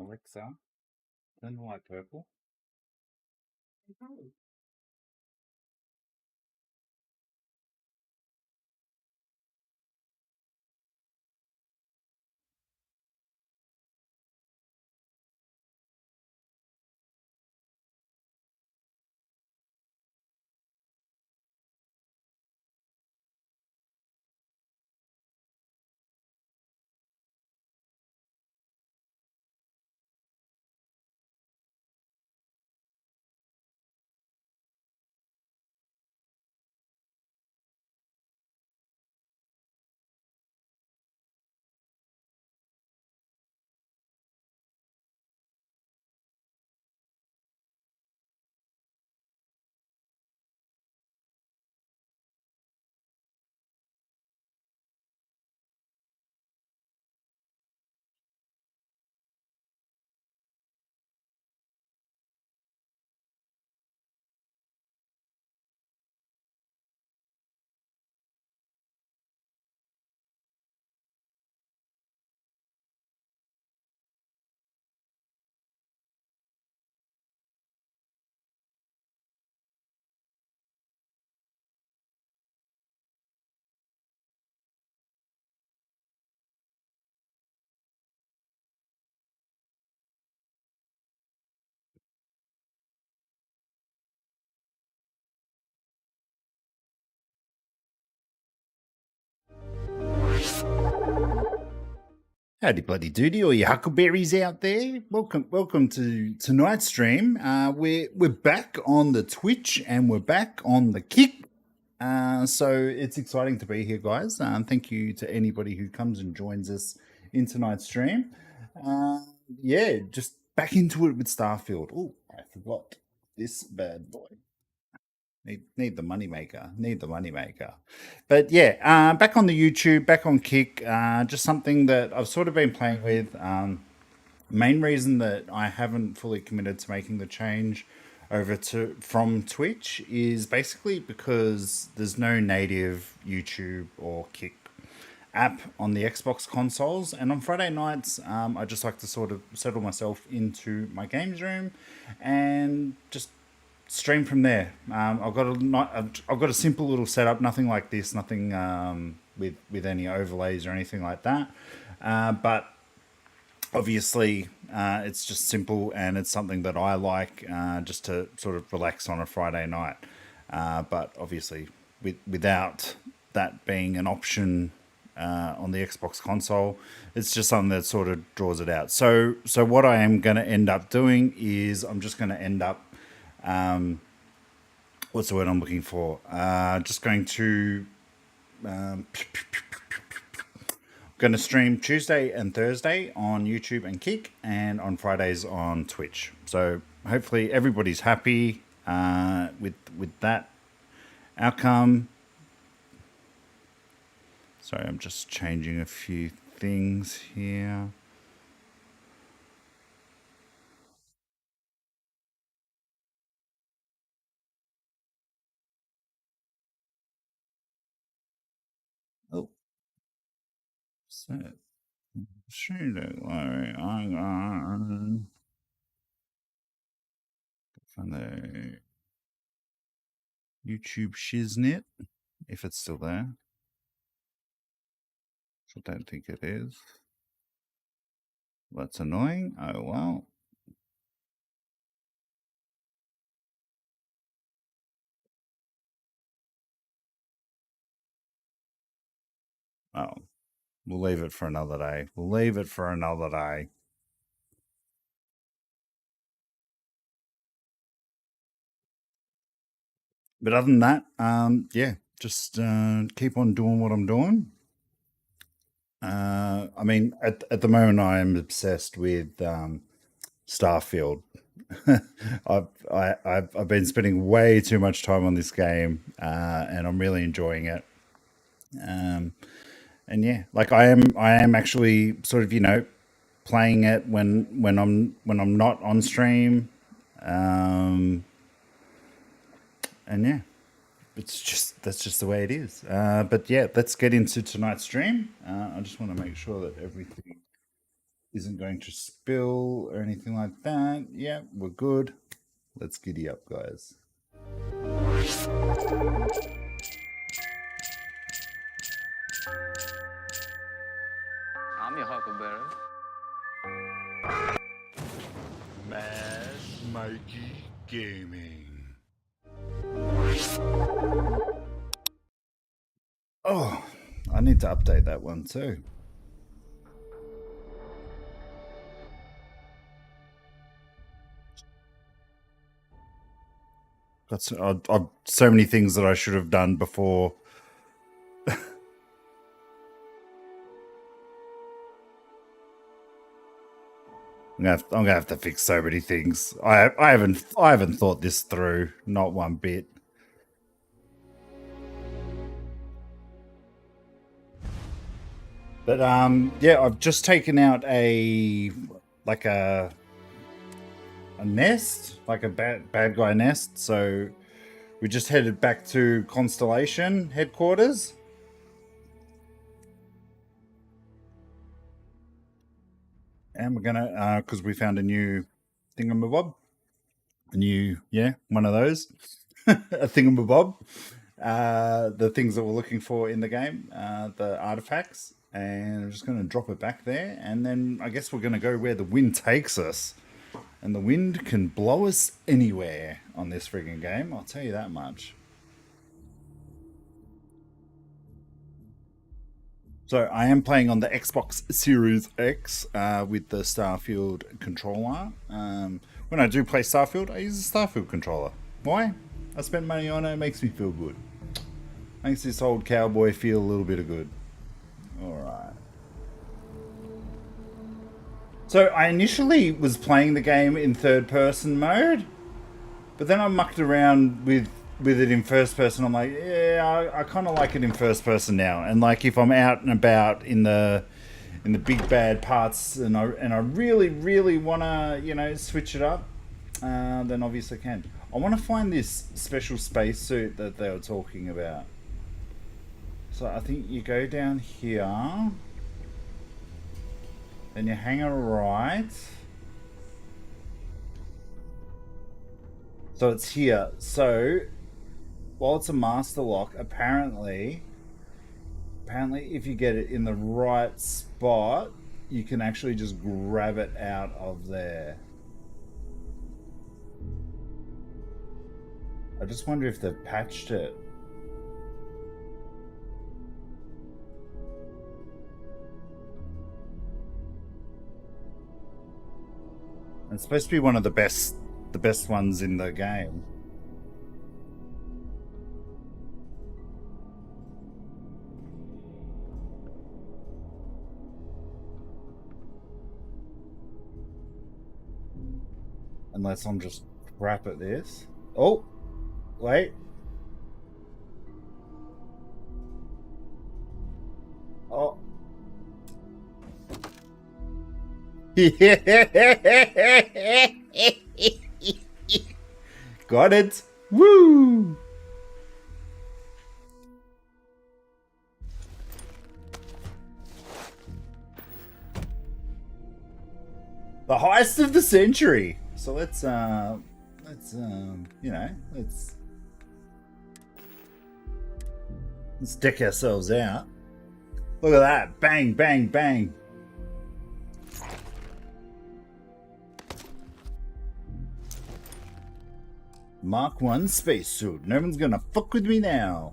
Alexa, turn the light purple. Howdy, bloody doody, all you huckleberries out there. Welcome to tonight's stream. We're back on the Twitch and we're back on the Kick. So it's exciting to be here, guys. Thank you to anybody who comes and joins us in tonight's stream. Yeah, just back into it with Starfield. Oh, I forgot this bad boy. Need the moneymaker. Need the moneymaker. But yeah, back on the YouTube, back on Kick. Just something that I've sort of been playing with. Main reason that I haven't fully committed to making the change over to from Twitch is basically because there's no native YouTube or Kick app on the Xbox consoles. And on Friday nights, I just like to sort of settle myself into my games room and just stream from there. I've got a simple little setup, nothing like this, nothing with any overlays or anything like that. But obviously, it's just simple and it's something that I like just to sort of relax on a Friday night. But obviously, without that being an option on the Xbox console, it's just something that sort of draws it out. So what I am going to end up doing is I'm just going to end up what's the word I'm looking for? Just going to going to stream Tuesday and Thursday on YouTube and Kick, and on Fridays on Twitch. So hopefully everybody's happy with that outcome. Sorry, I'm just changing a few things here. Oh, so don't worry, I'm on from the YouTube shiznit, if it's still there. I don't think it is. That's annoying. Oh well. Oh, we'll leave it for another day. We'll leave it for another day. But other than that, yeah, just keep on doing what I'm doing. I mean, at the moment, I am obsessed with Starfield. I've been spending way too much time on this game, and I'm really enjoying it. And yeah, like I am actually sort of playing it when I'm not on stream, and yeah, that's just the way it is. But yeah, let's get into tonight's stream. I just want to make sure that everything isn't going to spill or anything like that. Yeah, we're good. Let's giddy up, guys. I'm your huckleberry. Mad Mikey Gaming. Oh, I need to update that one too. Got so many things that I should have done before. I'm gonna have to fix so many things. I haven't thought this through, not one bit. But yeah, I've just taken out a nest, like a bad guy nest. So we just headed back to Constellation headquarters. And we're gonna because we found a new thingamabob. One of those. A thingamabob. The things that we're looking for in the game, the artifacts, and I'm just going to drop it back there, and then I guess we're going to go where the wind takes us, and the wind can blow us anywhere on this friggin' game, I'll tell you that much. So I am playing on the Xbox Series X with the Starfield controller. When I do play Starfield, I use a Starfield controller. Why? I spent money on it, it makes me feel good. Makes this old cowboy feel a little bit of good. Alright. So I initially was playing the game in third person mode, but then I mucked around with it in first person. I'm like, yeah, I kind of like it in first person now. And like if I'm out and about in the big bad parts and I really want to, switch it up, then obviously I can. I want to find this special spacesuit that they were talking about. So I think you go down here, then you hang a right. So it's here. So while it's a master lock, apparently if you get it in the right spot, you can actually just grab it out of there. I just wonder if they've patched it. It's supposed to be one of the best ones in the game. Unless I'm just crap at this. Oh, wait. Oh. Got it. Woo! The heist of the century. So let's deck ourselves out. Look at that. Bang, bang, bang. Mark 1 spacesuit. No one's gonna fuck with me now.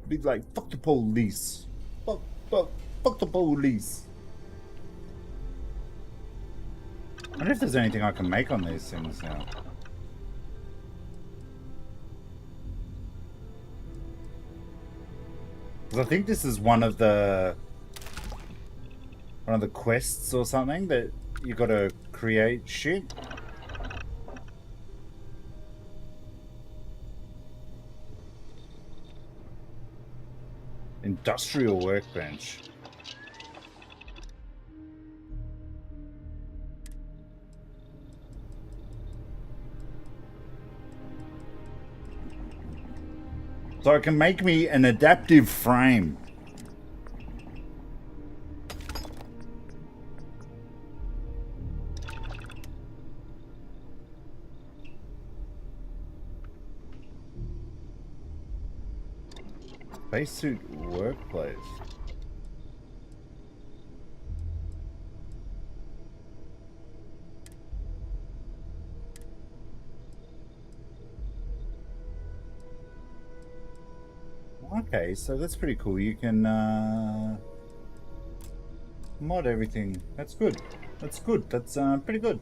Be like, fuck the police. Fuck the police. I wonder if there's anything I can make on these things now. Because I think this is one of the quests or something that you gotta create shit. Industrial workbench. So it can make me an adaptive frame. Spacesuit workplace. Okay, so that's pretty cool. You can mod everything. That's good. That's good. That's pretty good.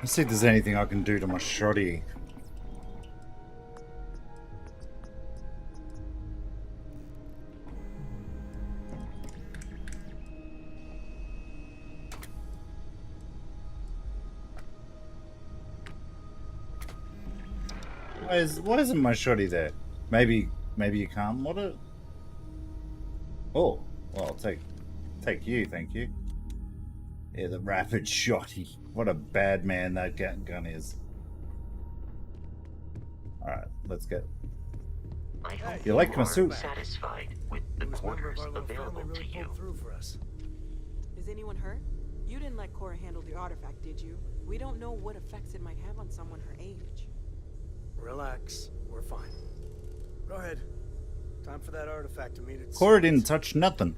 Let's see if there's anything I can do to my shoddy. Why isn't my shoddy there? Maybe you can't mod it. Oh, well, I'll take you, thank you. Yeah, the rapid shotty. What a bad man that gun is. Alright, let's go. You like my suit? Satisfied with the quarters available to you. Is anyone hurt? You didn't let Cora handle the artifact, did you? We don't know what effects it might have on someone her age. Relax, we're fine. Go ahead. Time for that artifact to meet its... Cora didn't touch nothing.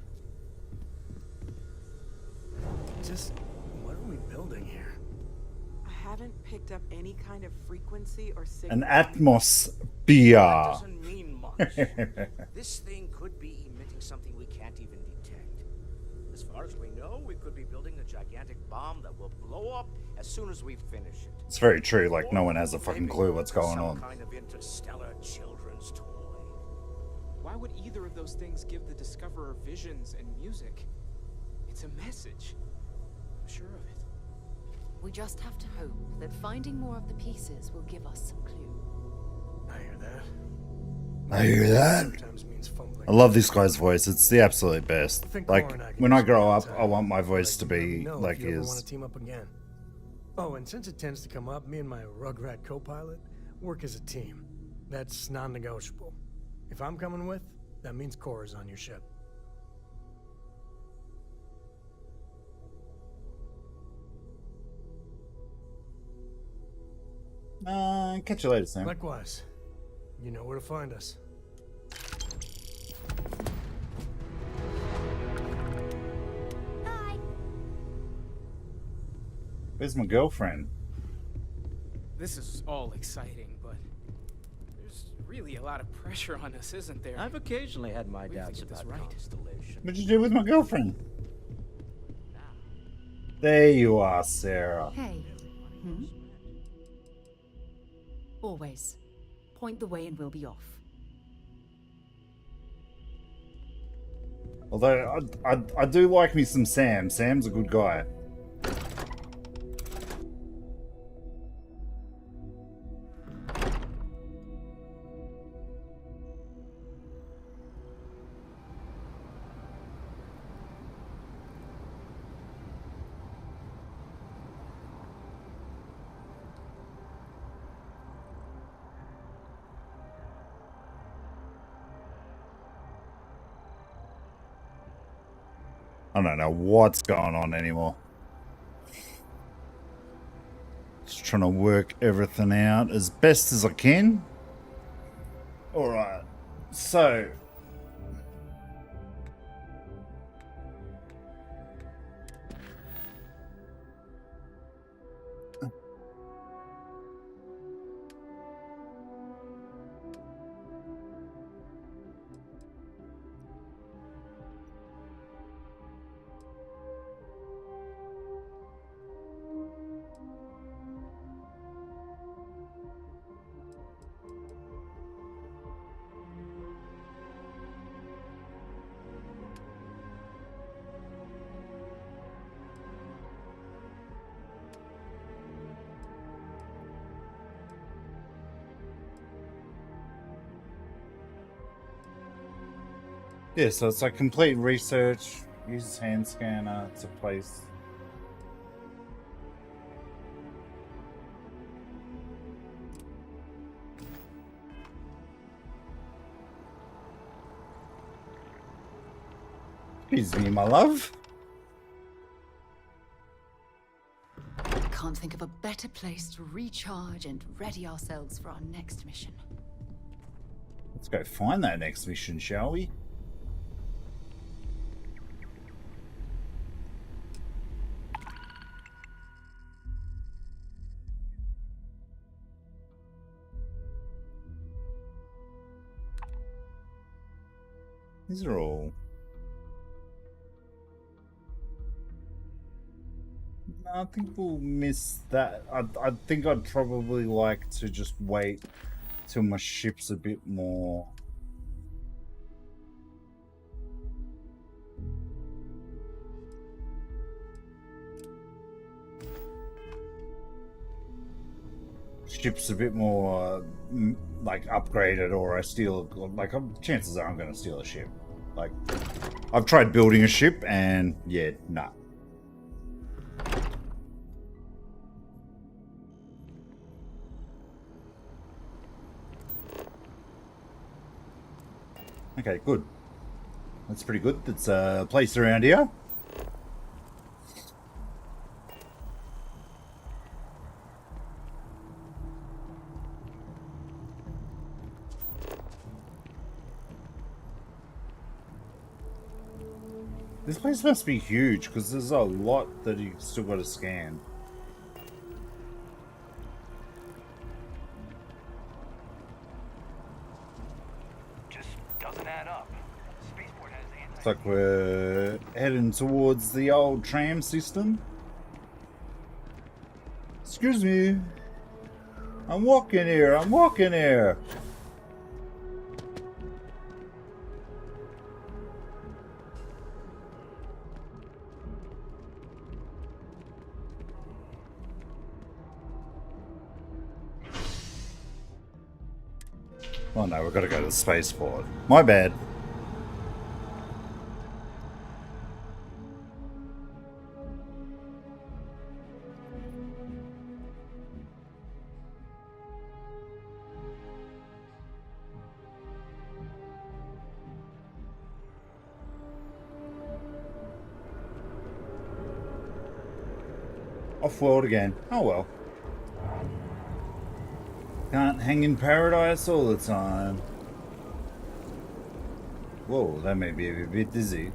Just, what are we building here? I haven't picked up any kind of frequency or signal. An atmosphere. That doesn't mean much. This thing could be emitting something we can't even detect. As far as we know, we could be building a gigantic bomb that will blow up as soon as we finish it. It's very true, like no one has a fucking clue what's going on. Some kind of interstellar children's toy. Why would either of those things give the Discoverer visions and music? It's a message. I'm sure of it. We just have to hope that finding more of the pieces will give us some clue. I hear that. I hear that. Sometimes means fumbling. I love this guy's voice. It's the absolute best. I think Like, Cora and I can when I do grow some up, time. I want my voice to Let me be know like if you ever want his. to team up again. Oh, and since it tends to come up, me and my Rugrat co-pilot work as a team. That's non-negotiable. If I'm coming with, that means Cora's on your ship. Catch you later, Sam. Likewise. You know where to find us. Hi. Where's my girlfriend? This is all exciting, but there's really a lot of pressure on us, isn't there? I've occasionally had my We have to doubts get this about right. constellation. What'd you do with my girlfriend? There you are, Sarah. Hey. Always. Point the way and we'll be off. Although I do like me some Sam. Sam's a good guy. I don't know what's going on anymore. Just trying to work everything out as best as I can. Alright, so... Yeah, so it's like complete research, uses hand scanner to place. Excuse me, my love. can't think of a better place to recharge and ready ourselves for our next mission. Let's go find that next mission, shall we? These are all... No, I think we'll miss that. I think I'd probably like to just wait till my ship's a bit more... Ship's a bit more like upgraded, or I steal, like, chances are I'm gonna steal a ship. Like, I've tried building a ship and yeah, nah. Okay, good. That's pretty good. That's a place around here. This place must be huge, because there's a lot that you still got to scan. Just doesn't add up. Spaceport has anti- Looks like we're heading towards the old tram system. Excuse me. I'm walking here. I'm walking here. Oh no, we've got to go to the spaceport. My bad. Off-world again. Oh well. Can't hang in paradise all the time. Whoa, that made me a bit dizzy.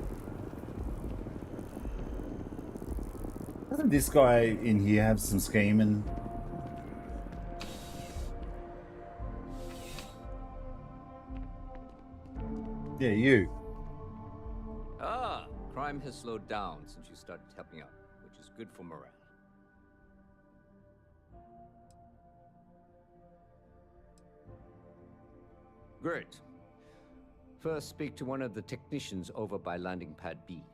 Doesn't this guy in here have some scheming? Yeah, you. Ah, crime has slowed down since you started helping out, which is good for morale. Great. First, speak to one of the technicians over by landing pad B.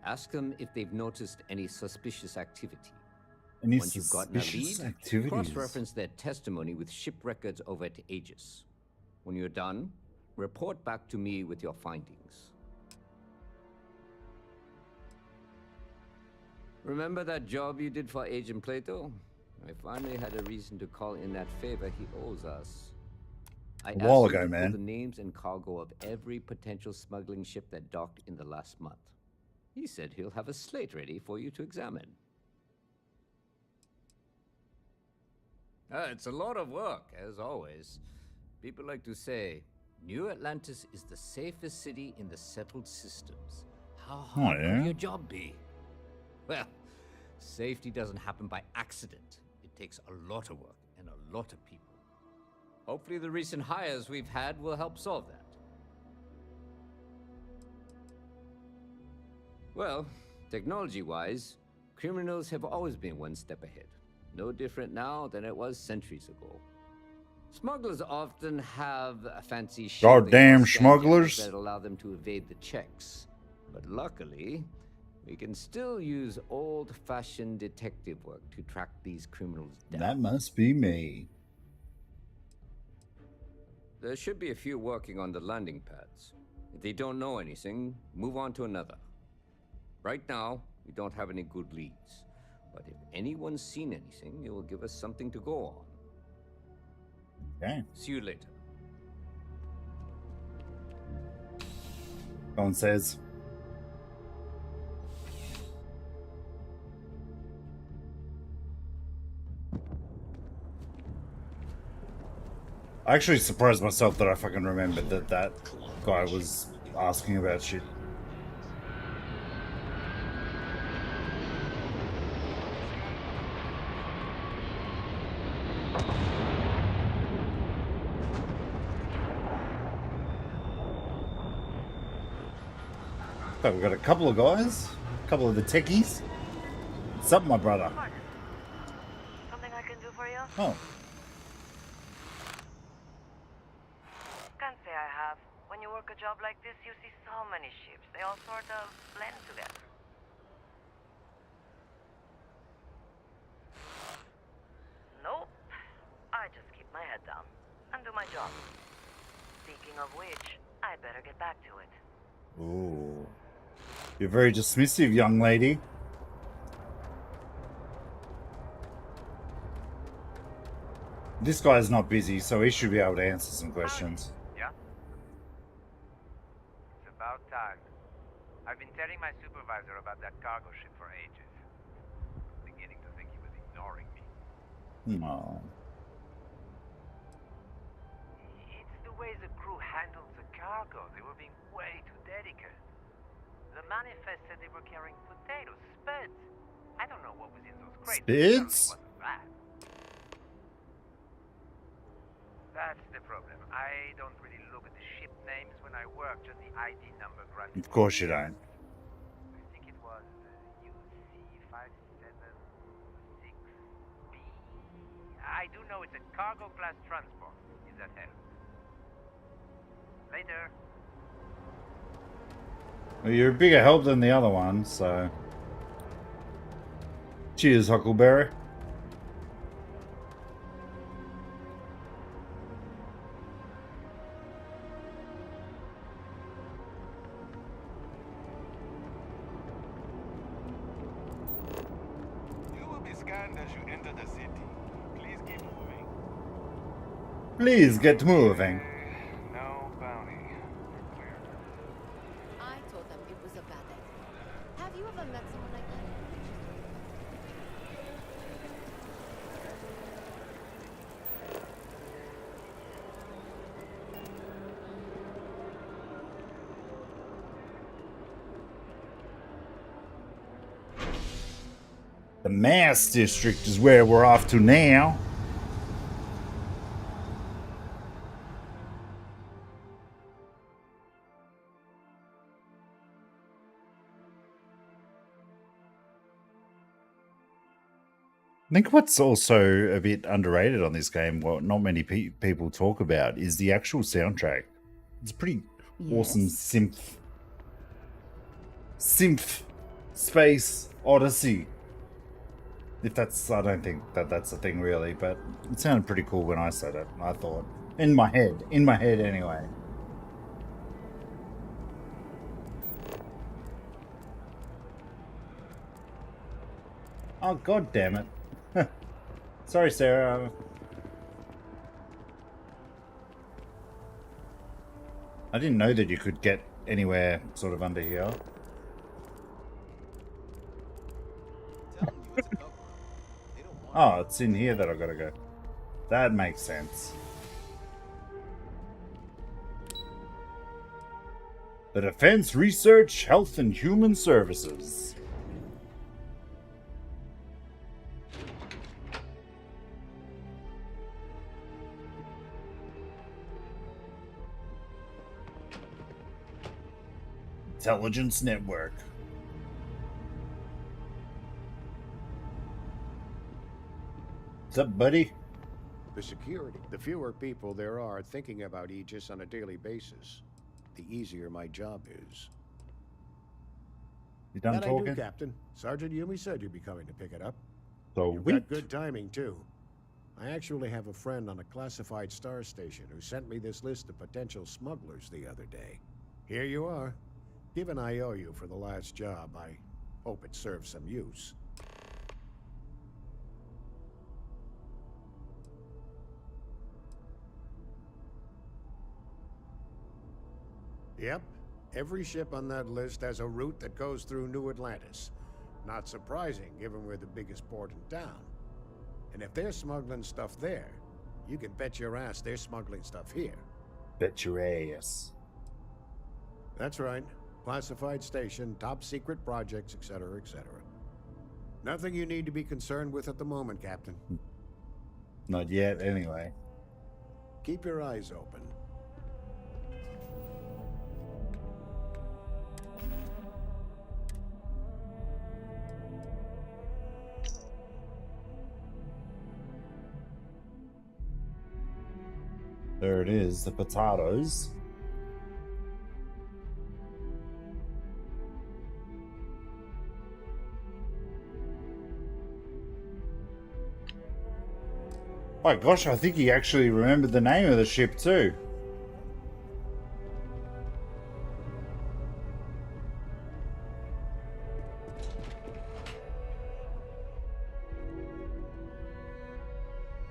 Ask them if they've noticed any suspicious activity. Any Once you've gotten a suspicious lead, activities? cross-reference their testimony with ship records over at Aegis. When you're done, report back to me with your findings. Remember that job you did for Agent Plato? I finally had a reason to call in that favor he owes us. I A while asked you ago, to pull man. the names and cargo of every potential smuggling ship that docked in the last month. He said he'll have a slate ready for you to examine. It's a lot of work, as always. People like to say, New Atlantis is the safest city in the settled systems. How hard yeah? could your job be? Well, safety doesn't happen by accident. It takes a lot of work and a lot of people. Hopefully the recent hires we've had will help solve that. Well, technology-wise, criminals have always been one step ahead. No different now than it was centuries ago. Smugglers often have a fancy shielding Goddamn or scan smugglers. that allow them to evade the checks. But luckily, we can still use old-fashioned detective work to track these criminals down. That must be me. There should be a few working on the landing pads. If they don't know anything, move on to another. Right now, we don't have any good leads. But if anyone's seen anything, it will give us something to go on. Okay. See you later. Phone says. I actually surprised myself that I fucking remembered that that guy was asking about shit. So we've got a couple of guys, a couple of the techies. What's up, my brother? Something I can do for you? Oh, Can't say I have. When you work a job like this, you see so many ships. They all sort of blend together. Nope. I just keep my head down and do my job. Speaking of which, I'd better get back to it. ooh. You're very dismissive, young lady. This guy's not busy, so he should be able to answer some questions. Yeah? It's about time. I've been telling my supervisor about that cargo ship for ages. Beginning to think he was ignoring me. No. It's the way the crew handled the cargo. They were being way too delicate. The manifest said they were carrying potatoes, spuds. I don't know what was in those crates. but it Spuds? certainly wasn't that. That's the problem. I don't really look at the ship names when I work, just the ID number graphic. Of course you don't. I think it was UC576B. I do know it's a cargo class transport. If that helps. Later. Well, you're a bigger help than the other one, so. Cheers, Huckleberry. You will be scanned as you enter the city. Please keep moving. Please get moving. No bounty. You're clear. I told them it was a bad idea. Have you ever met someone like that? The Mass District is where we're off to now. I think what's also a bit underrated on this game, what not many people talk about, is the actual soundtrack. It's a pretty awesome synth space odyssey. If that's, I don't think that that's a thing really, but it sounded pretty cool when I said it. I thought in my head anyway. Oh god damn it! Sorry, Sarah. I didn't know that you could get anywhere sort of under here. Oh, it's in here that I gotta go. That makes sense. The Defense Research, Health and Human Services. Intelligence Network. What's up, buddy? The security. The fewer people there are thinking about Aegis on a daily basis, the easier my job is. You done That talking? I do, Captain. Sergeant Yumi said you'd be coming to pick it up. So You've got good timing, too. I actually have a friend on a classified star station who sent me this list of potential smugglers the other day. Here you are. Given I owe you for the last job, I hope it serves some use. Yep. Every ship on that list has a route that goes through New Atlantis. Not surprising, given we're the biggest port in town. And if they're smuggling stuff there, You can bet your ass they're smuggling stuff here. Bet your ass. That's right. Classified station, top secret projects, etc., etc. Nothing you need to be concerned with at the moment, Captain. Not yet, anyway. Keep your eyes open. There it is, the potatoes. Oh gosh, I think he actually remembered the name of the ship too.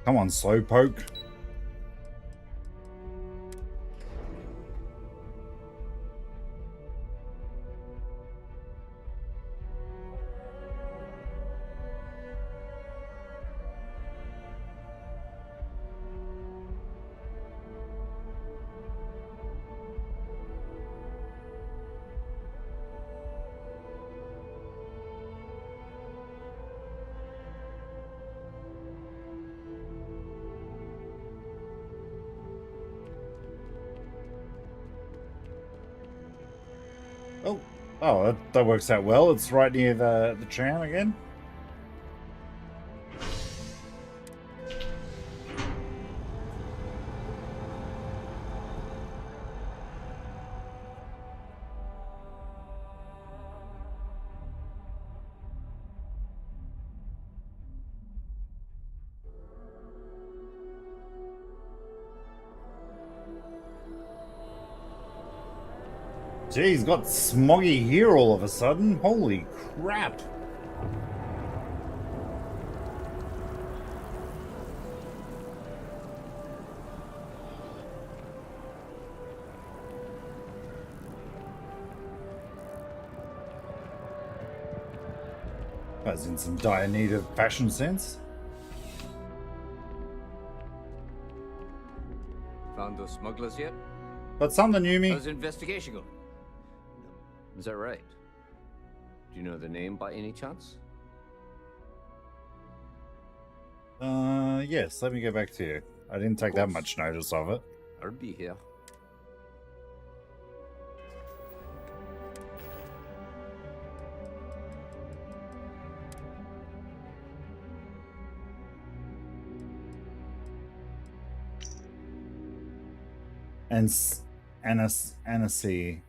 Come on, Slowpoke. Oh, that works out well. It's right near the tram again. Gee, he's got smoggy here all of a sudden. Holy crap. That's in some dire need of fashion sense. Found those smugglers yet? Got something, Yumi. How's the investigation going? Is that right? Do you know the name by any chance? Yes, let me go back to you. I didn't take that much notice of it. I'll be here. And Annecy.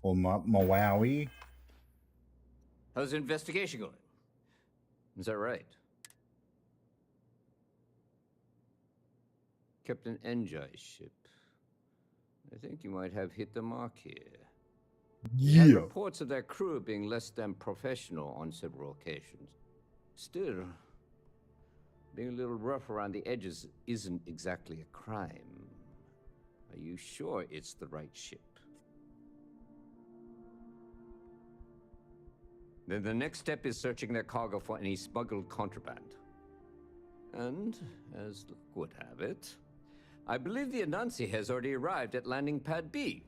Or Mawawi. How's the investigation going? Is that right? Captain Enjai's ship. I think you might have hit the mark here. Yeah. And reports of their crew being less than professional on several occasions. Still, being a little rough around the edges isn't exactly a crime. Are you sure it's the right ship? Then the next step is searching their cargo for any smuggled contraband. And, as luck would have it, I believe the Anansi has already arrived at landing pad B.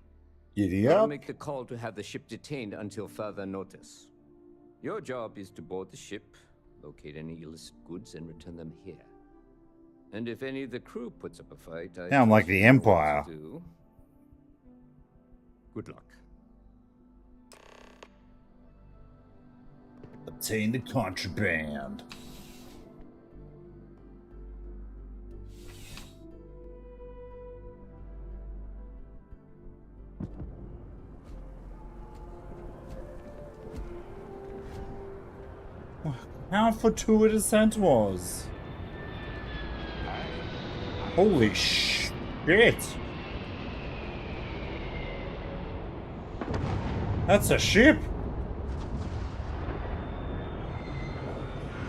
I'll make the call to have the ship detained until further notice. Your job is to board the ship, locate any illicit goods, and return them here. And if any of the crew puts up a fight, I'm like the Empire. Good luck. Obtain the contraband. How fortuitous that was. Holy shit. That's a ship.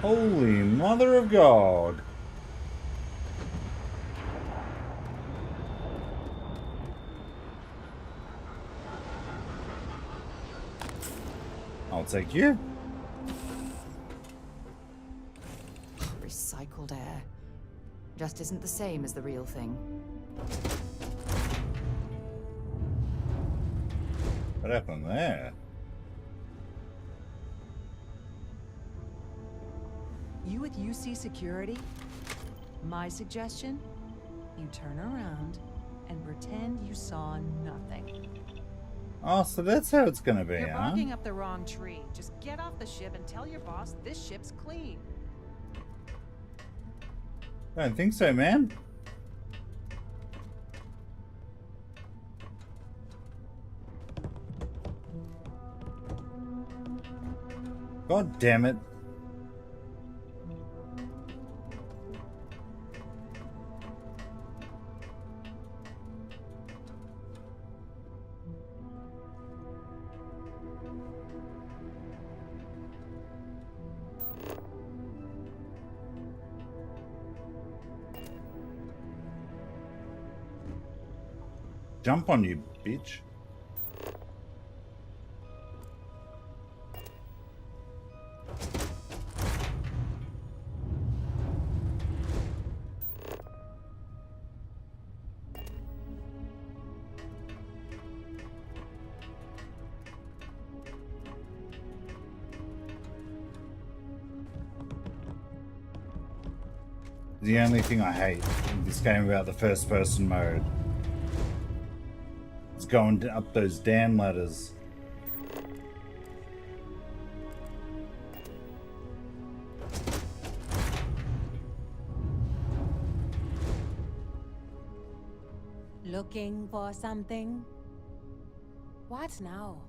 Holy mother of God. I'll take you. Recycled air. Just isn't the same as the real thing. What happened there? You with UC Security? My suggestion? You turn around and pretend you saw nothing. Oh, so that's how it's gonna be, You're huh? barking up the wrong tree. Just get off the ship and tell your boss this ship's clean. I don't think so, man. God damn it. Jump on you, bitch. The only thing I hate in this game about the first person mode is going up those damn ladders. Looking for something? What now?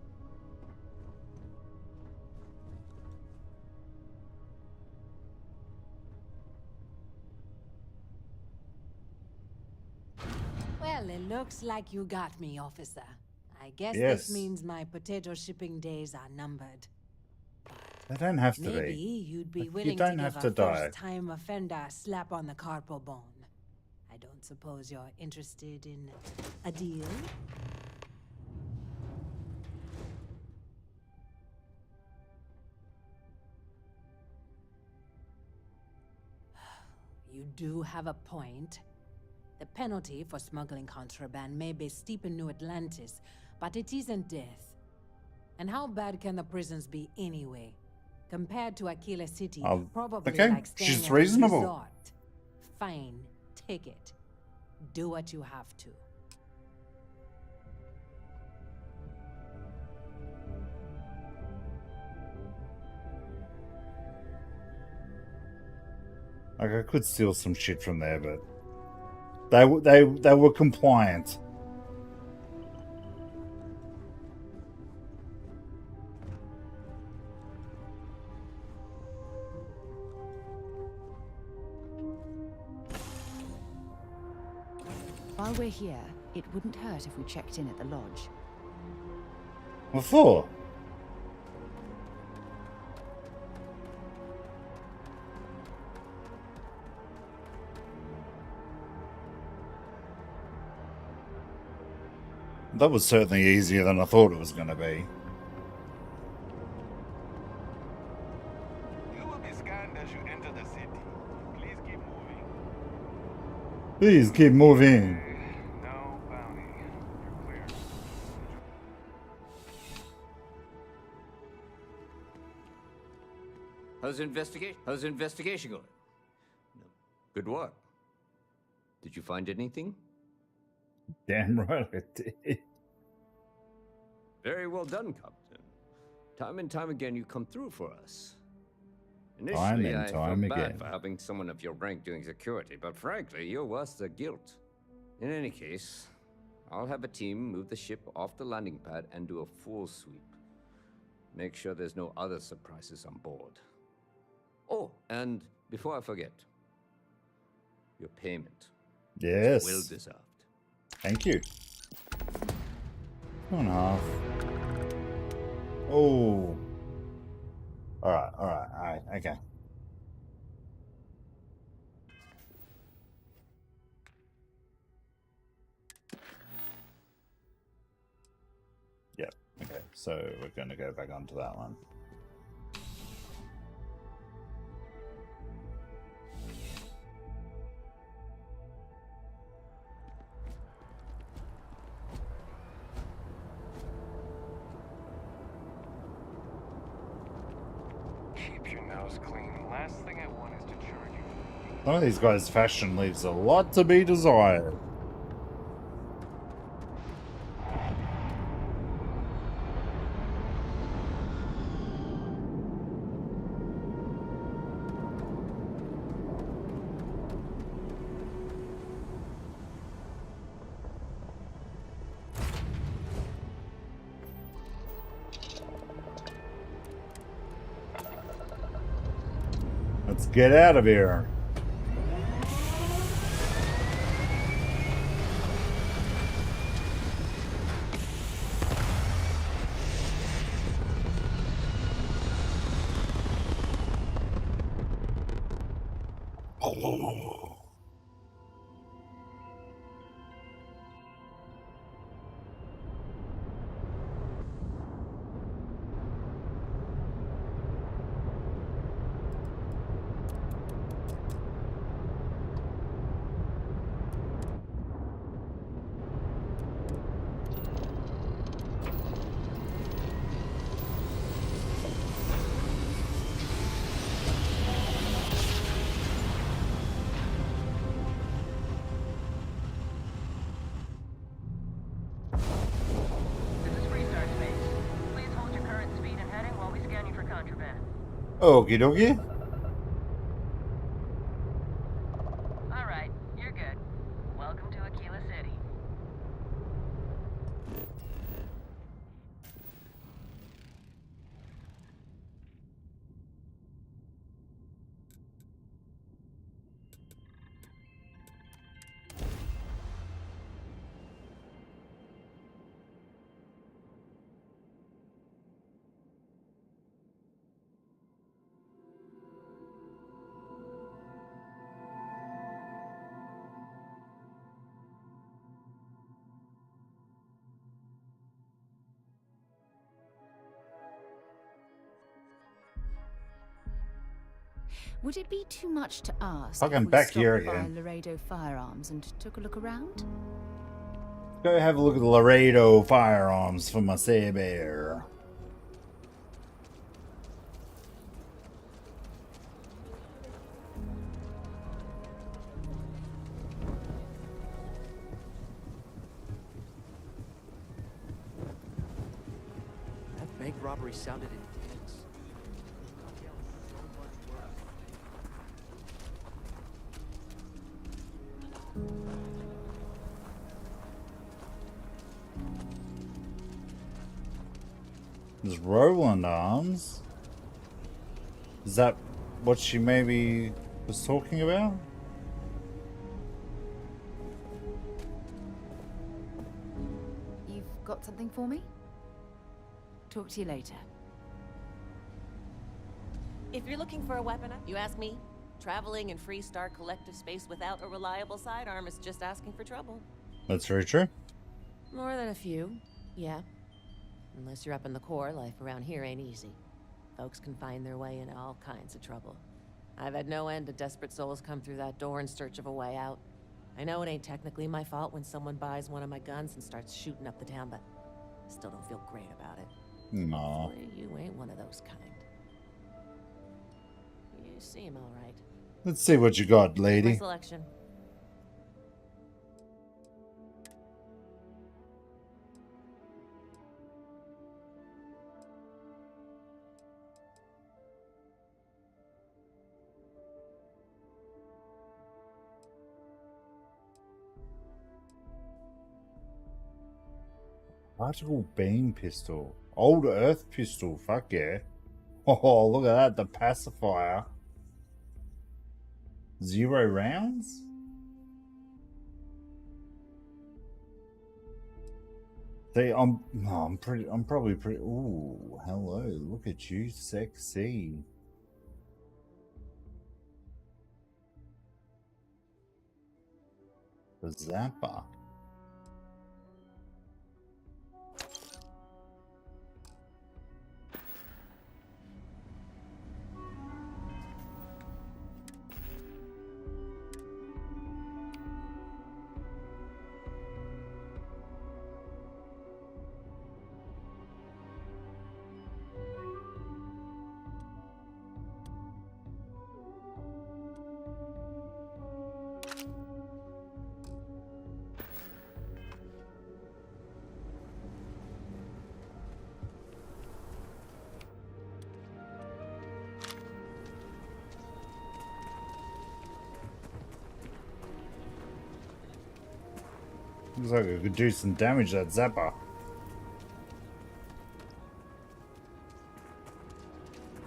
Well, it looks like you got me, officer. I guess Yes. this means my potato shipping days are numbered. They don't have to Maybe be. you'd be Like, willing you don't to have give to a die. first-time offender a slap on the carpal bone. I don't suppose you're interested in a deal? You do have a point. The penalty for smuggling contraband may be steep in New Atlantis, but it isn't death. And how bad can the prisons be anyway? Compared to Aquila City, Oh, probably okay. like staying She's at a reasonable. resort. Fine, take it. Do what you have to. Like, I could steal some shit from there, but they were compliant. While we're here, it wouldn't hurt if we checked in at the lodge. What for? That was certainly easier than I thought it was going to be. You will be scanned as you enter the city. Please keep moving. Please keep moving. No bounty. You're clear. How's investigation going? Good work. Did you find anything? Damn right I did. Very well done, Captain. Time and time again, you come through for us. Time Initially, and I time felt bad again. for having someone of your rank doing security, but frankly, you're worse the guilt. In any case, I'll have a team move the ship off the landing pad and do a full sweep. Make sure there's no other surprises on board. Oh, and before I forget, your payment. Yes. Well deserved. Thank you. 2.5. Oh. Alright, okay. Yep, okay, so we're going to go back onto that one. Keep your nose clean. Last thing I want is to charge you. Some of these guys' fashion leaves a lot to be desired. Let's get out of here. Okie dokie. Alright, you're good. Welcome to Aquila City. Would it be too much to ask Fucking if we back stopped here by again. Laredo Firearms and took a look around? Go have a look at the Laredo firearms for my saber. That bank robbery sounded intense. There's Roland arms. Is that what she maybe was talking about? You've got something for me? Talk to you later. If you're looking for a weapon, you ask me. Traveling in Freestar collective space without a reliable sidearm is just asking for trouble. That's very true. More than a few, yeah. Unless you're up in the core, life around here ain't easy. Folks can find their way into all kinds of trouble. I've had no end of desperate souls come through that door in search of a way out. I know it ain't technically my fault when someone buys one of my guns and starts shooting up the town, but I still don't feel great about it. No. Hopefully you ain't one of those kind. You seem all right. Let's see what you got, My lady. selection. Particle beam pistol. Old Earth pistol. Fuck yeah. Oh, look at that. The pacifier. 0 rounds? See, I'm probably pretty. Ooh, hello. Look at you, sexy. The Zapper. Looks like it could do some damage, that zapper.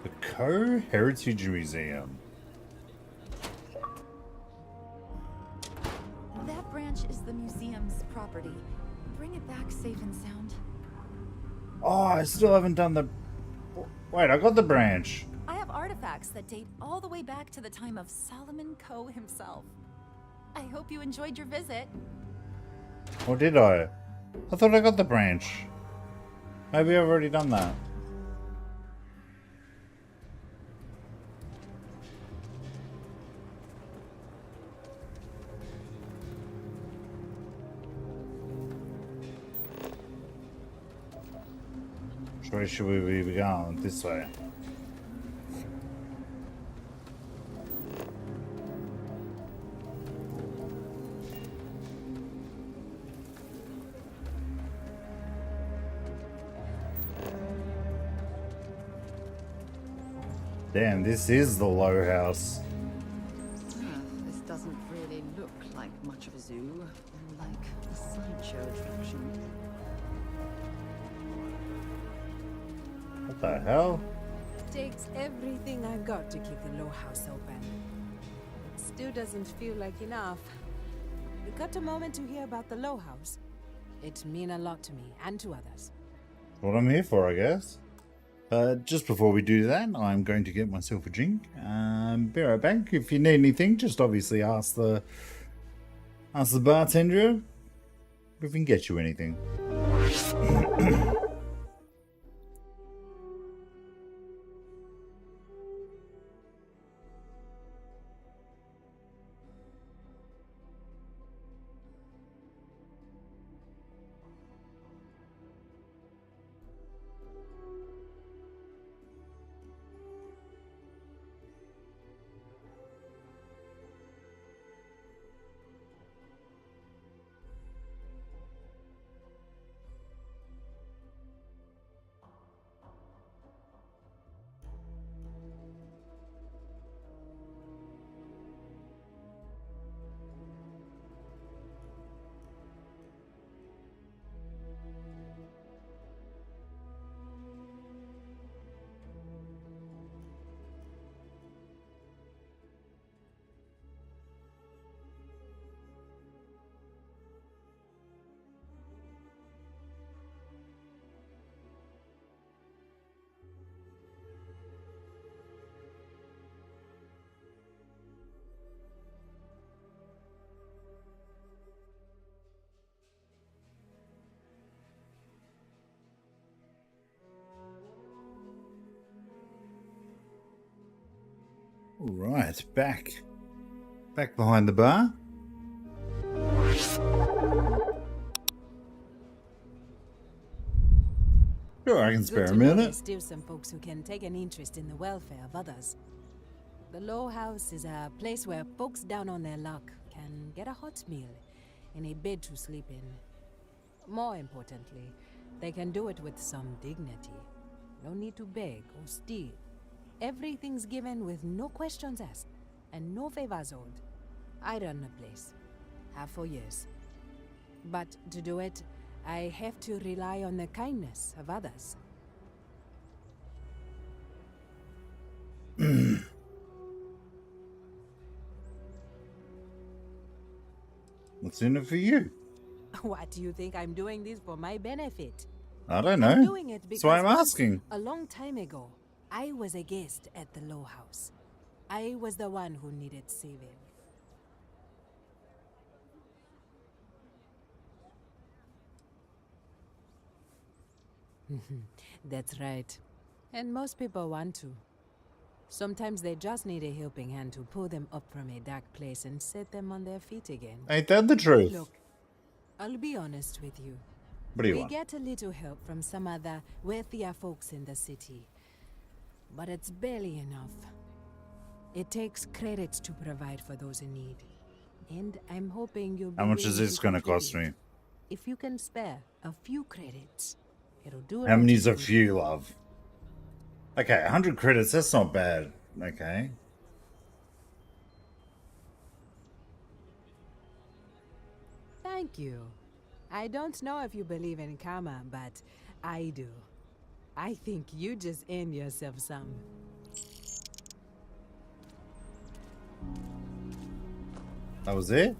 The Co-Heritage Museum. That branch is the museum's property. Bring it back safe and sound. Oh, I still haven't done the... Wait, I got the branch. I have artifacts that date all the way back to the time of Solomon Coe himself. I hope you enjoyed your visit. Or did I? I thought I got the branch. Maybe I've already done that. Which way should we be going? This way. Damn, this is the low house. This doesn't really look like much of a zoo, more like a sideshow attraction. What the hell? Takes everything I got to keep the low house open. Still doesn't feel like enough. You got a moment to hear about the low house? It means a lot to me and to others. What I'm here for, I guess. Just before we do that, I'm going to get myself a drink. Be right back. If you need anything, just obviously ask the bartender if we can get you anything. All right, back behind the bar. Sure, I can spare a minute. There's still some folks who can take an interest in the welfare of others. The Low House is a place where folks down on their luck can get a hot meal and a bed to sleep in. More importantly, they can do it with some dignity. No need to beg or steal. Everything's given with no questions asked and no favors owed. I run the place. Have for years. But to do it, I have to rely on the kindness of others. What's in it for you? What do you think? I'm doing this for my benefit? I don't know. I'm doing it That's why I'm because asking. a long time ago, I was a guest at the Low House. I was the one who needed saving. That's right. And most people want to. Sometimes they just need a helping hand to pull them up from a dark place and set them on their feet again. Ain't that the truth? Look, I'll be honest with you. What do you We want? get a little help from some other wealthier folks in the city. But it's barely enough. It takes credits to provide for those in need. And I'm hoping you'll be How much is willing this to going to cost contribute. me? If you can spare a few credits, it'll do How lot many's of a good. few, love? Okay, 100 credits, that's not bad. Okay. Thank you. I don't know if you believe in karma, but I do. I think you just earned yourself some. That was it?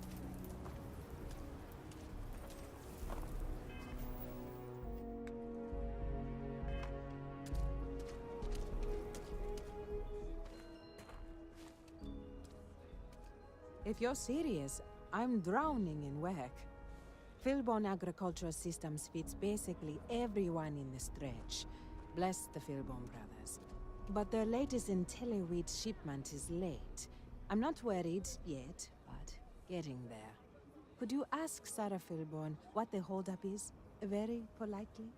If you're serious, I'm drowning in work. Philbone Agricultural Systems fits basically everyone in the stretch. Bless the Philbone brothers. But their latest IntelliWheat shipment is late. I'm not worried yet, but getting there. Could you ask Sarah Philbone what the holdup is? Very politely?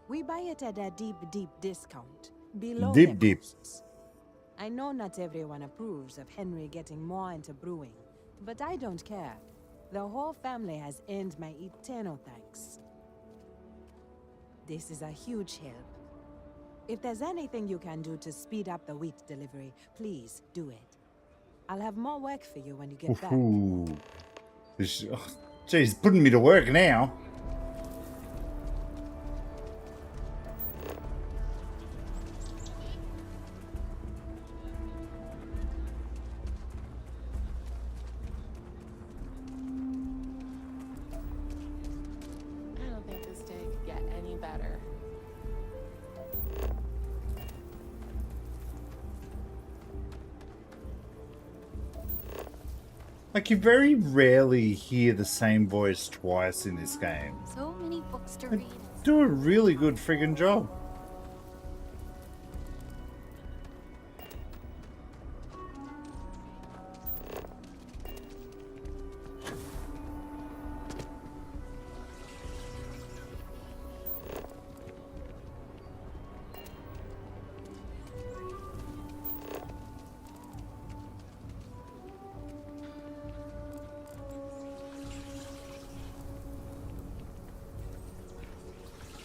We buy it at a deep, deep discount. Below Deep, their deep. costs. I know not everyone approves of Henry getting more into brewing, but I don't care. The whole family has earned my eternal thanks. This is a huge help. If there's anything you can do to speed up the wheat delivery, please do it. I'll have more work for you when you get back. Ooh. This, oh, geez, putting me to work now. I don't think this day could get any better. Like, you very rarely hear the same voice twice in this game. So many books to They read. do a really good friggin' job.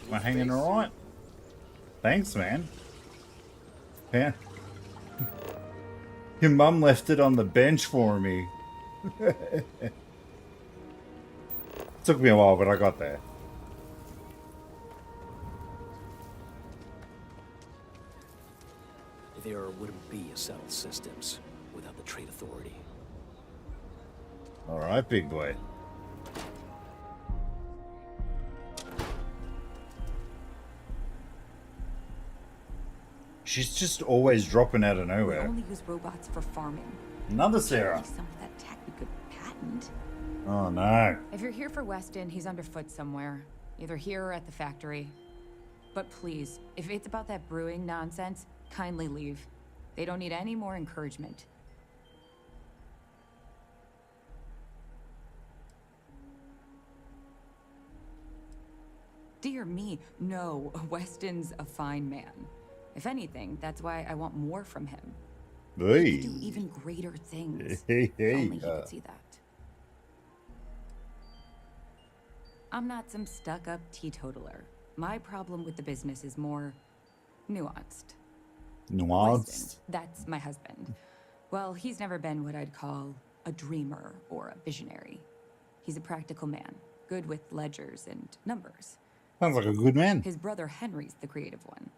Am I hanging alright? Thanks, man. Yeah. Your mum left it on the bench for me. Took me a while, but I got there. There wouldn't be a settled systems without the trade authority. Alright, big boy. She's just always dropping out of We nowhere. only use robots for farming. Another Sarah. Maybe some of that tech we could patent. Oh no. If you're here for Weston, he's underfoot somewhere. Either here or at the factory. But please, if it's about that brewing nonsense, kindly leave. They don't need any more encouragement. Dear me, no, Weston's a fine man. If anything, that's why I want more from him. He could do even greater things. If only he could see that. I'm not some stuck-up teetotaler. My problem with the business is more nuanced. Nuanced? Weston, that's my husband. Well, he's never been what I'd call a dreamer or a visionary. He's a practical man, good with ledgers and numbers. Sounds like a good man. His brother Henry's the creative one.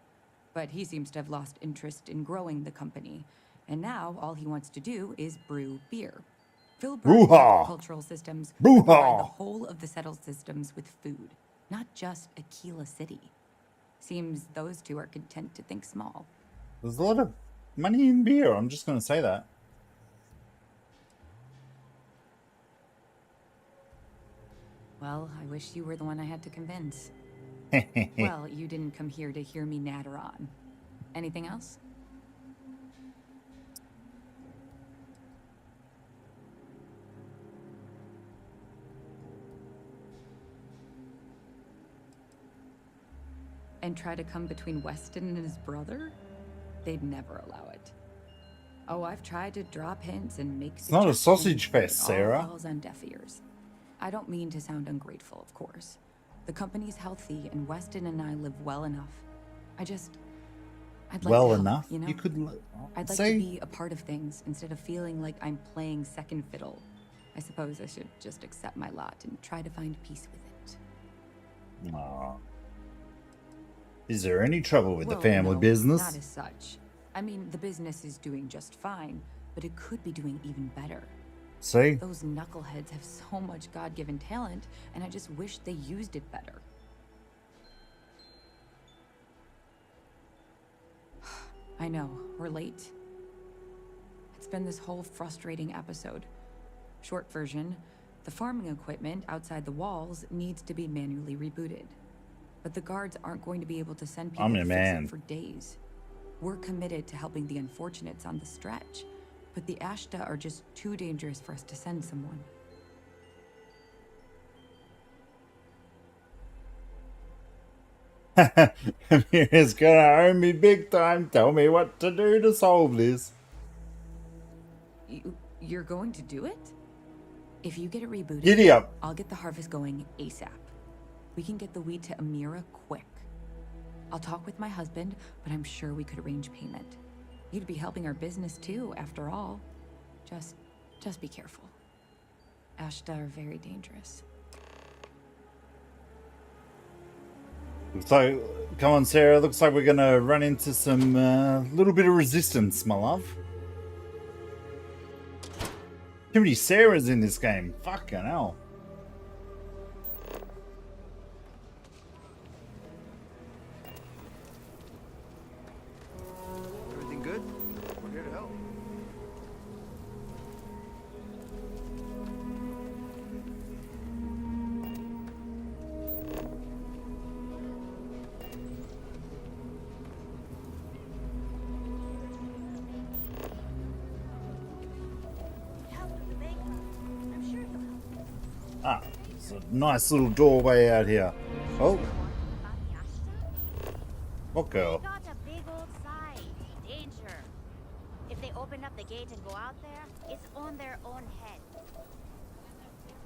But he seems to have lost interest in growing the company. And now all he wants to do is brew beer. Fill Brouhaha! agricultural systems, Brouhaha! provide the whole of the settled systems with food, not just Aquila City. Seems those two are content to think small. There's a lot of money in beer, I'm just gonna say that. Well, I wish you were the one I had to convince. Well, you didn't come here to hear me natter on. Anything else? And try to come between Weston and his brother? They'd never allow it. Oh, I've tried to drop hints and make It's not a suggestions, sausage but fest, it all Sarah. falls on deaf ears. I don't mean to sound ungrateful, of course. The company's healthy, and Weston and I live well enough. I'd like well to help, enough. you know? You could I'd like see. to be a part of things instead of feeling like I'm playing second fiddle. I suppose I should just accept my lot and try to find peace with it. Aw. Is there any trouble with Well, the family no, business? not as such. I mean, the business is doing just fine, but it could be doing even better. See? Those knuckleheads have so much God-given talent, and I just wish they used it better. I know, we're late. It's been this whole frustrating episode. Short version, the farming equipment outside the walls needs to be manually rebooted. But the guards aren't going to be able to send people I'm to the fix man. it for days. We're committed to helping the unfortunates on the stretch, but the Ashta are just too dangerous for us to send someone. It's gonna own me big time. Tell me what to do to solve this. You're going to do it? If you get it rebooted, Giddy up. I'll get the harvest going ASAP. We can get the wheat to Amira quick. I'll talk with my husband, but I'm sure we could arrange payment. You'd be helping our business too, after all. Just be careful. Ashta are very dangerous. So, come on, Sarah. Looks like we're gonna run into some little bit of resistance, my love. Too many Sarahs in this game. Fucking hell. Everything good? We're here to help. Ah, it's a nice little doorway out here. Oh. What girl? Got a big old sign. Danger. If they open up the gate and go out there, it's on their own head.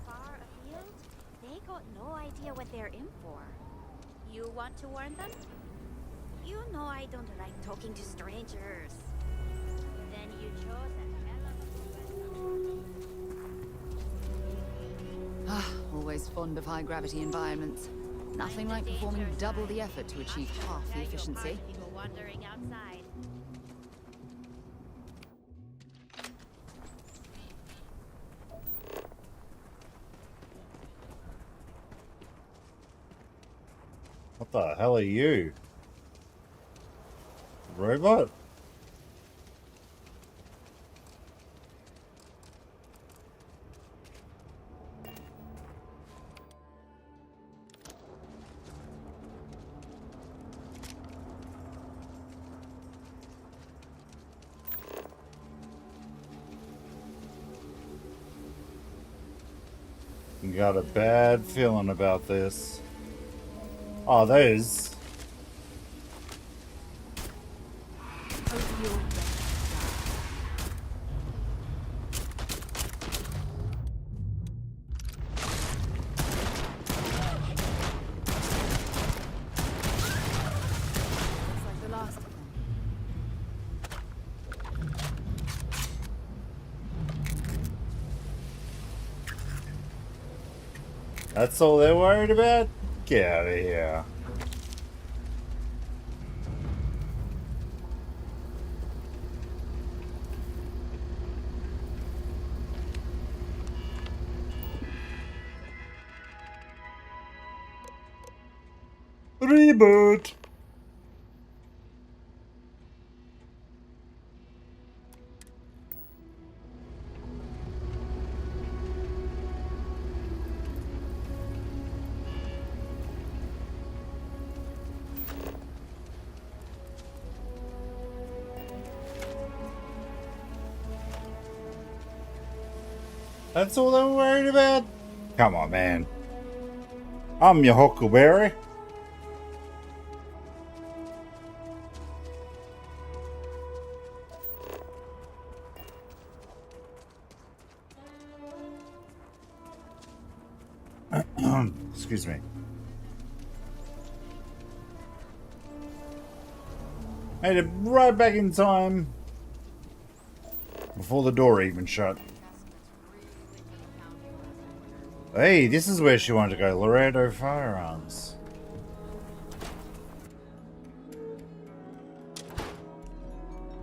Far afield, they got no idea what they're in for. You want to warn them? You know I don't like talking to strangers. Then you chose Always fond of high-gravity environments. Nothing like performing double the effort to achieve half the efficiency. people wandering outside. What the hell are you? Robot? Got a bad feeling about this. Oh, those. Looks like the last of them. That's all they're worried about? Get out of here. Reboot. That's all they're worried about? Come on, man. I'm your huckleberry. Excuse me. Made it right back in time. Before the door even shut. Hey, this is where she wanted to go. Laredo Firearms.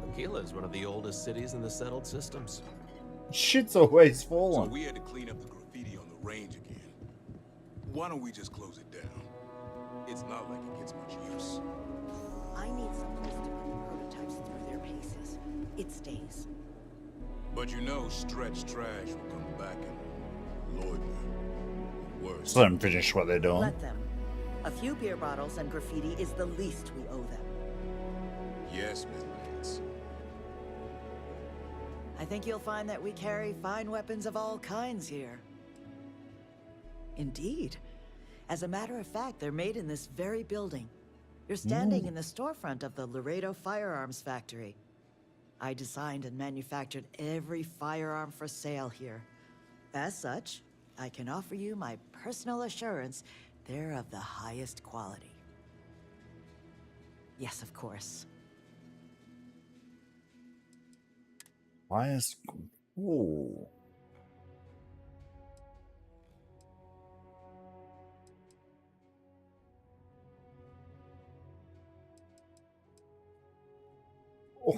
Aquila is one of the oldest cities in the settled systems. Shit's always fallen. So we had to clean up the graffiti on the range again. Why don't we just close it down? It's not like it gets much use. I need some place to put the prototypes through their paces. It stays. But you know, stretch trash will come back and loiter. Worse. Let them finish what they're doing. Let them. A few beer bottles and graffiti is the least we owe them. Yes, Miss Lance. I think you'll find that we carry fine weapons of all kinds here. Indeed. As a matter of fact, they're made in this very building. You're standing in the storefront of the Laredo Firearms Factory. I designed and manufactured every firearm for sale here. As such, I can offer you my personal assurance they're of the highest quality. Yes, of course. Highest. Ooh.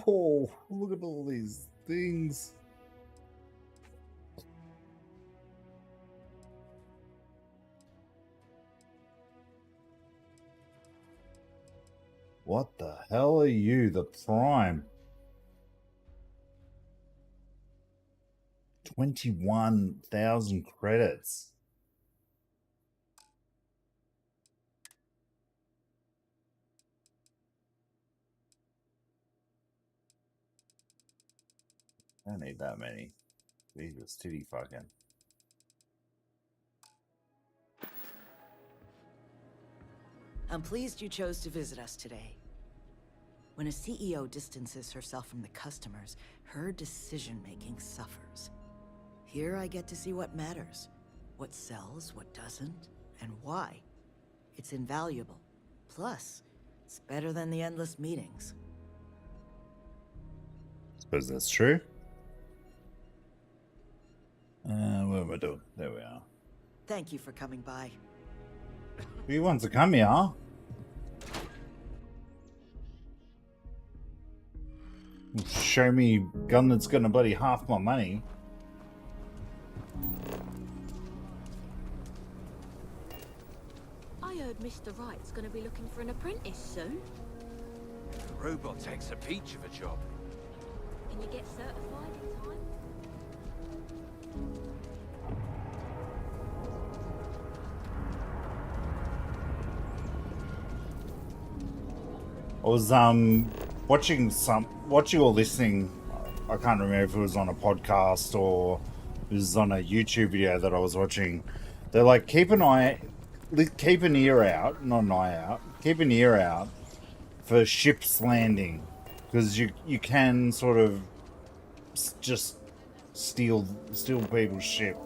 Oh, look at all these things. What the hell are you, the Prime? 21,000 credits. I don't need that many. Jesus, titty fucking. I'm pleased you chose to visit us today. When a CEO distances herself from the customers, her decision-making suffers. Here I get to see what matters, what sells, what doesn't, and why. It's invaluable. Plus, it's better than the endless meetings. Suppose that's true. What am I doing? There we are. Thank you for coming by. Who wants to come here? Show me gun that's gonna bloody half my money. I heard Mr. Wright's gonna be looking for an apprentice soon. The Robotech's a peach of a job. Can you get certified in time? I was watching or listening. I can't remember if it was on a podcast or it was on a YouTube video that I was watching. They're like, keep an ear out, not an eye out. Keep an ear out for ships landing, because you can sort of just steal people's ship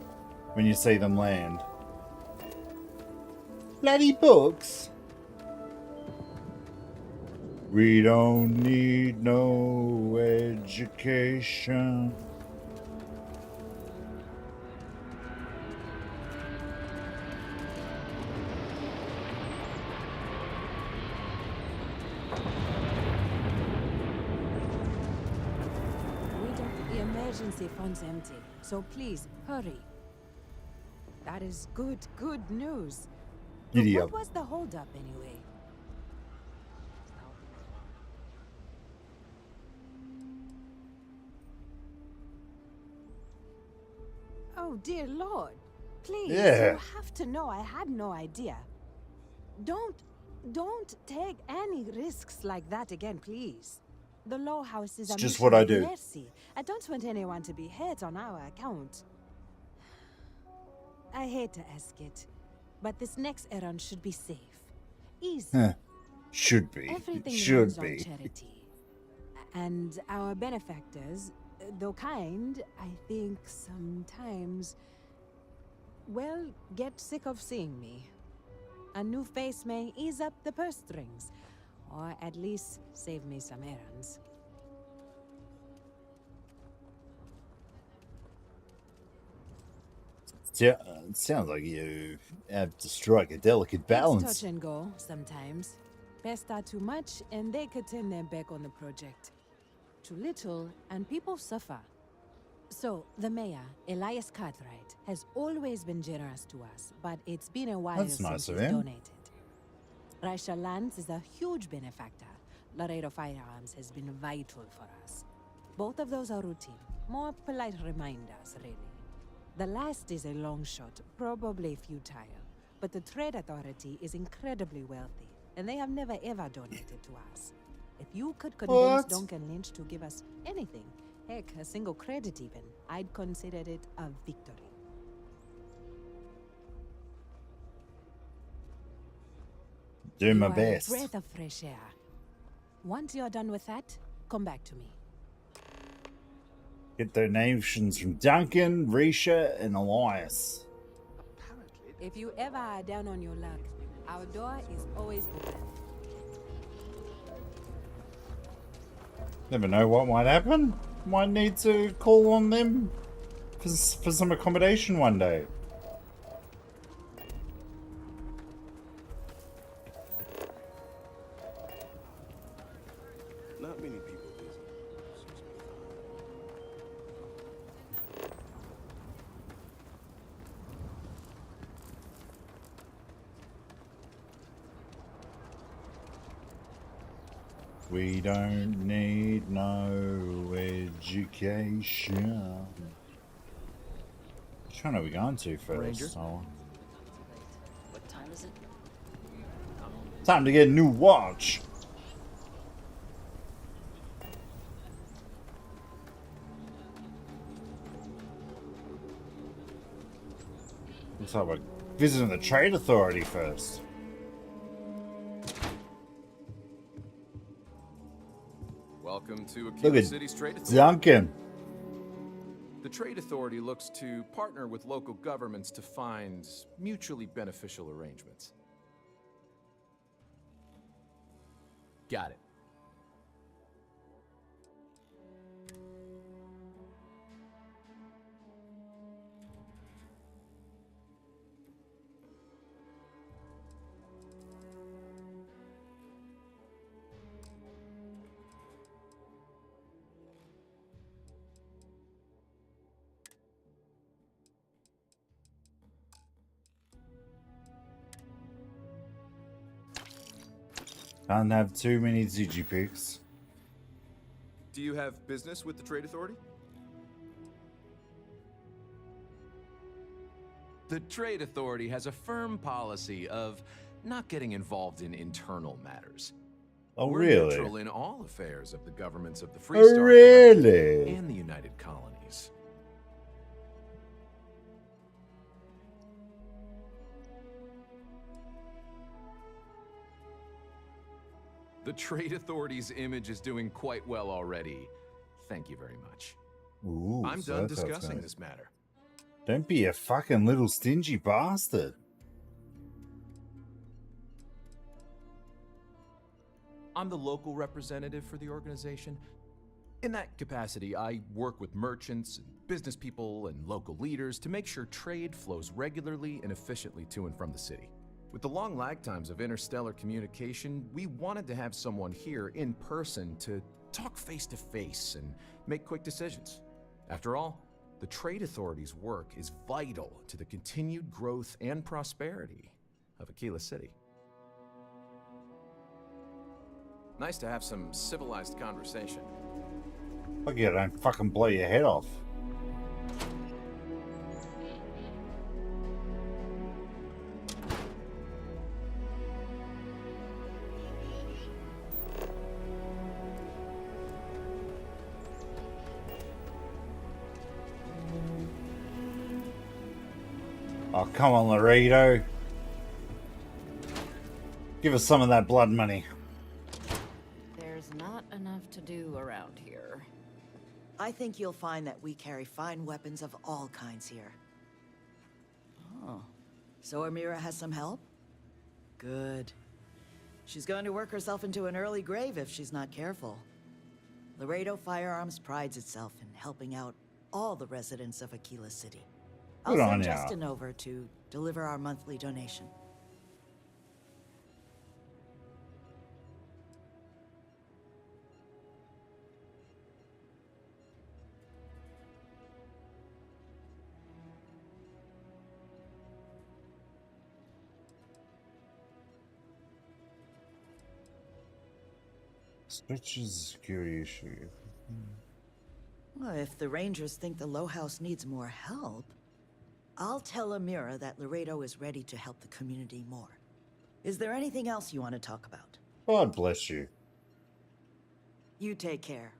when you see them land. Bloody books. We don't need no education. The emergency fund's empty, so please, hurry. That is good news. Idiot. What was the holdup anyway? Oh, dear Lord. Please, Yeah. you have to know I had no idea. Don't take any risks like that again, please. The law house is It's a just mission what I of do. mercy. I don't want anyone to be hurt on our account. I hate to ask it, but this next errand should be safe. Easy. Huh. Should be. Everything It should runs on be. charity. And our benefactors, though kind, I think sometimes, well, get sick of seeing me. A new face may ease up the purse strings, Or at least save me some errands. It sounds like you have to strike a delicate balance. It's touch and go sometimes. Pester too much and they could turn their back on the project. Too little and people suffer. So, the mayor, Elias Cartwright, has always been generous to us, but it's been a while That's since nice of he's him. donated. Raisha Lands is a huge benefactor. Laredo Firearms has been vital for us. Both of those are routine, more polite reminders, really. The last is a long shot, probably futile, but the Trade Authority is incredibly wealthy, and they have never ever donated to us. If you could convince What? Duncan Lynch to give us anything, heck, a single credit even, I'd consider it a victory. Do my You are best. a breath of fresh air. Once you're done with that, come back to me. Get donations from Duncan, Risha, and Elias. If you ever are down on your luck, our door is always open. Never know what might happen. Might need to call on them for some accommodation one day. Not many people visit. Seems to be We don't need no education. Which one are we going to first? Ranger? What time is it? Time to get a new watch. Looks like we're visiting the Trade Authority first. Welcome to Look Aquila at City's Trade Authority. Duncan. The Trade Authority looks to partner with local governments to find mutually beneficial arrangements. Got it. Can't have too many Digipics. Do you have business with the Trade Authority? The Trade Authority has a firm policy of not getting involved in internal matters. Oh, We're really? neutral in all affairs of the governments of the Free Oh, Star really? Collective and the United Colonies. The Trade Authority's image is doing quite well already. Thank you very much. Ooh, I'm so done that's how it's discussing going. this matter. Don't be a fucking little stingy bastard. I'm the local representative for the organization. In that capacity, I work with merchants, and business people, and local leaders to make sure trade flows regularly and efficiently to and from the city. With the long lag times of interstellar communication, we wanted to have someone here in person to talk face to face and make quick decisions. After all, the Trade Authority's work is vital to the continued growth and prosperity of Aquila City. Nice to have some civilized conversation. Fuck yeah, don't fucking blow your head off. Oh, come on, Laredo. Give us some of that blood money. There's not enough to do around here. I think you'll find that we carry fine weapons of all kinds here. Oh. So Amira has some help? Good. She's going to work herself into an early grave if she's not careful. Laredo Firearms prides itself in helping out all the residents of Aquila City. I'll Good on send ya. Justin over to deliver our monthly donation. Stretches a security issue. Well, if the Rangers think the Low House needs more help, I'll tell Amira that Laredo is ready to help the community more. Is there anything else you want to talk about? God bless you. You take care.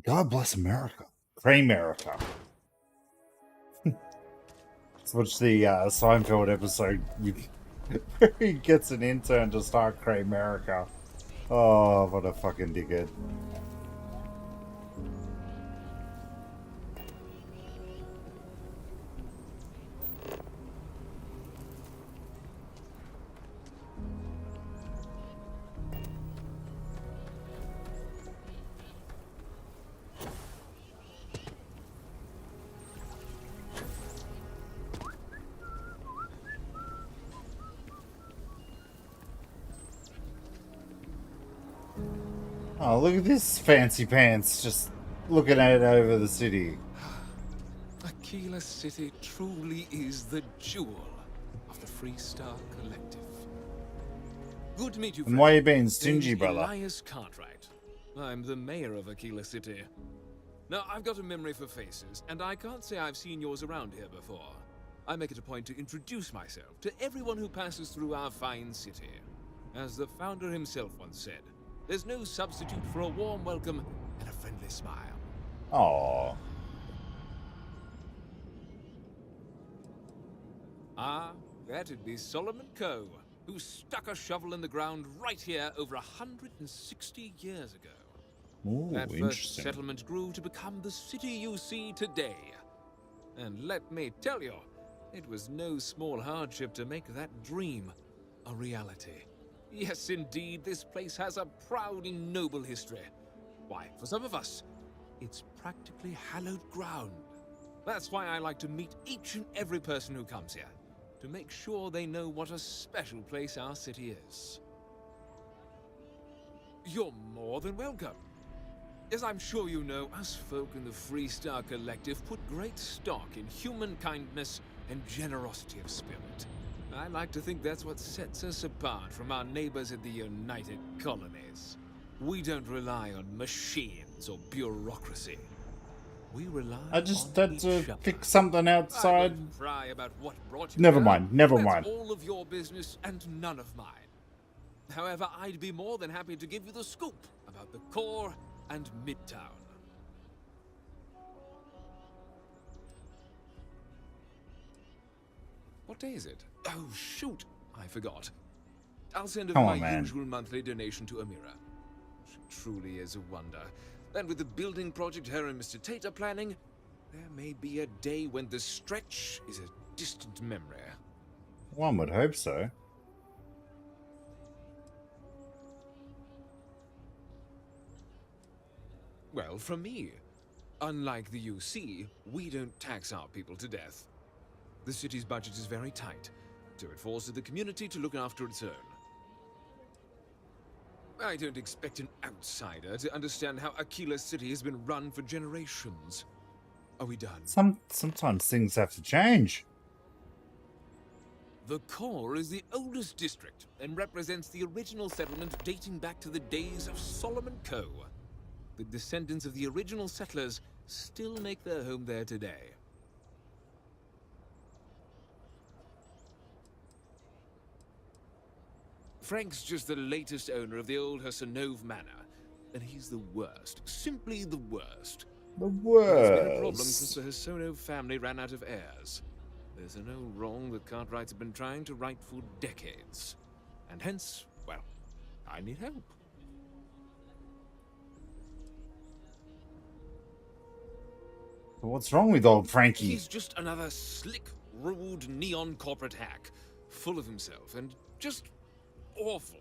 God bless America. Pray America. Let's watch the Seinfeld episode where he gets an intern to start Cray America. Oh, what a fucking dickhead. Oh, look at this fancy pants just looking at it over the city. Aquila City truly is the jewel of the Freestar Collective. Good to meet you, friend. And why are you being stingy, Name's brother? Elias Cartwright. I'm the mayor of Aquila City. Now, I've got a memory for faces, and I can't say I've seen yours around here before. I make it a point to introduce myself to everyone who passes through our fine city. As the founder himself once said, there's no substitute for a warm welcome and a friendly smile. Aww. Ah, that'd be Solomon Coe, who stuck a shovel in the ground right here over 160 years ago. Ooh, That first interesting. settlement grew to become the city you see today. And let me tell you, it was no small hardship to make that dream a reality. Yes, indeed, this place has a proud and noble history. Why, for some of us, it's practically hallowed ground. That's why I like to meet each and every person who comes here, to make sure they know what a special place our city is. You're more than welcome. As I'm sure you know, us folk in the Freestar Collective put great stock in human kindness and generosity of spirit. I like to think that's what sets us apart from our neighbors at the United Colonies. We don't rely on machines or bureaucracy. We rely I just on had each to other. fix something I outside. won't pry about what brought you Never here. mind, never That's mind. all of your business and none of mine. However, I'd be more than happy to give you the scoop about the core and Midtown. What day is it? Oh, shoot! I forgot. I'll send over Come my on, man. usual monthly donation to Amira. She truly is a wonder. And with the building project her and Mr. Tate are planning, there may be a day when the stretch is a distant memory. One would hope so. Well, from me. Unlike the UC, we don't tax our people to death. The city's budget is very tight, so it falls to the community to look after its own. I don't expect an outsider to understand how Aquila City has been run for generations. Are we done? Sometimes things have to change. The core is the oldest district and represents the original settlement dating back to the days of Solomon Coe. The descendants of the original settlers still make their home there today. Frank's just the latest owner of the old Hersenove Manor, and he's the worst. Simply the worst. The It's been a problem worst. since the Hersenove family ran out of heirs. There's an old wrong the Cartwrights have been trying to right for decades. And hence, well, I need help. What's wrong with old Frankie? He's just another slick, rude neon corporate hack, full of himself and just awful.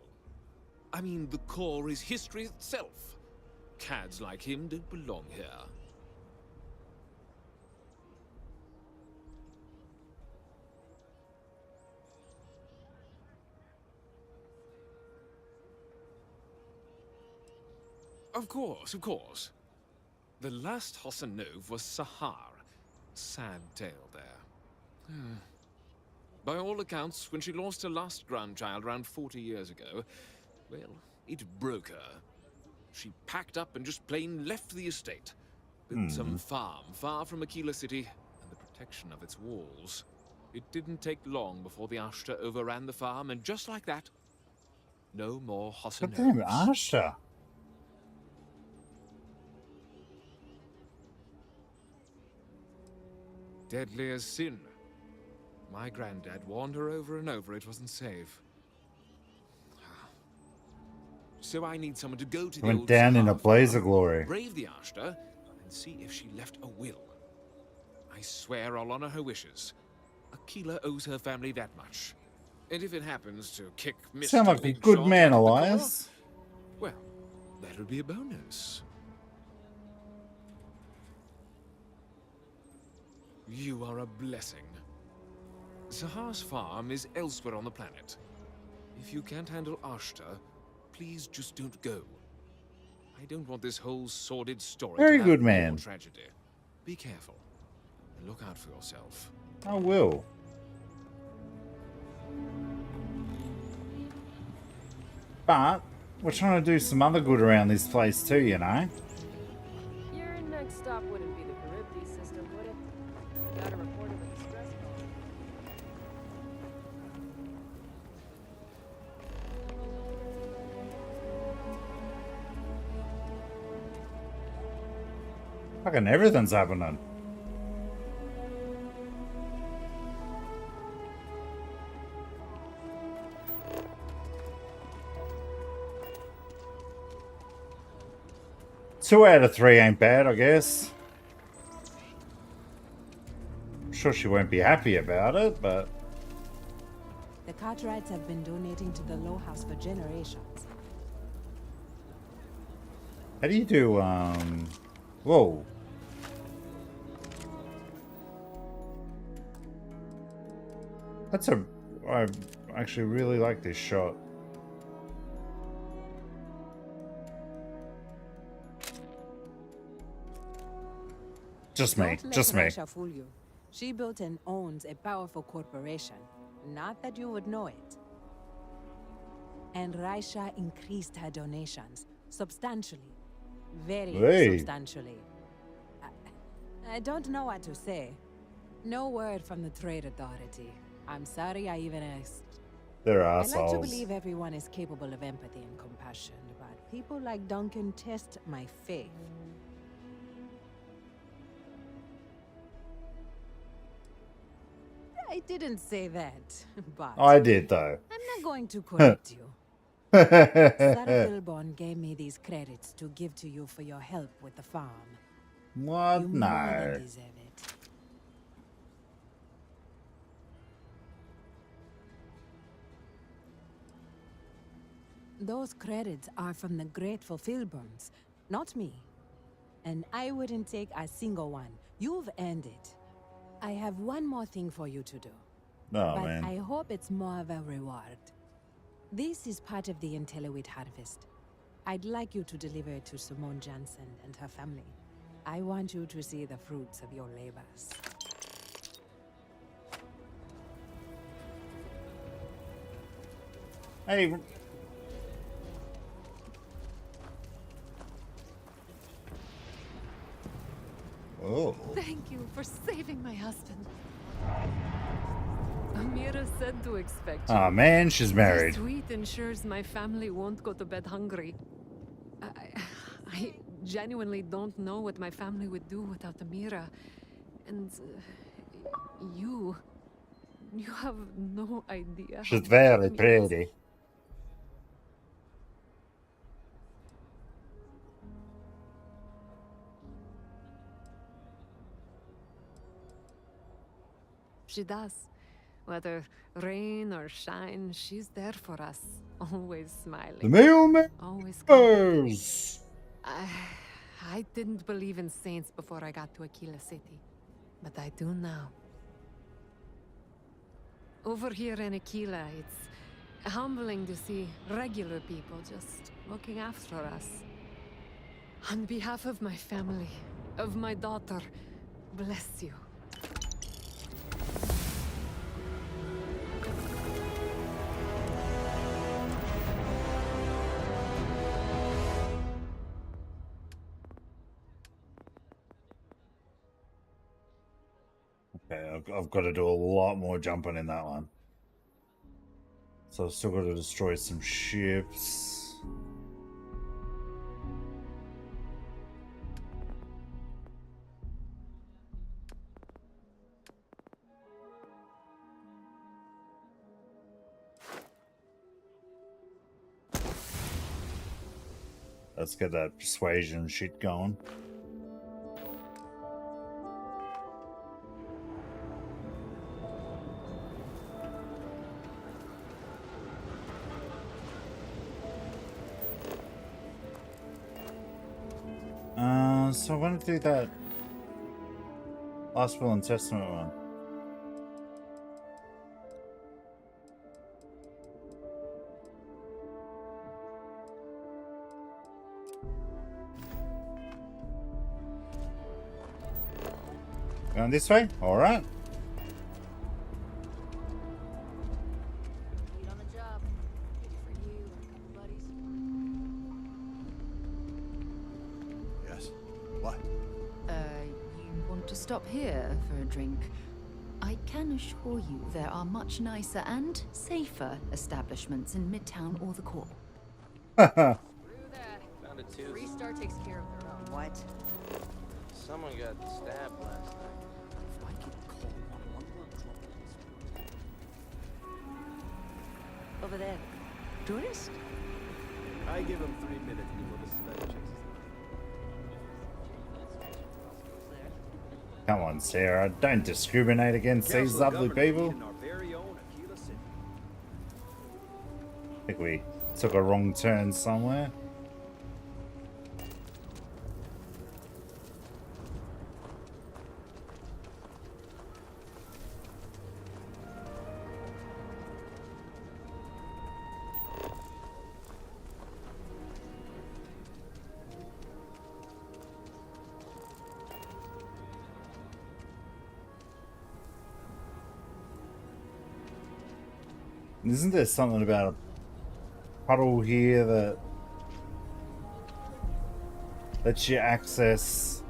I mean, the core is history itself. Cads like him don't belong here. Of course, of course. The last Hossanov was Sahar. Sad tale there. By all accounts, when she lost her last grandchild around 40 years ago, well, it broke her. She packed up and just plain left the estate. Built some farm far from Aquila City and the protection of its walls. It didn't take long before the Ashta overran the farm, and just like that, no more God damn, Hossanovs. Asha. Deadly as sin. My granddad warned her over and over it wasn't safe. So I need someone to go to the Went old down in a Sahar blaze farm, of glory. brave the Ashta, and see if she left a will. I swear I'll honor her wishes. Aquila owes her family that much. And if it happens to kick Mr. Sound like a Big good Shot man, out of the core, Elias. well, that'll be a bonus. You are a blessing. Sahar's farm is elsewhere on the planet. If you can't handle Ashta, please just don't go. I don't want this whole sordid story Very to have good more man. tragedy. Be careful. And look out for yourself. I will. But we're trying to do some other good around this place too, you know. Your next stop wouldn't be the Charybdis system, would it? You got a report of a distress call. Fucking everything's happening. Two out of three ain't bad, I guess. I'm sure she won't be happy about it, but The Cartwrights have been donating to the Low House for generations. how do you do, whoa. I actually really like this shot. Just me, Don't just let me. Rasha fool you. She built and owns a powerful corporation. Not that you would know it. And Raisha increased her donations substantially. Very Hey. substantially. I don't know what to say. No word from the Trade Authority. I'm sorry I even asked. They're I like to assholes. believe everyone is capable of empathy and compassion, but people like Duncan test my faith. I didn't say that, but I did though. I'm not going to correct you. Sarah Wilborn gave me these credits to give to you for your help with the farm. What? You more No. than deserve it. Those credits are from the grateful Filburns, not me. And I wouldn't take a single one. You've earned it. I have one more thing for you to do. Oh, but man. I hope it's more of a reward. This is part of the Intellowit harvest. I'd like you to deliver it to Simone Jansen and her family. I want you to see the fruits of your labors. Hey. Oh. Thank you for saving my husband. Amira said to expect you. Oh man, she's married. This tweet ensures my family won't go to bed hungry. I genuinely don't know what my family would do without Amira. And you have no idea. She's how much very it means. pretty. She does. Whether rain or shine, she's there for us. Always smiling. The mailman. Always goes. I didn't believe in saints before I got to Aquila City, but I do now. Over here in Aquila, it's humbling to see regular people just looking after us. On behalf of my family, of my daughter, bless you. Okay, I've got to do a lot more jumping in that one. So I've still got to destroy some ships. Let's get that persuasion shit going. So I want to do that Last Will and Testament one. Going this way? Alright. On the job. For you and a couple buddies. Yes. What? You want to stop here for a drink? I can assure you there are much nicer and safer establishments in Midtown or the core. Found it too. Three-star takes care of their own. What? Someone got stabbed last night. If I could call 111 Over there. Tourist? I give him 3 minutes before the suspect checks. Come on, Sarah. Don't discriminate against these lovely people. I think we took a wrong turn somewhere. Isn't there something about a puddle here that lets you access?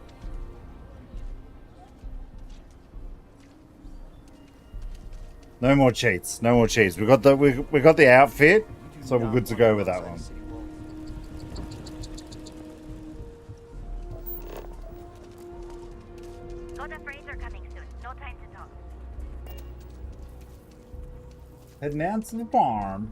No more cheats. No more cheats. We got the outfit, so we're good to go with that one. Got a freighter coming soon. No time to talk. Heading out to the farm.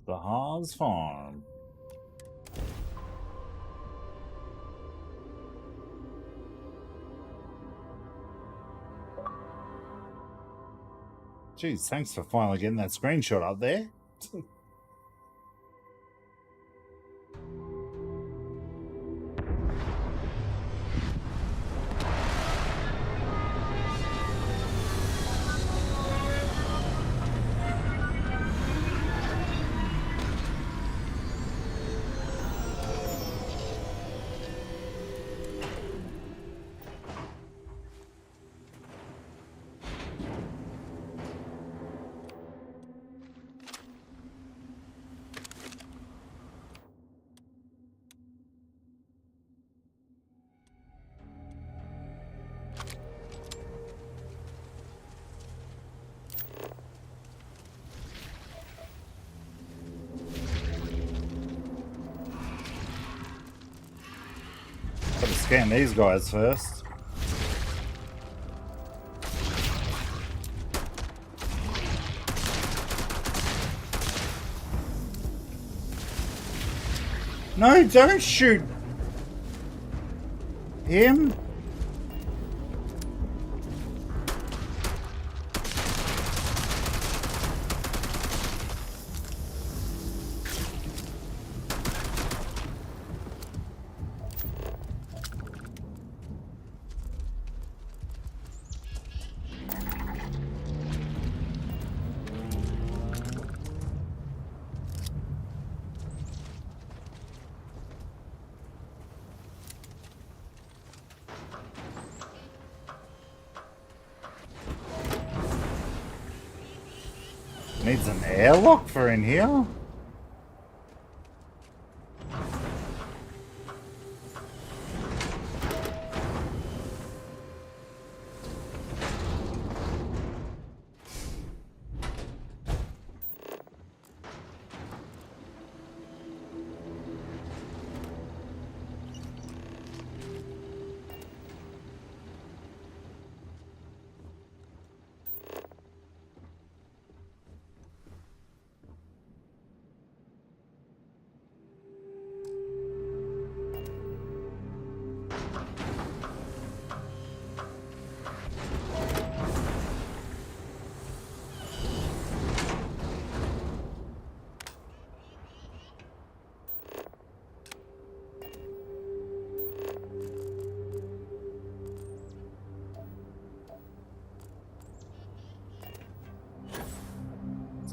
The Haas Farm. Jeez, thanks for finally getting that screenshot up there. scan these guys first. No, don't shoot him. Needs an airlock for in here?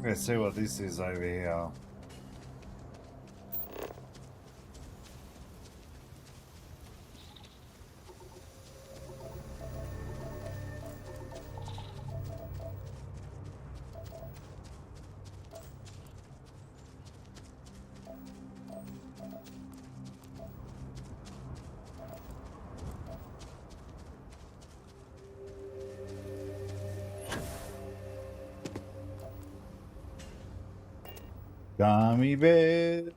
Let's see what this is over here. Gummy bears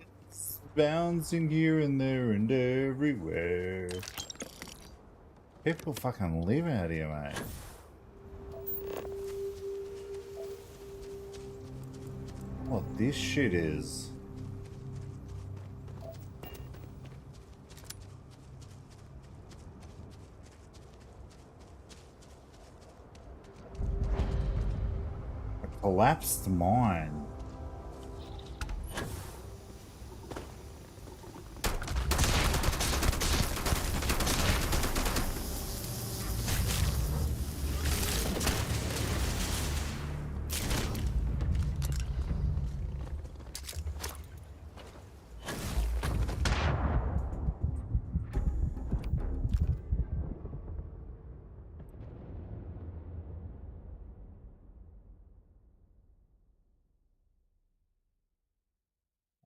bouncing here and there and everywhere. People fucking live out here, mate. What this shit is. A collapsed mine.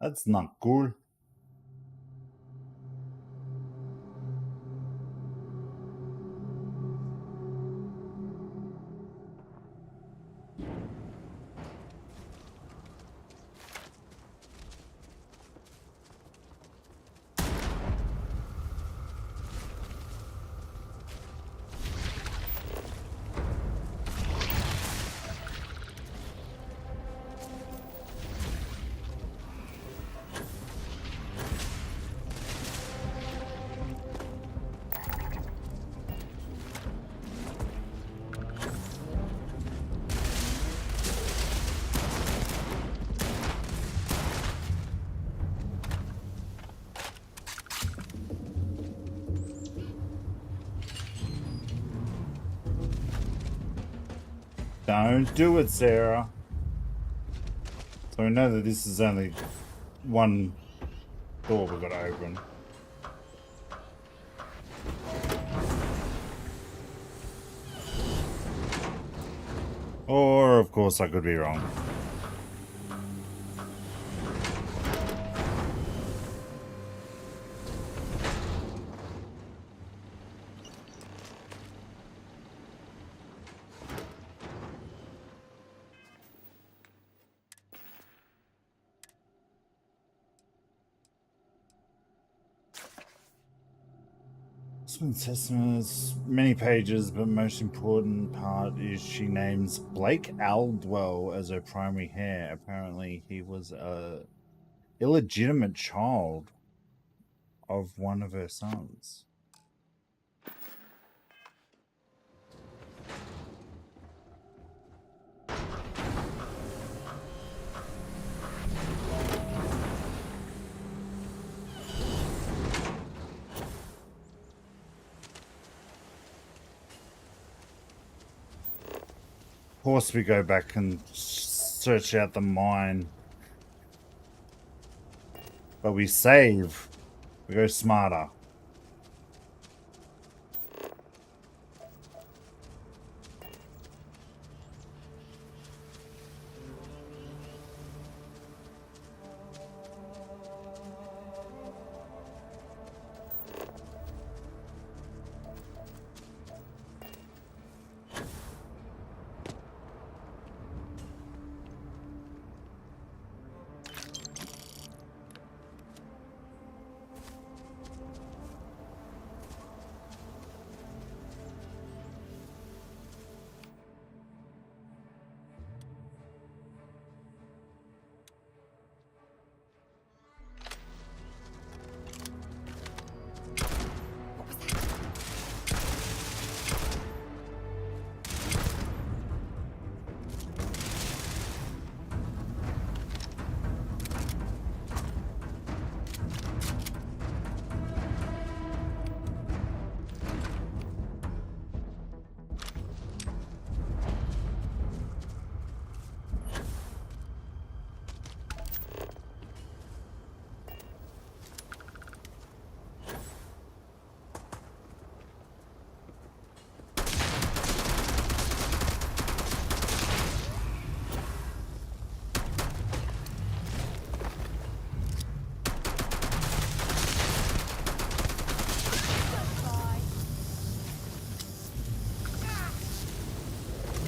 That's not cool. Don't do it, Sarah. So we know that this is only one door we've got to open. Or, of course, I could be wrong. Testaments, many pages, but most important part is she names Blake Aldwell as her primary heir. Apparently, he was a illegitimate child of one of her sons. Of course, we go back and search out the mine. But we save. We go smarter.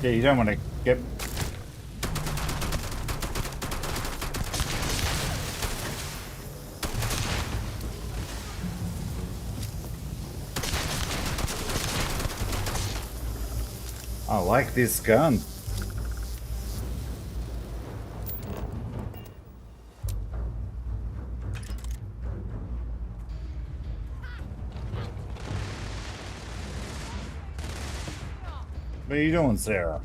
Yeah, you don't want to get... I like this gun. What are you doing, Sarah?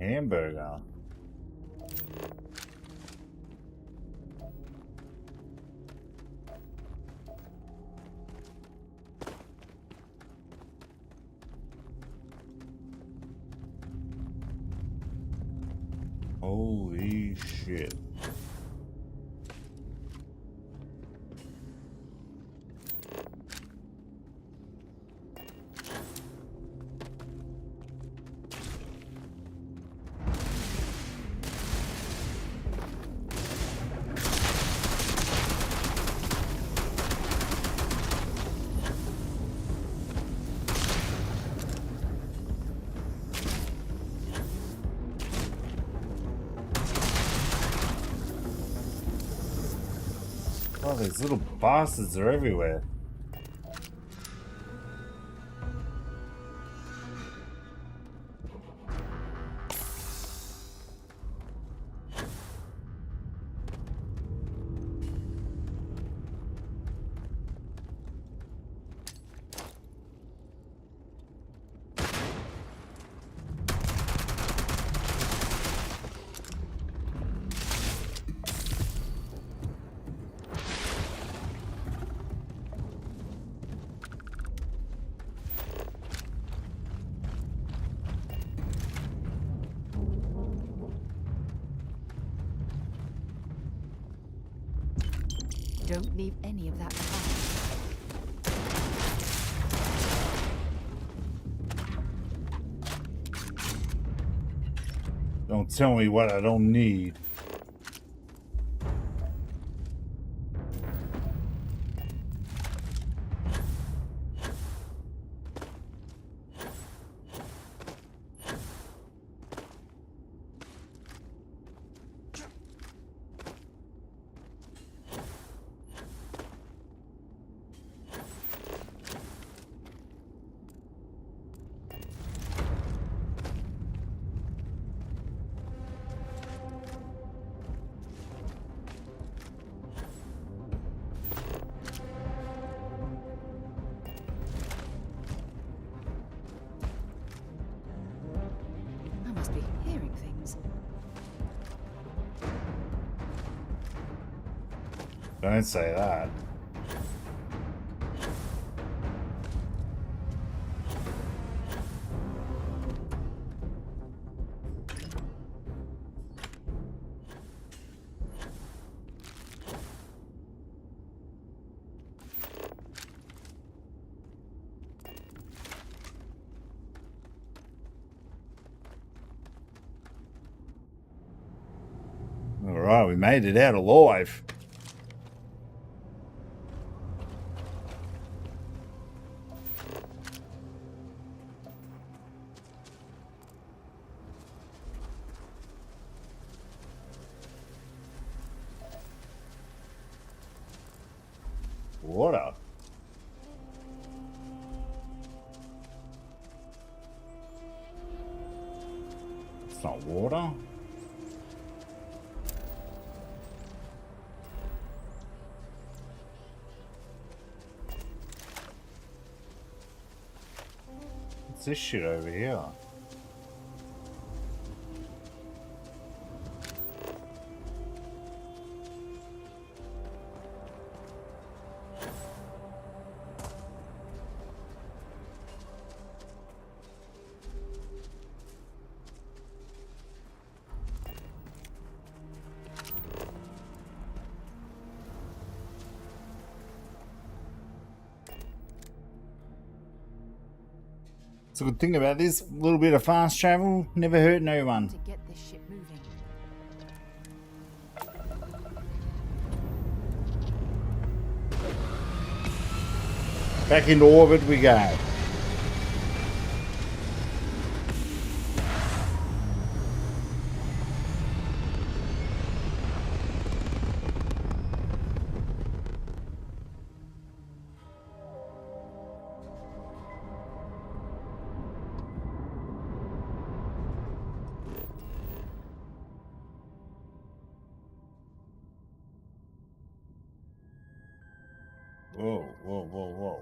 Hamburger. Holy shit. Oh, these little bastards are everywhere. Don't leave any of that behind. Don't tell me what I don't need. I must be hearing things. Don't say that. All right, we made it out alive. Water. It's not water. What's this shit over here? It's a good thing about this little bit of fast travel. Never hurt no one. To get this ship moving. Back into orbit we go. Whoa, whoa, whoa, whoa.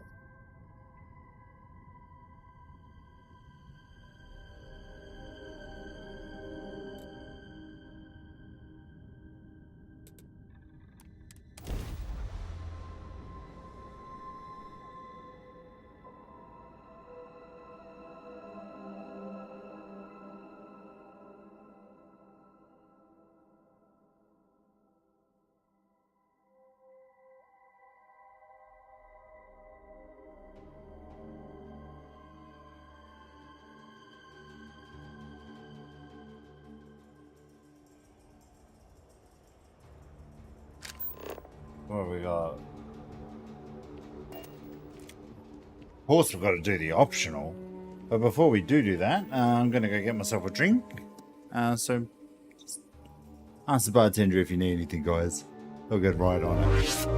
What have we got? Of course, we've got to do the optional. But before we do that, I'm going to go get myself a drink. So, ask the bartender if you need anything, guys. I'll get right on it.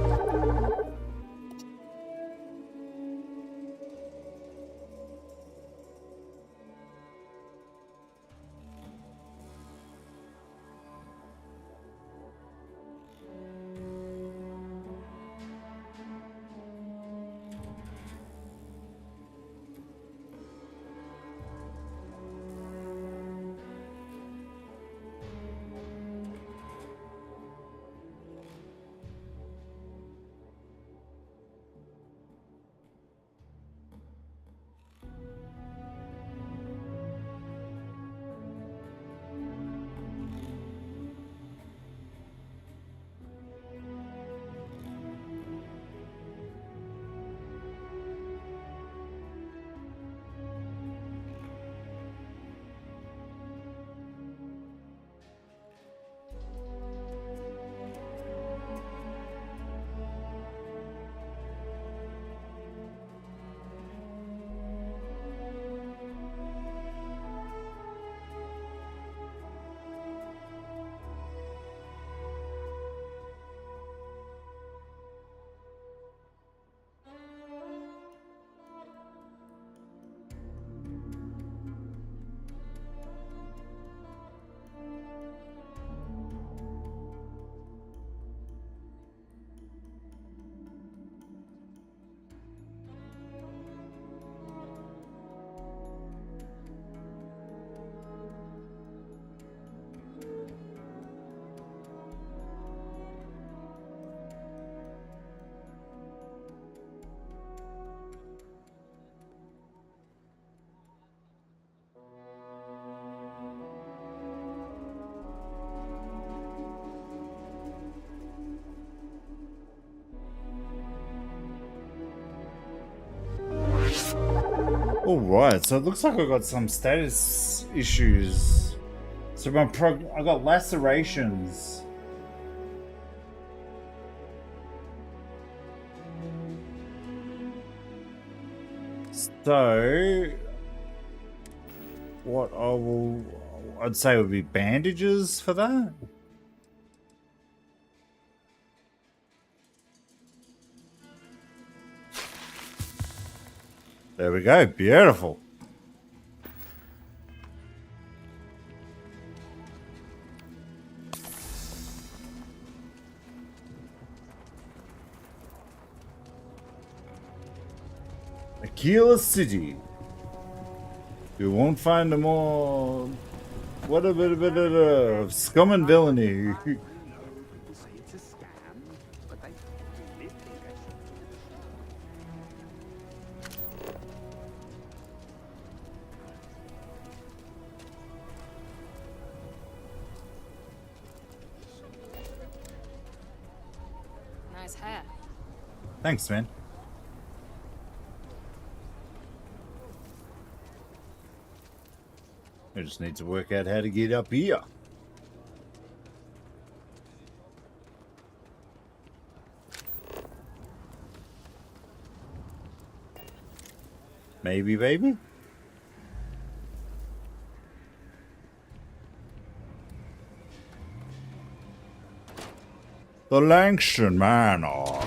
All right, so it looks like I got some status issues. So I got lacerations. So what I'd say would be bandages for that. There we go, beautiful. Aquila City. You won't find a more... What a bit of scum and villainy. Nice hat. Thanks, man. I just need to work out how to get up here. Maybe, baby? The Langston Manor.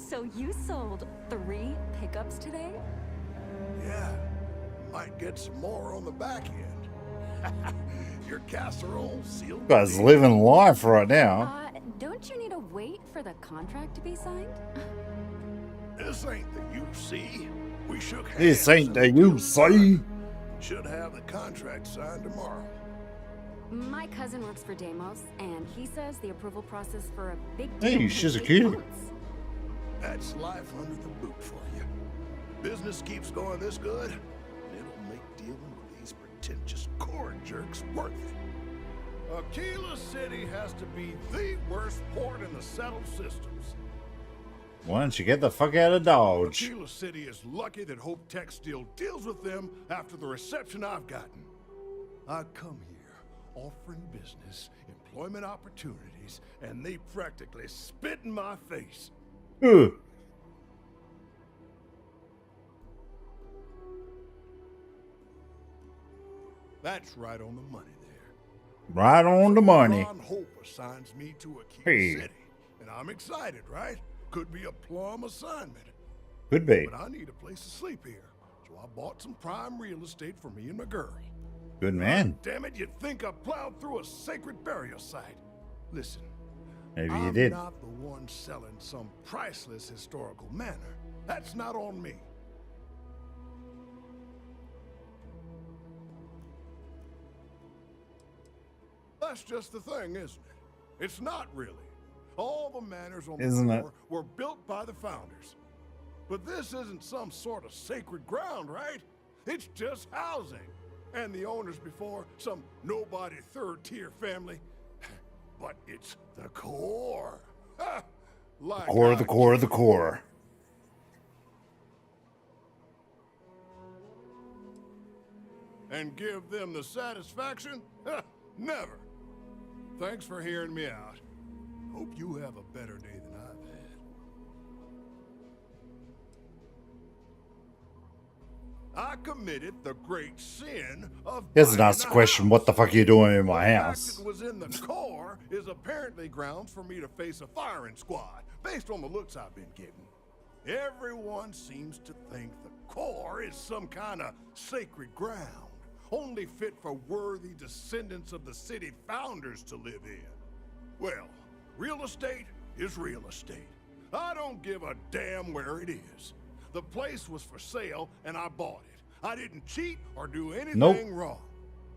So you sold 3 pickups today? Yeah. Might get some more on the back end. Your casserole sealed. You guys living life right now. Don't you need to wait for the contract to be signed? This ain't the UC. We shook hands. This ain't the UC. Should have the contract signed tomorrow. My cousin works for Deimos, and he says the approval process for a big Hey, deal she's a can take cutie. months. That's life under the boot for you. Business keeps going this good, it'll make dealing with these pretentious core jerks worth it. Aquila City has to be the worst port in the settled systems. Why don't you get the fuck out of Dodge? Aquila City is lucky that Hope Tech still deals with them after the reception I've gotten. I come here offering business, employment opportunities, and they practically spit in my face. Ugh. That's right on the money there. Right on the money. Ron Hope assigns me to Aquila Hey. City, and I'm excited, right? Could be a plum assignment. Could be. But I need a place to sleep here, so I bought some prime real estate for me and my girl. Good man. Damn it, you'd think I plowed through a sacred burial site. Listen, Maybe you I'm did. not the one selling some priceless historical manor. That's not on me. That's just the thing, isn't it? It's not really. All the manors on the Isn't it? floor were built by the founders. But this isn't some sort of sacred ground, right? It's just housing. And the owners before, some nobody third-tier family. But it's the core. Ha! Like Core of the I core of the core. And give them the satisfaction? Ha! Never. Thanks for hearing me out. Hope you have a better day than I've had. I committed the great sin of Here's an buying asked a question. house. What the fuck are you doing in my The house? fact it was in the core is apparently grounds for me to face a firing squad, based on the looks I've been getting. Everyone seems to think the core is some kind of sacred ground, only fit for worthy descendants of the city founders to live in. Well, real estate is real estate. I don't give a damn where it is. The place was for sale, and I bought it. I didn't cheat or do anything wrong.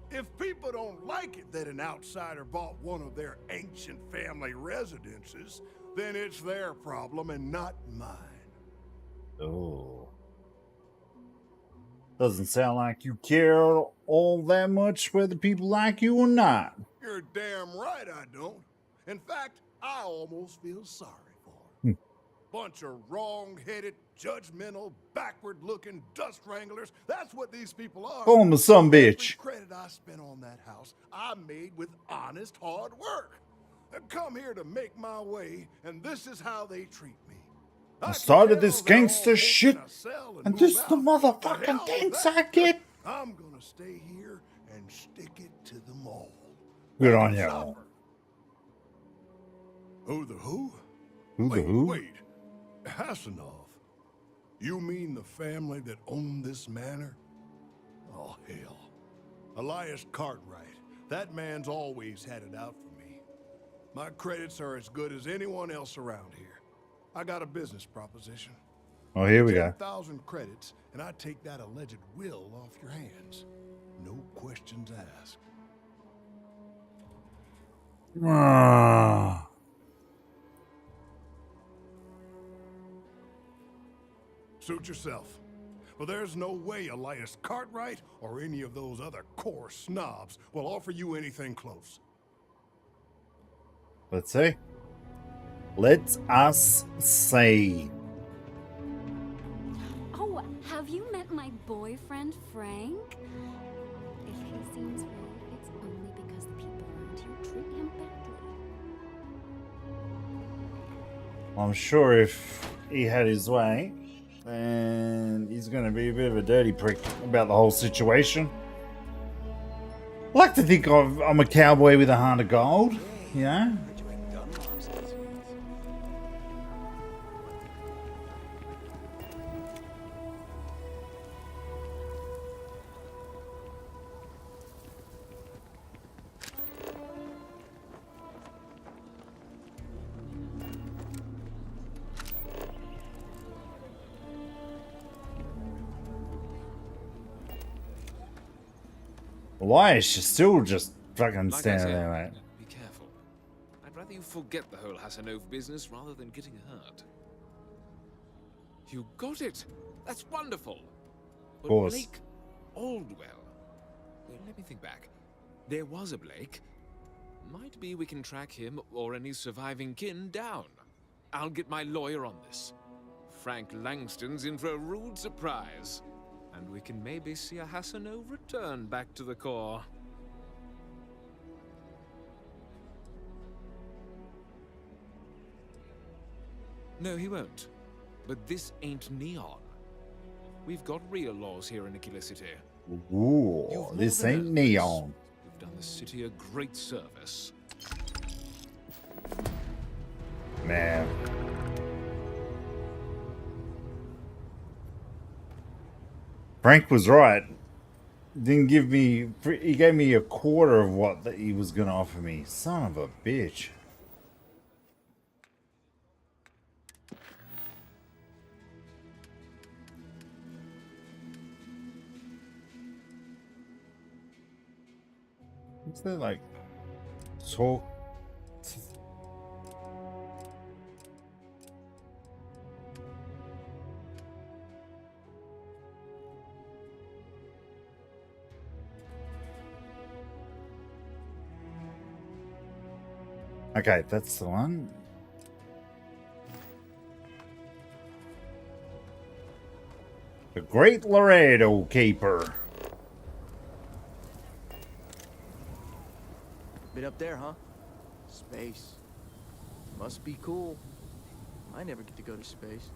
If people don't like it that an outsider bought one of their ancient family residences, then it's their problem and not mine. Oh. Doesn't sound like you care all that much whether people like you or not. You're damn right I don't. In fact, I almost feel sorry for Hmm. them. Bunch of wrong-headed, judgmental, backward-looking dust wranglers. That's what these people are. Call him a sumbitch. Every credit I spent on that house, I made with honest hard work. I come here to make my way, and this is how they treat me. I started this gangster shit, and this is the motherfucking thanks I get. I'm gonna stay here and stick it to them all. Good on you. Who the who? Who the who? Wait, Hassanov. You mean the family that owned this manor? Oh, hell. Elias Cartwright. That man's always had it out for me. My credits are as good as anyone else around here. I got a business proposition. Oh, here we go. 10,000 credits, and I take that alleged will off your hands. No questions asked. Ah. Suit yourself. Well, there's no way Elias Cartwright or any of those other core snobs will offer you anything close. Let's see. Let us see. Oh, have you met my boyfriend, Frank? If he seems rude, it's only because the people around here treat him badly. I'm sure if he had his way, then he's going to be a bit of a dirty prick about the whole situation. I like to think I'm a cowboy with a heart of gold, you know? Elias is still just fucking standing there, mate. Be careful. I'd rather you forget the whole Hassanov business rather than getting hurt. You got it! That's wonderful! But course. Blake Aldwell. Well, let me think back. There was a Blake. Might be we can track him or any surviving kin down. I'll get my lawyer on this. Frank Langston's in for a rude surprise. And we can maybe see a Hassanov return back to the core. No, he won't. But this ain't neon. We've got real laws here in Aquila City. Ooh, this ain't neon. You've done the city a great service. Man. Frank was right. Didn't give me... He gave me a quarter of what that he was going to offer me. Son of a bitch. Is there like... talk... Okay, that's the one. The Great Laredo Keeper. Been up there, huh? Space. Must be cool. I never get to go to space.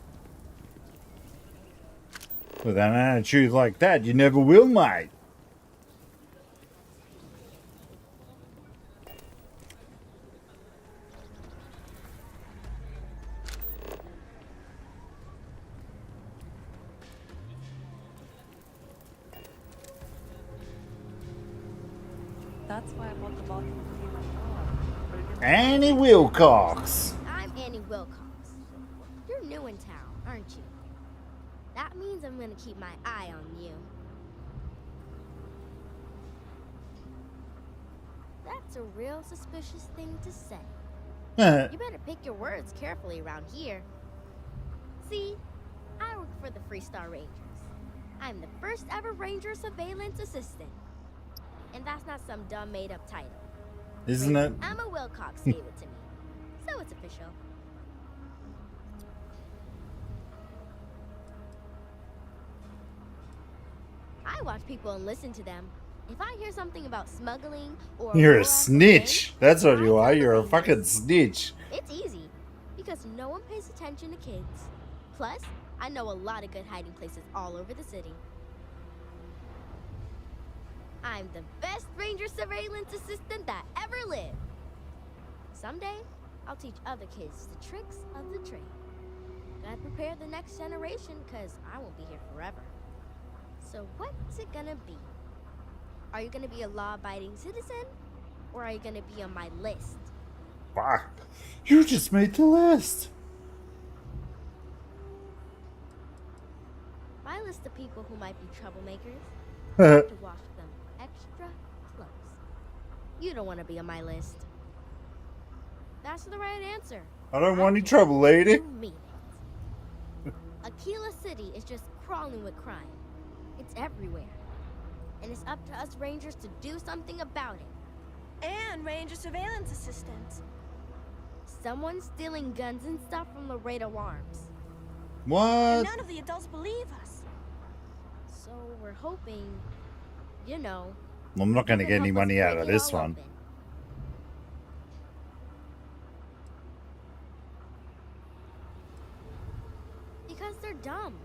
With an attitude like that, you never will, mate. That's why I bought the volume of the Annie Wilcox. I'm Annie Wilcox. You're new in town, aren't you? That means I'm gonna keep my eye on you. That's a real suspicious thing to say. You better pick your words carefully around here. See, I work for the Freestar Rangers. I'm the first ever Ranger Surveillance Assistant. And that's not some dumb made-up title. Isn't it? Emma Wilcox gave it to me. So it's official. I watch people and listen to them. If I hear something about smuggling or You're a Aurora snitch. That's what you are. You're a fucking snitch. it's easy, because no one pays attention to kids. Plus, I know a lot of good hiding places all over the city. I'm the best Ranger Surveillance Assistant that ever lived. Someday, I'll teach other kids the tricks of the trade. Gotta prepare the next generation, because I won't be here forever. So what's it gonna be? Are you gonna be a law-abiding citizen? Or are you gonna be on my list? Fuck. You just made the list. My list of people who might be troublemakers. I have to watch them extra close. You don't want to be on my list. That's the right answer. I don't want any trouble, lady. You mean it. Aquila City is just crawling with crime. It's everywhere. And it's up to us Rangers to do something about it. And Ranger Surveillance Assistants. Someone's stealing guns and stuff from Laredo Arms. What? And none of the adults believe us. So we're hoping, you know. I'm not going to get any money out of this one. Because they're dumb.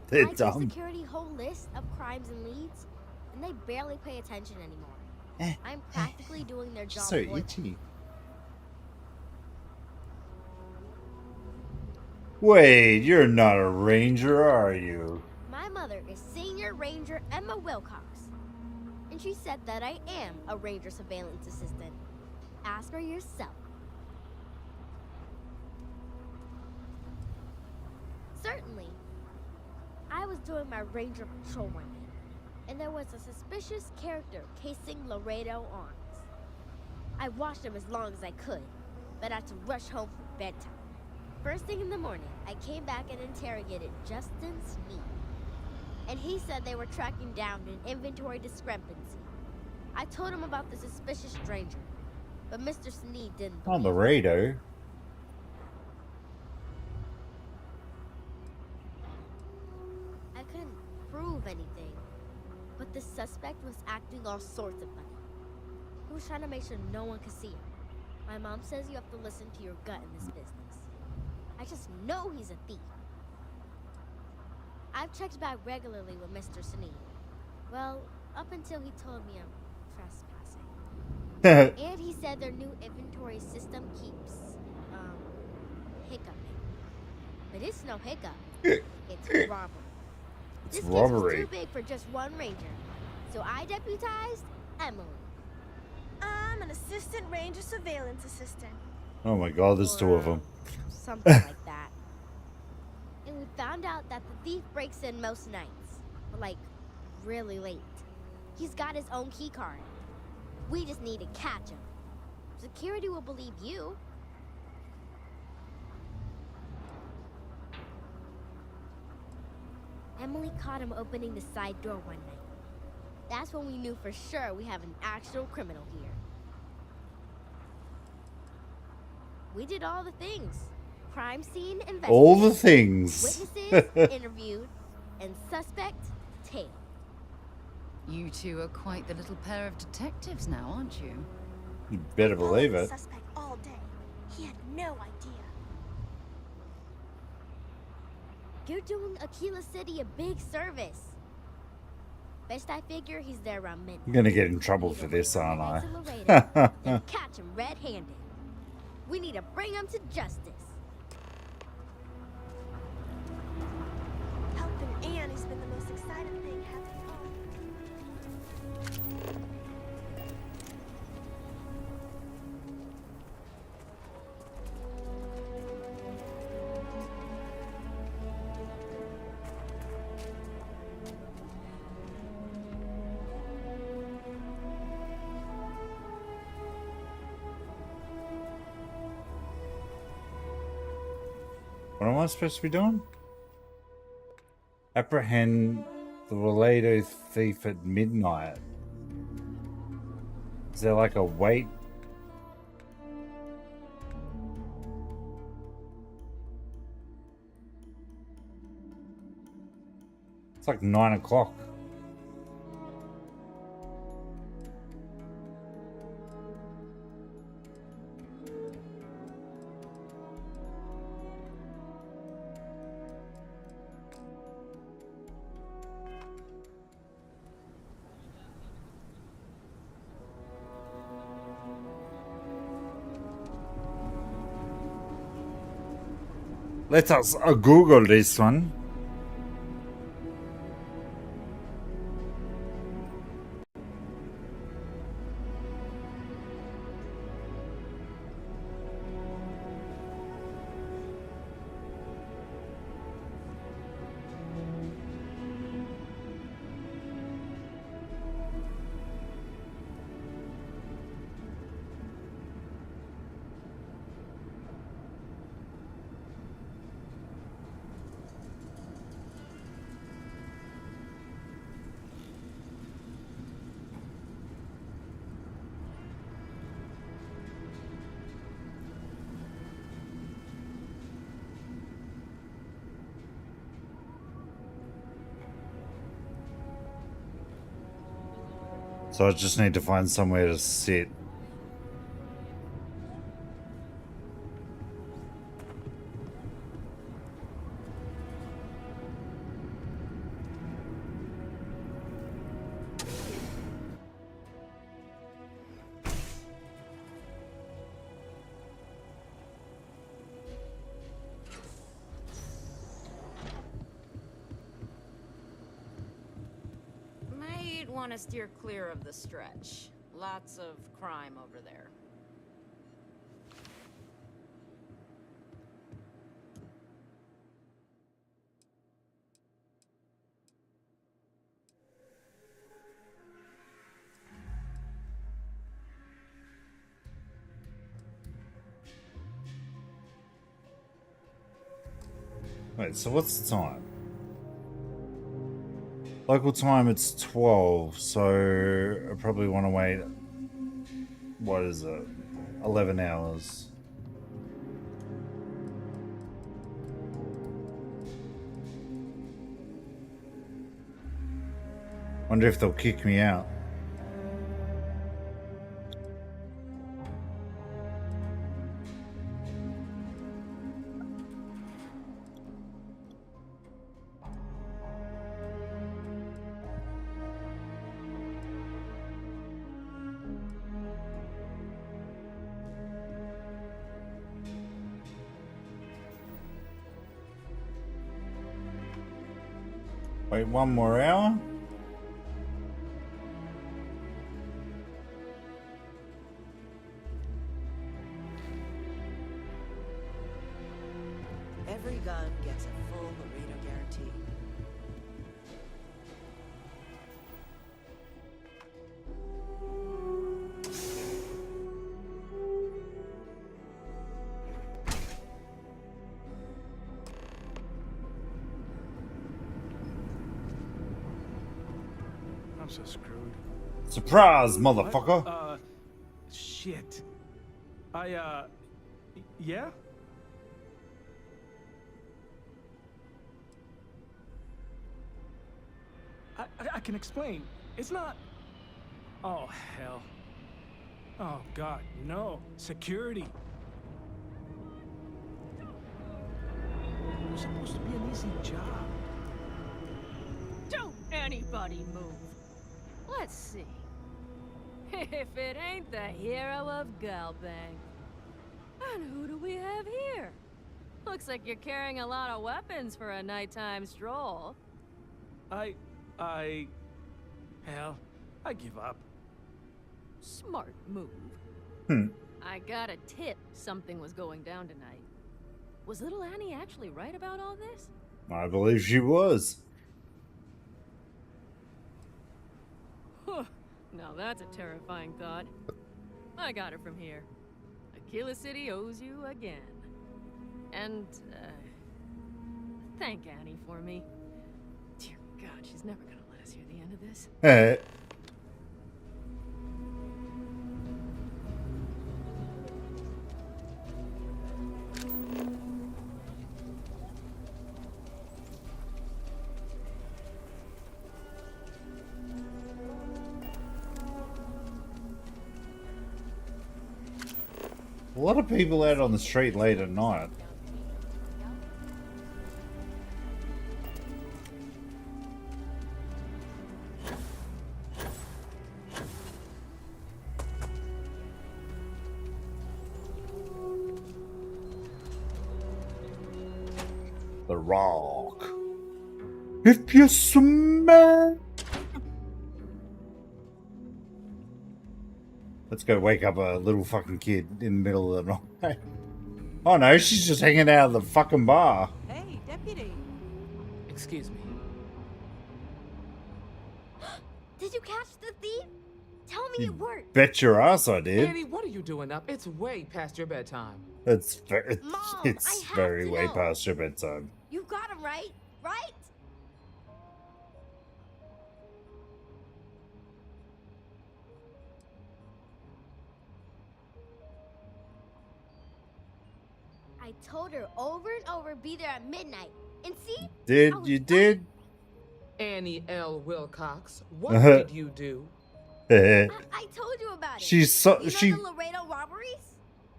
They're I give dumb. security whole list of crimes and leads, and they barely pay attention anymore. I'm practically doing their job. So for them. itchy. Wait, you're not a ranger, are you? My mother is Senior Ranger Emma Wilcox, and she said that I am a Ranger Surveillance Assistant. Ask her yourself. Certainly. I was doing my Ranger patrol one day, and there was a suspicious character casing Laredo Arms. I watched him as long as I could, but I had to rush home for bedtime. First thing in the morning, I came back and interrogated Justin Sneed. And he said they were tracking down an inventory discrepancy. I told him about the suspicious stranger, but Mr. Sneed didn't. On Laredo. I couldn't prove anything, but the suspect was acting all sorts of funny. He was trying to make sure no one could see him. My mom says you have to listen to your gut in this business. I just know he's a thief. I've checked back regularly with Mr. Sneed. Well, up until he told me I'm trespassing. And he said their new inventory system keeps, hiccuping. But it's no hiccup. It's robbery. It's This robbery. case was too big for just one ranger. So I deputized Emily. I'm an Assistant Ranger Surveillance Assistant. Oh my god, there's two of them. Something like that. And we found out that the thief breaks in most nights, but like really late. He's got his own key card. We just need to catch him. Security will believe you. Emily caught him opening the side door one night. That's when we knew for sure we have an actual criminal here. We did all the things. Crime scene investigation. All the things. Witnesses interviewed, and suspect tailed. You two are quite the little pair of detectives now, aren't you? You better believe it. Suspect all day. He had no idea. You're doing Aquila City a big service. Best I figure he's there around midnight. I'm gonna get in trouble for this, aren't Then I? catch him red-handed. We need to bring him to justice. Helping Anne has been the most exciting thing happening. What am I supposed to be doing? Apprehend The Laredo Thief at midnight. Is there like a wait? It's like 9 o'clock. Let us Google this one. So I just need to find somewhere to sit. Might want to steer clear of the stretch. Lots of crime over there. Wait, so what's the time? Local time, it's 12, so I probably want to wait, what is it, 11 hours. Wonder if they'll kick me out. Wait, 1 more hour? Every gun gets a full Laredo guarantee. I'm so screwed. Surprise, motherfucker! What? Shit. Yeah? I can explain. It's not... Oh, hell. Oh, God, no. Security. It was supposed to be an easy job. Don't anybody move. Let's see. If it ain't the hero of Galbang. And who do we have here? Looks like you're carrying a lot of weapons for a nighttime stroll. Hell, I give up. Smart move. I got a tip something was going down tonight. Was little Annie actually right about all this? I believe she was. Now that's a terrifying thought. I got her from here. Aquila City owes you again. And, thank Annie for me. Dear God, she's never gonna guys hear the end of this? A lot of people out on the street late at night. The Rock. If you smell. Let's go wake up a little fucking kid in the middle of the night. Oh no, she's just hanging out of the fucking bar. Hey, deputy. Excuse me. Did you catch the thief? Tell me it worked. Bet your ass I did. Annie, what are you doing up? It's way past your bedtime. It's Mom, it's very way past your bedtime. You got him right, right? I told her over and over be there at midnight. And see? Did? Annie L. Wilcox, what did you do? I told you about it. She's so you know the Laredo robberies?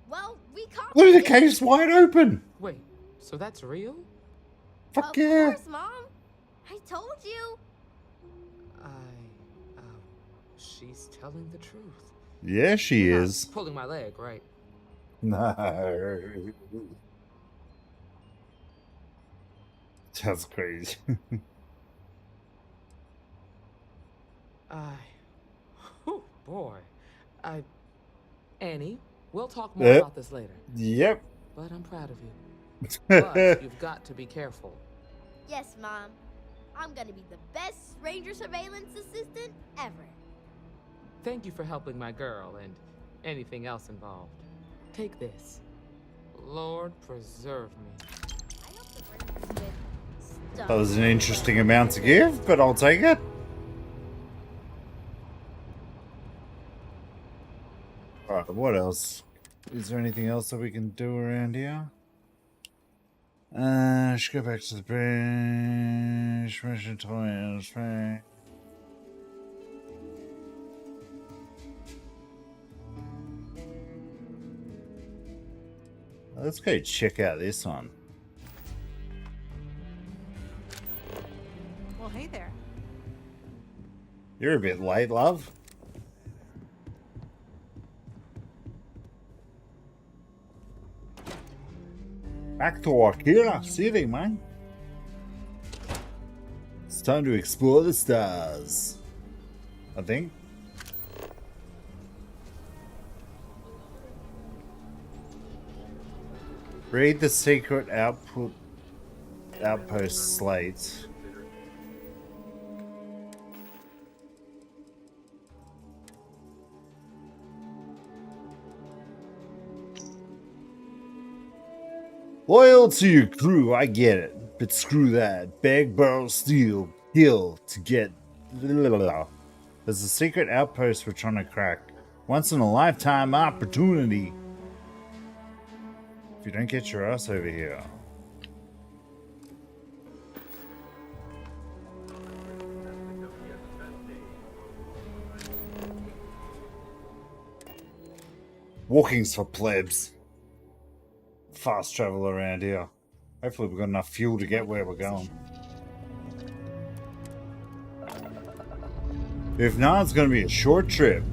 Well, we caught Look at the them. case wide open. Wait, so that's real? Fuck Of yeah. course, Mom. I told you. She's telling the truth. Yeah, she You're not is. pulling my leg, right? No. That's crazy. Oh boy. Annie, we'll talk more Yep. about this later. Yep. But I'm proud of you. But you've got to be careful. Yes, Mom. I'm gonna be the best ranger surveillance assistant ever. Thank you for helping my girl and anything else involved. Take this. Lord preserve me. That was an interesting amount to give, but I'll take it. Alright, what else? Is there anything else that we can do around here? Let's go back to the bench. Mission toys, right? Let's go check out this one. Well, hey there. You're a bit late, love. Back to Akira City, man. It's time to explore the stars. I think. Read the secret outpost slate. Loyal to your crew, I get it. But screw that. Beg, borrow, steal, kill to get... There's a secret outpost we're trying to crack. Once in a lifetime opportunity. If you don't get your ass over here. Walking's for plebs. Fast travel around here. Hopefully we've got enough fuel to get where we're going. If not, it's going to be a short trip.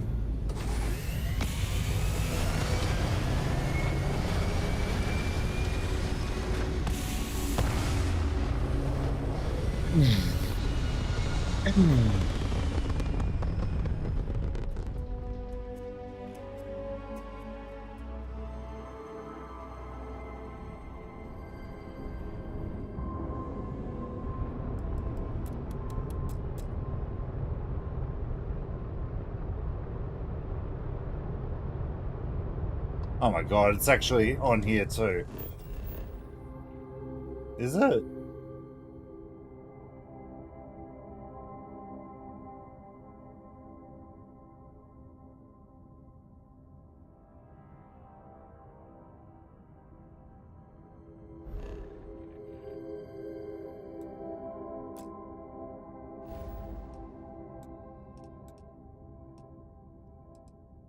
Oh my god, it's actually on here too. Is it?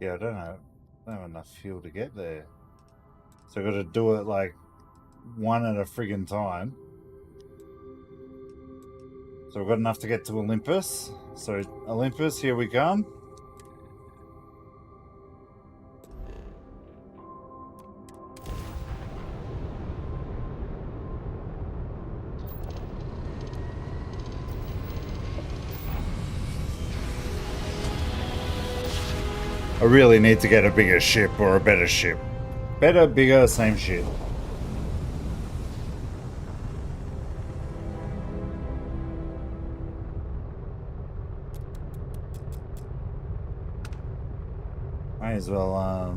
Yeah, I don't have enough fuel to get there. So I gotta do it like one at a friggin' time. So we've got enough to get to Olympus. So Olympus, here we come. I really need to get a bigger ship or a better ship. Better, bigger, same shit. Might as well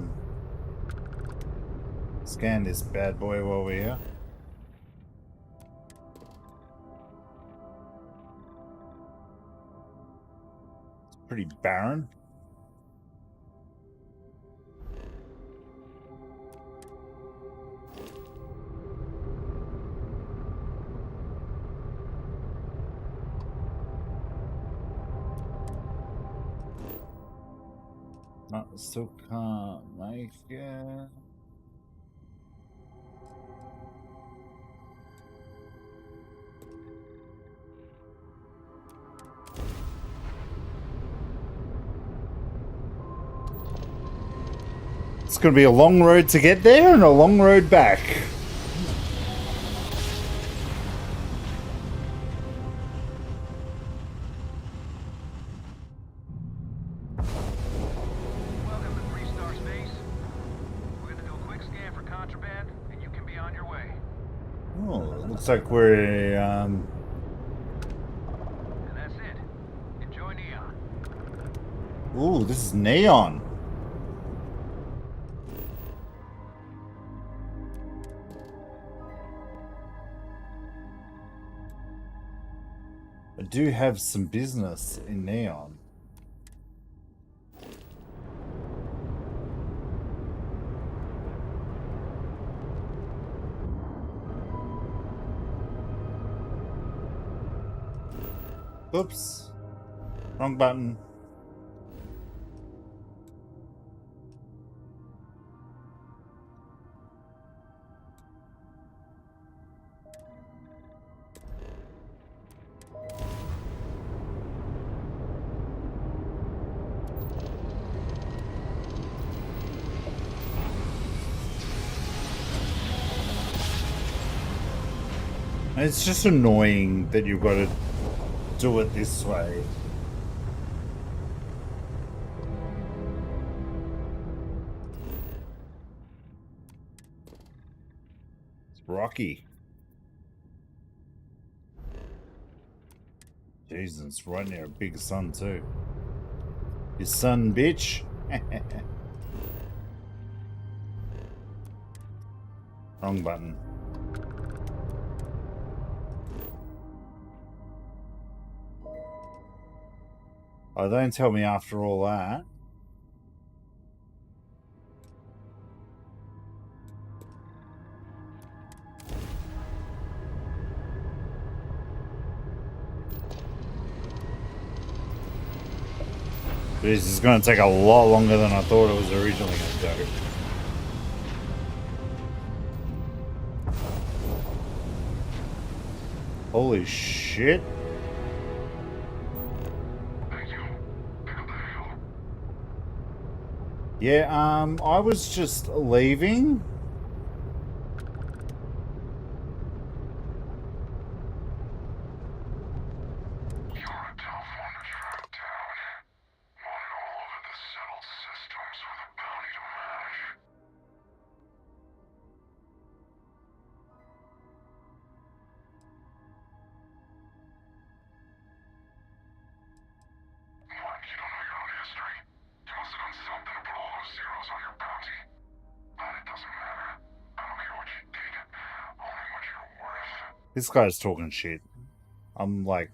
scan this bad boy while we're here. It's pretty barren. Still can't make it. It's going to be a long road to get there and a long road back. Welcome to 3-star space. We're going to do a quick scan for contraband, and you can be on your way. Oh, it looks like we're And that's it. Enjoy Neon. Ooh, this is Neon. I do have some business in Neon. Oops. Wrong button. It's just annoying that you've got to do it this way. It's rocky. Jesus, right near a big sun too. You son bitch. Wrong button. Oh, don't tell me after all that. This is going to take a lot longer than I thought it was originally going to do. Holy shit. Yeah, I was just leaving. This guy's talking shit. I'm like...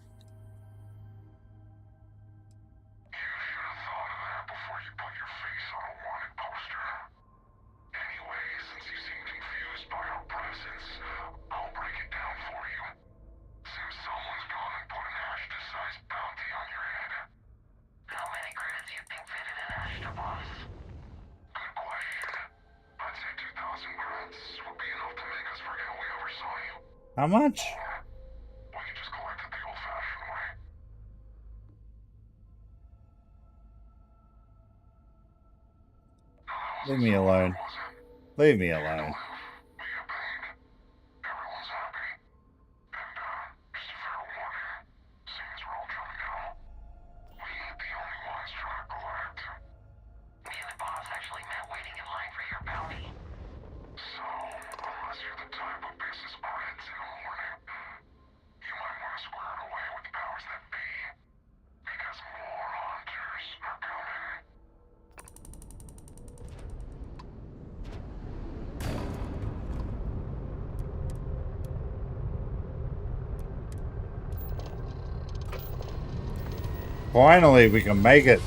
How much? Leave me alone. Leave me alone. Finally, we can make it.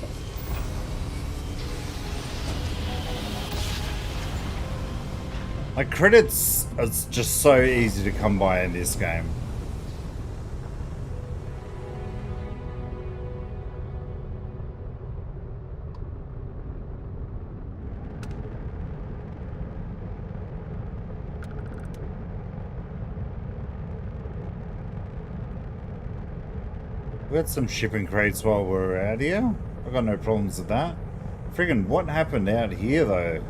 Like, credits are just so easy to come by in this game. We had some shipping crates while we're out here. I got no problems with that. Friggin' what happened out here though?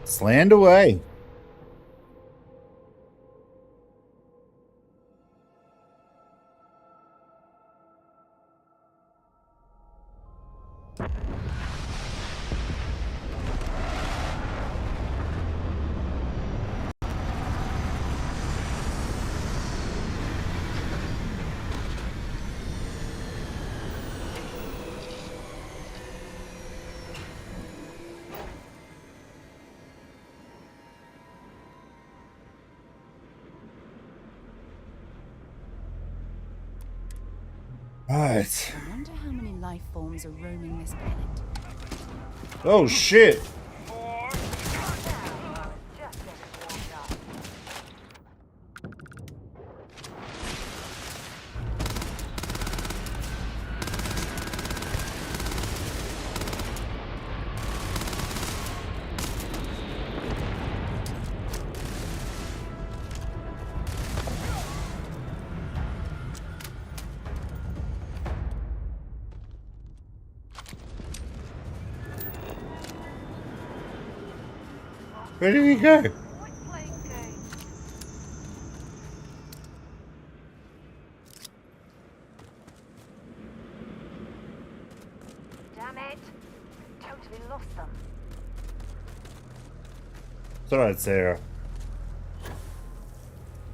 Sland away. Right. I wonder how many life forms are roaming this planet. Oh shit. Where did he go? Damn it! Totally lost them. It's alright, Sarah.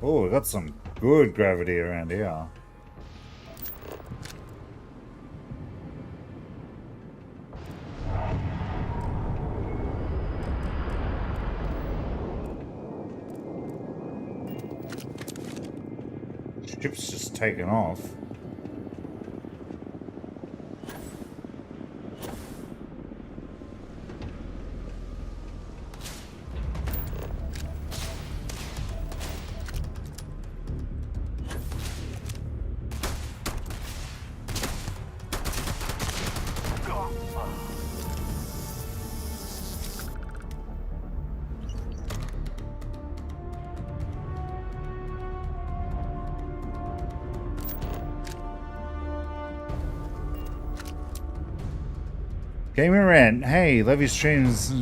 Oh, we got some good gravity around here. Ship's just taken off. Gamer Rant, hey, love your streams.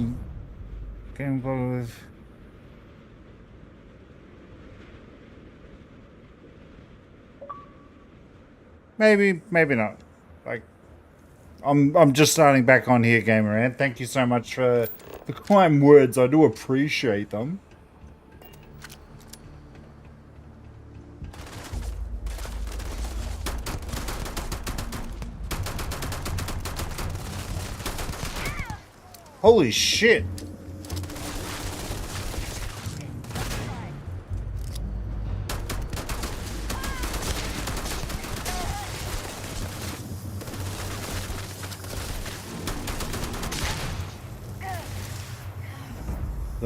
Game with. Maybe, maybe not. Like, I'm just starting back on here, Gamer Rant. Thank you so much for the kind words. I do appreciate them. Holy shit.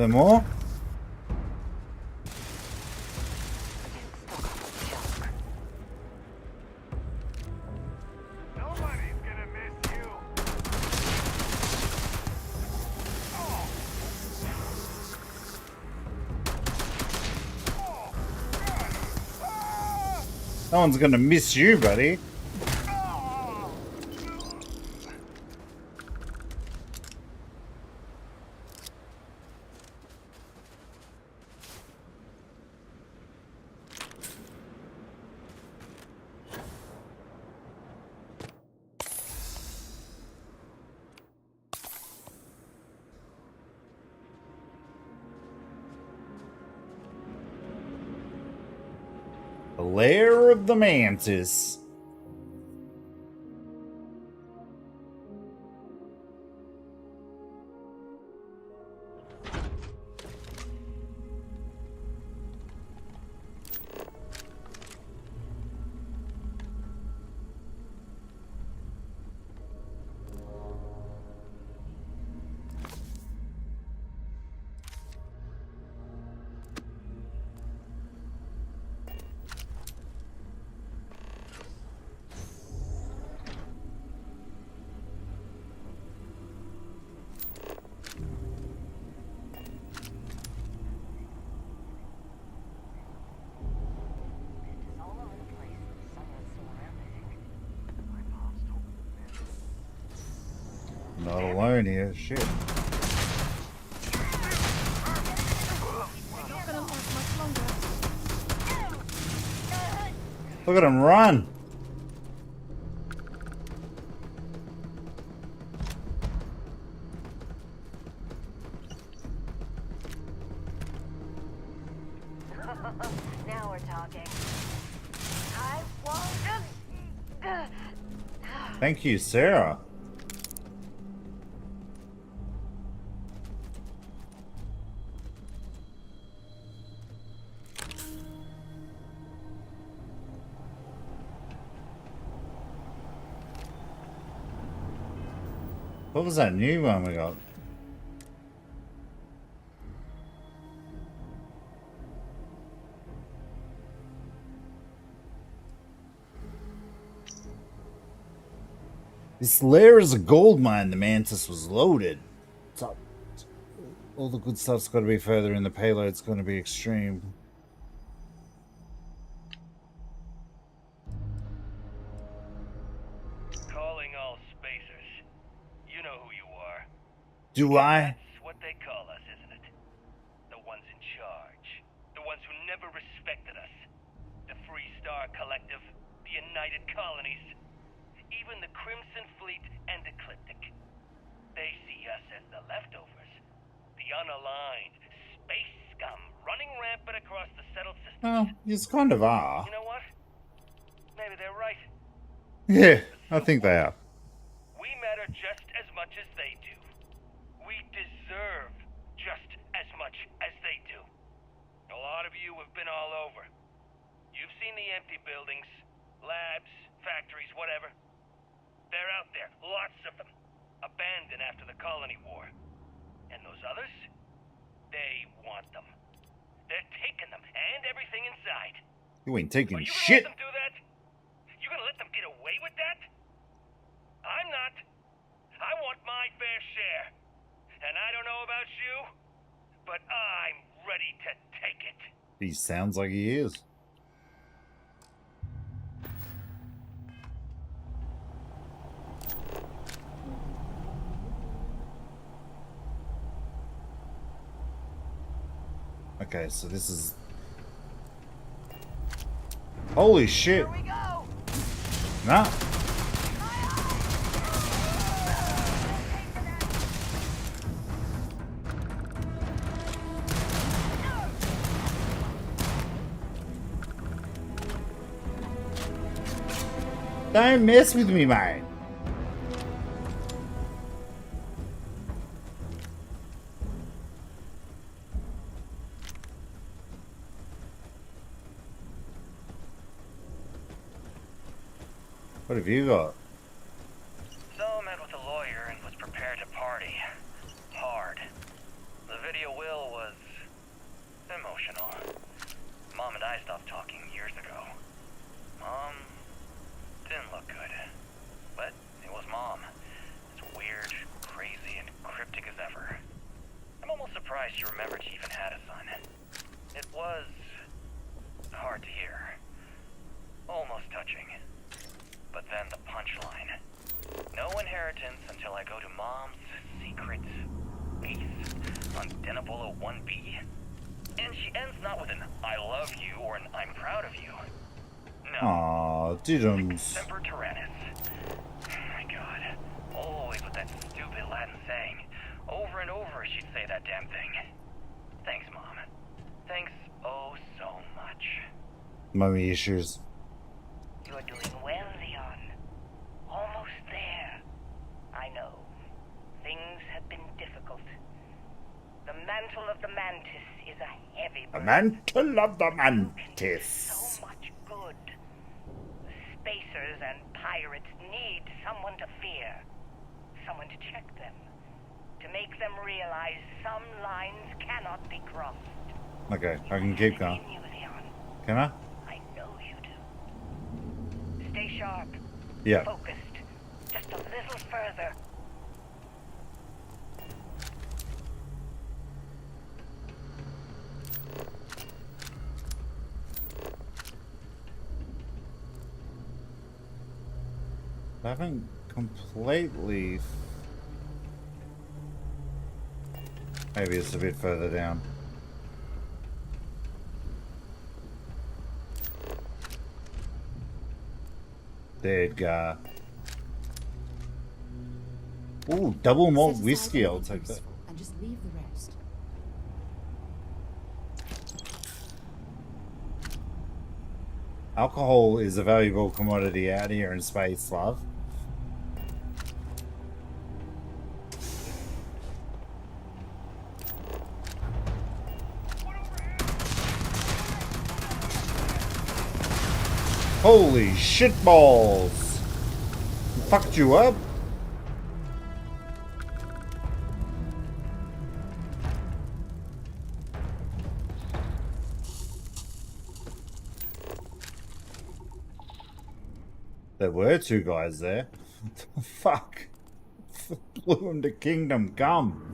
there more? No one's gonna miss you, buddy. The lair of the mantis. Not alone here, shit. Look at him run! Now we're talking. I won't. Thank you, Sarah. What was that new one we got? This lair is a gold mine. The mantis was loaded. So, all the good stuff's got to be further in the payload's going to be extreme. Calling all spacers. You know who you are. Do I? That's what they call us, isn't it? The ones in charge. The ones who never respected us. The Free Star Collective. The United Colonies. Even the Crimson Fleet and Ecliptic. They see us as the leftovers. The unaligned space scum running rampant across the settled system. Well, you kind of are. You know what? Maybe they're right. Yeah, I think they are. We matter just as much as they do. We deserve just as much as they do. A lot of you have been all over. You've seen the empty buildings, labs, factories, whatever. They're out there, lots of them, abandoned after the colony war. And those others? They want them. They're taking them, and everything inside. You ain't taking Are you shit. gonna let them do that? You gonna let them get away with that? I'm not. I want my fair share. And I don't know about you, but I'm ready to take it. He sounds like he is. Okay, so this is... Holy shit! Nah. Don't mess with me, mate. What have you got? So met with a lawyer and was prepared to party. Hard. The video will inheritance until I go to Mom's secret base on Denebola 1B. And she ends not with an I love you or an I'm proud of you. No. Aw, didn't. Semper Tyrannis. My God. Always with that stupid Latin saying. Over and over she'd say that damn thing. Thanks, Mom. Thanks oh so much. Mummy issues. You're doing well, Leon. Almost there. I know. Things have been difficult. The mantle of the mantis is a heavy The burden. mantle of the mantis. So much good. The spacers and pirates need someone to fear. Someone to check them. To make them realize some lines cannot be crossed. Okay, I can keep going. Can I? I know you do. Stay sharp. Yeah. Focused. Just a little further. I haven't completely... Maybe it's a bit further down. Dead guy. Ooh, double malt whiskey, I'll take that. And just leave the rest. Alcohol is a valuable commodity out here in space, love. Holy shitballs! Fucked you up? There were two guys there. Fuck. Blew him to kingdom come.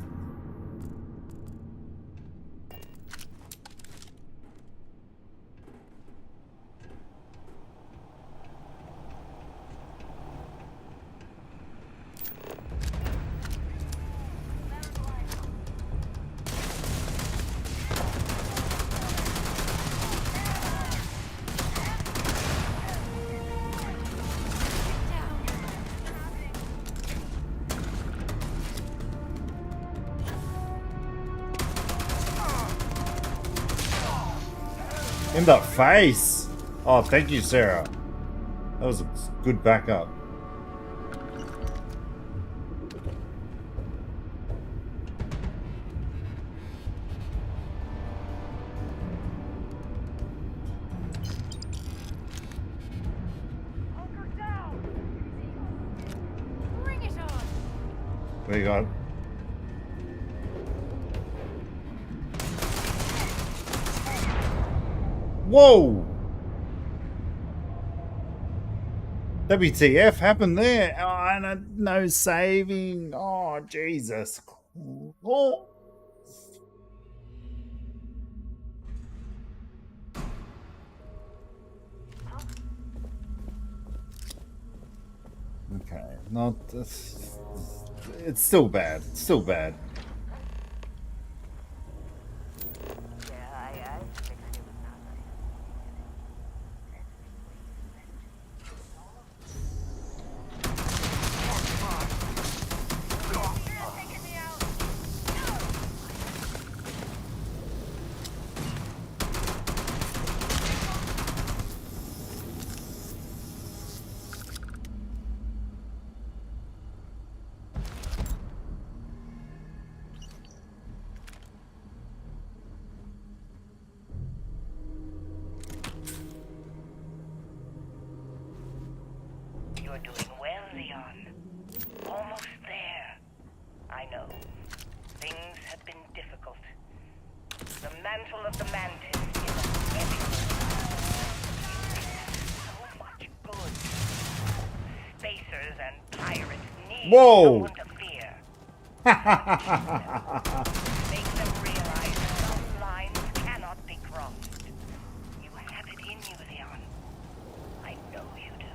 In the face! Oh, thank you, Sarah. That was a good backup. Bring it on! What you got? Whoa! WTF happened there? Oh, and no saving. Oh, Jesus. Oh. Okay, not. It's still bad. It's still bad. You're doing well, Leon. Almost there. I know. Things have been difficult. The mantle of the mantis is a heavy so much good. Spacers and pirates need someone to fear. Make them realize some lines cannot be crossed. You have it in you, Leon. I know you do.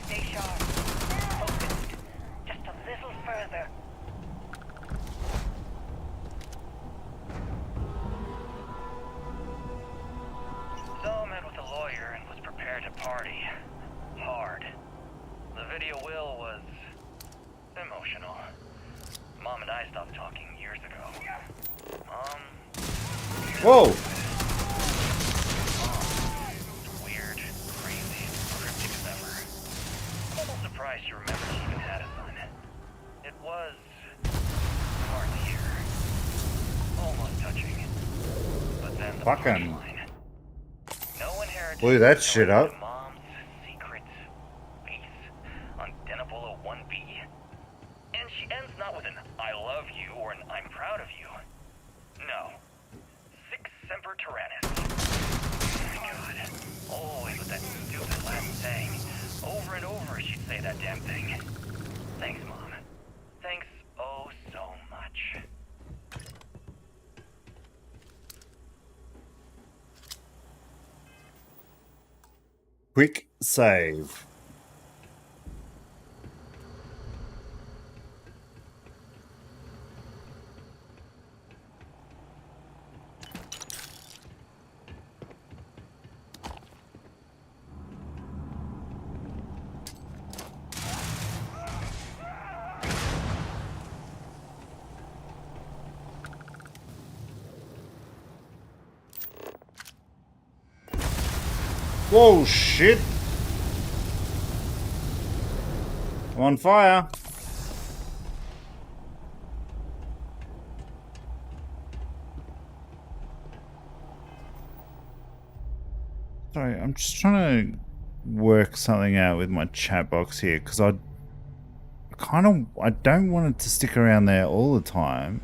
Stay sharp. Focused. party. Hard. The video will was emotional. Mom and I stopped talking years ago. Whoa! Weird, crazy, cryptic as ever. Almost surprised you remember she even had a son. It was hard to hear. Almost touching. But then the Fucking line. No inheritance. blew that shit up. Mom's secret base on Denebola 1B. And she ends not with an I love you or an I'm proud of you. No. Six Semper Tyrannis. My God. Always with that stupid last saying. Over and over she'd say that damn thing. Thanks, Mom. Thanks oh so much. Quick save. Whoa, shit. I'm on fire. Sorry, I'm just trying to work something out with my chat box here because I don't want it to stick around there all the time.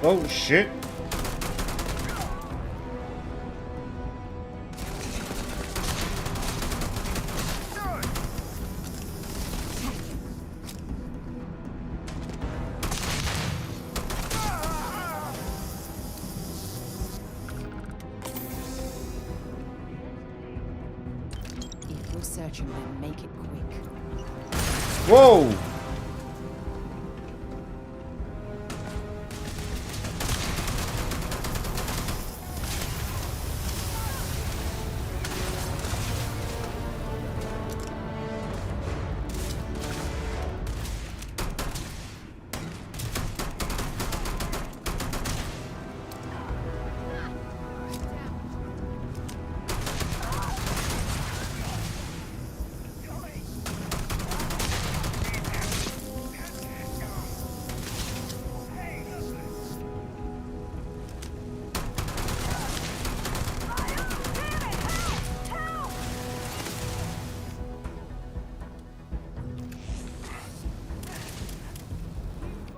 Oh shit. If you're searching, then make it quick. Whoa!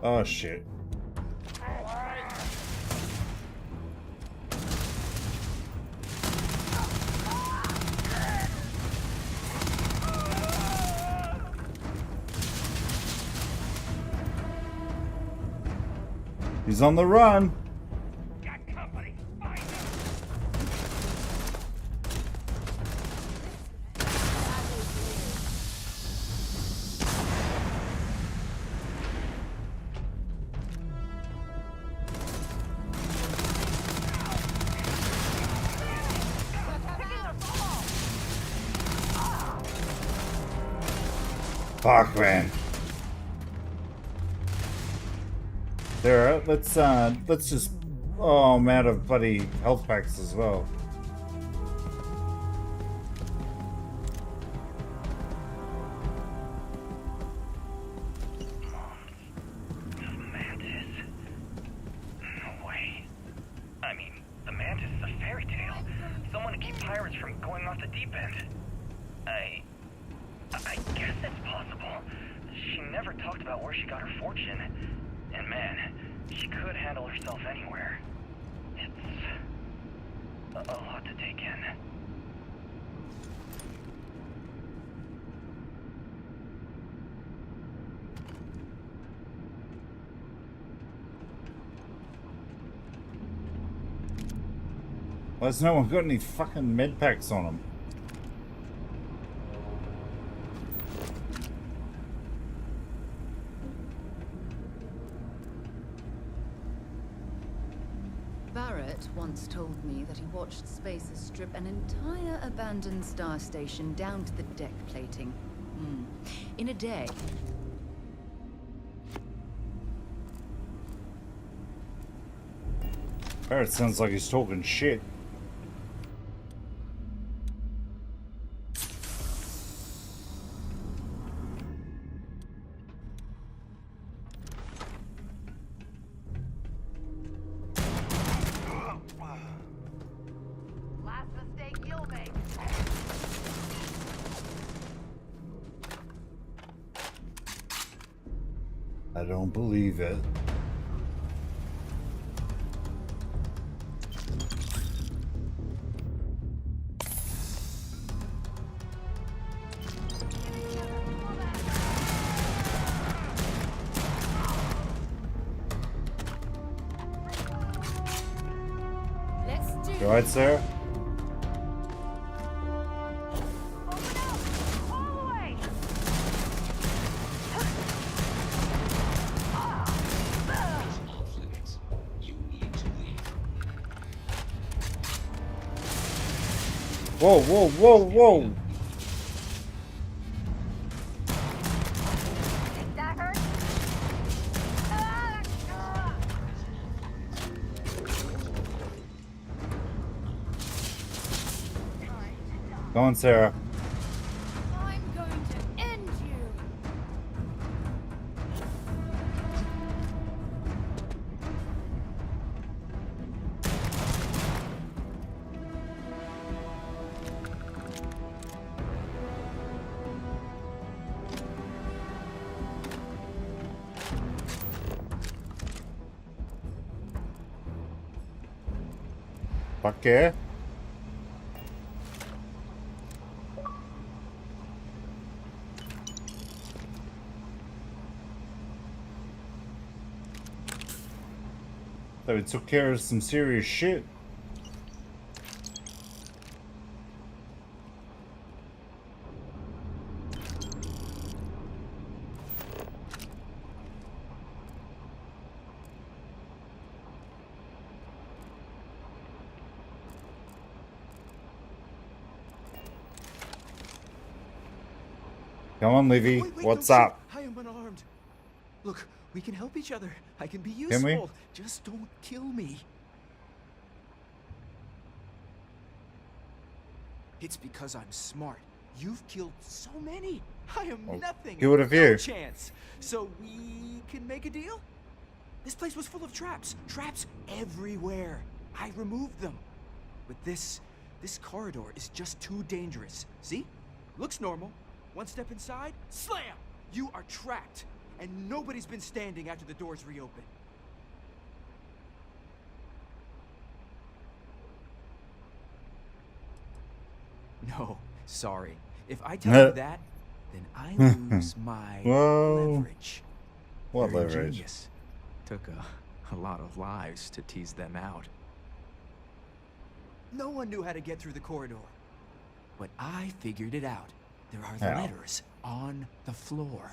Oh shit. He's on the run. Fuck, man. There, let's just. Oh, I'm out of bloody health packs as well. Mantis. No way. Someone to keep pirates from going off the deep end. I guess it's possible. She never talked about where she got her fortune. And man, she could handle herself anywhere. It's a lot to take in. Why has no one got any fucking med packs on them? Barrett once told me that he watched spacers strip an entire abandoned star station down to the deck plating. In a day. Barrett sounds like he's talking shit. Last mistake you'll make. I don't believe it. You alright, Sarah? Whoa, whoa, whoa, whoa! That hurt? Go on, Sarah. I'm going to end you. Fuck yeah. So we took care of some serious shit. Come on, Livy. Wait, What's don't up? shoot. I am unarmed. Look, we can help each other. I can be Can useful. we? Just don't kill me. It's because I'm smart. You've killed so many. I am nothing. good of no you. chance. So we can make a deal? This place was full of traps. Traps everywhere. I removed them. But this corridor is just too dangerous. See? Looks normal. One step inside, slam! You are trapped. And nobody's been standing after the doors reopen. No, sorry. If I tell you that, then I lose my leverage. What Very leverage? ingenious. Took a lot of lives to tease them out. No one knew how to get through the corridor. But I figured it out. There are How? letters on the floor.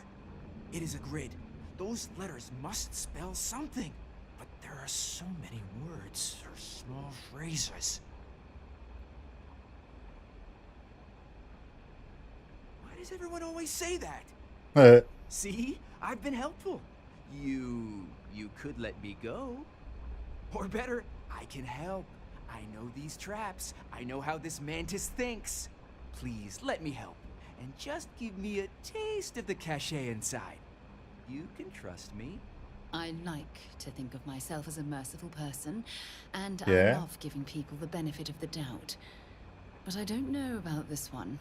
It is a grid. Those letters must spell something. But there are so many words or small phrases. Why does everyone always say that? See? I've been helpful. You could let me go. Or better, I can help. I know these traps. I know how this mantis thinks. Please, let me help. And just give me a taste of the cachet inside. You can trust me. I like to think of myself as a merciful person, and Yeah. I love giving people the benefit of the doubt. but I don't know about this one.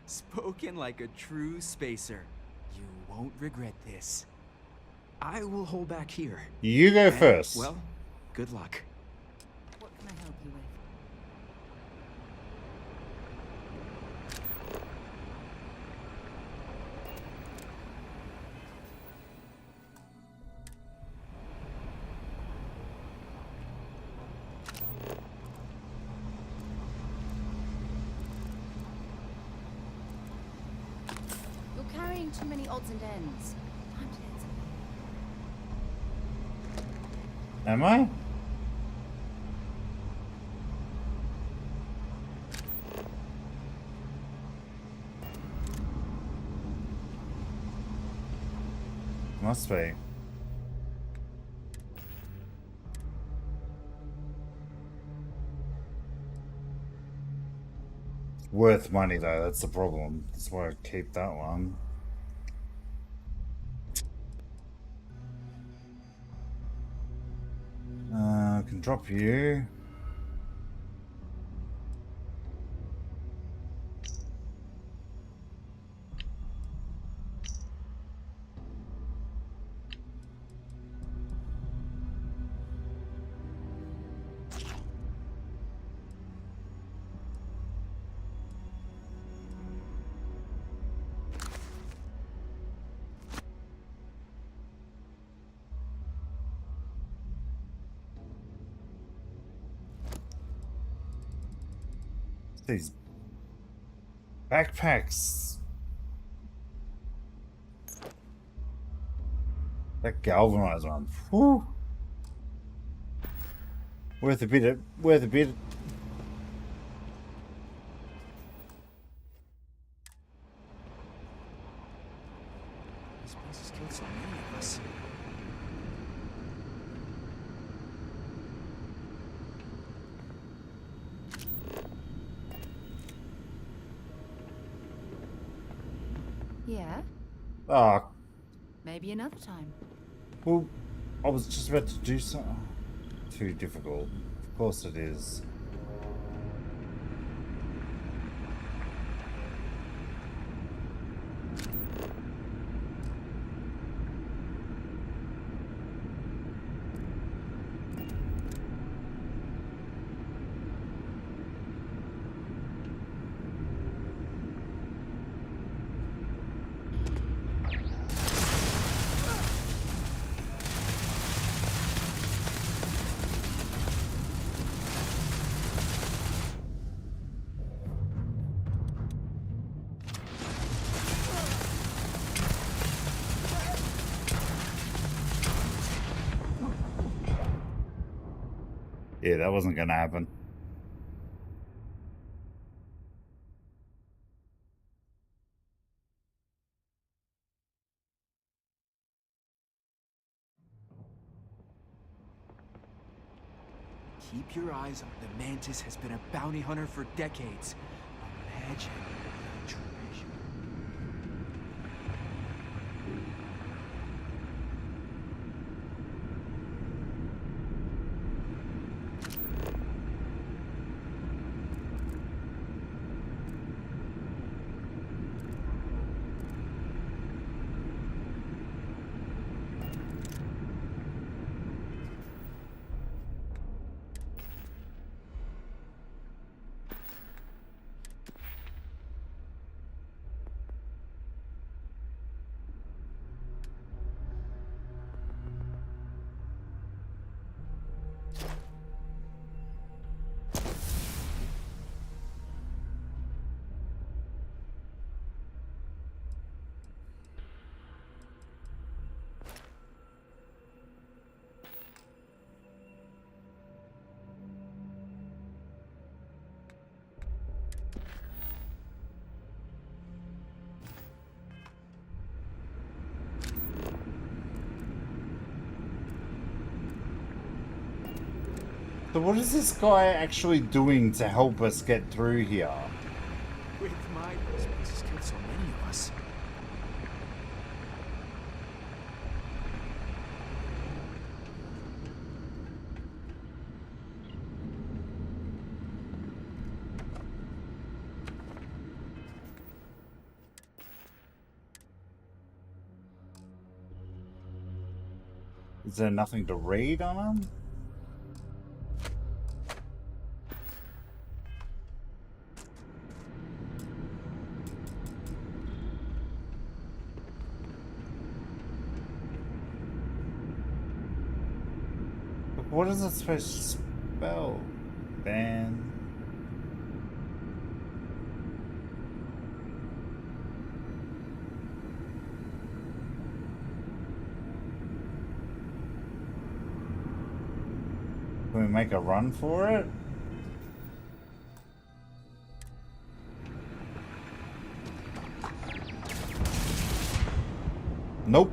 Spoken like a true spacer. You won't regret this. I will hold back here. You go And, first. well, good luck. What can I help you with? You're carrying too many odds and ends. Time to get some. Am I? Must be. It's worth money though, that's the problem. That's why I keep that one. I can drop you. These backpacks. That galvanized one. Whew. Worth a bit. This place has killed so many of us. Yeah? Ah, Maybe another time. well, I was just about to do something. Too difficult. Of course it is. Yeah, that wasn't gonna happen. Keep your eyes on the Mantis has been a bounty hunter for decades. Imagine the treasure. So what is this guy actually doing to help us get through here? With my this place has killed so many of us. Is there nothing to read on them? What is it supposed to spell? Ban. Can we make a run for it? Nope.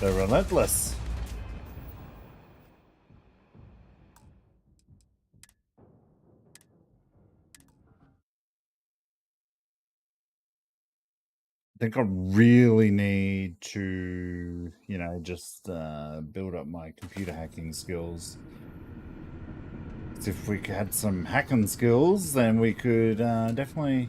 They're relentless. I think I really need to, you know, just build up my computer hacking skills. 'Cause if we had some hacking skills, then we could definitely...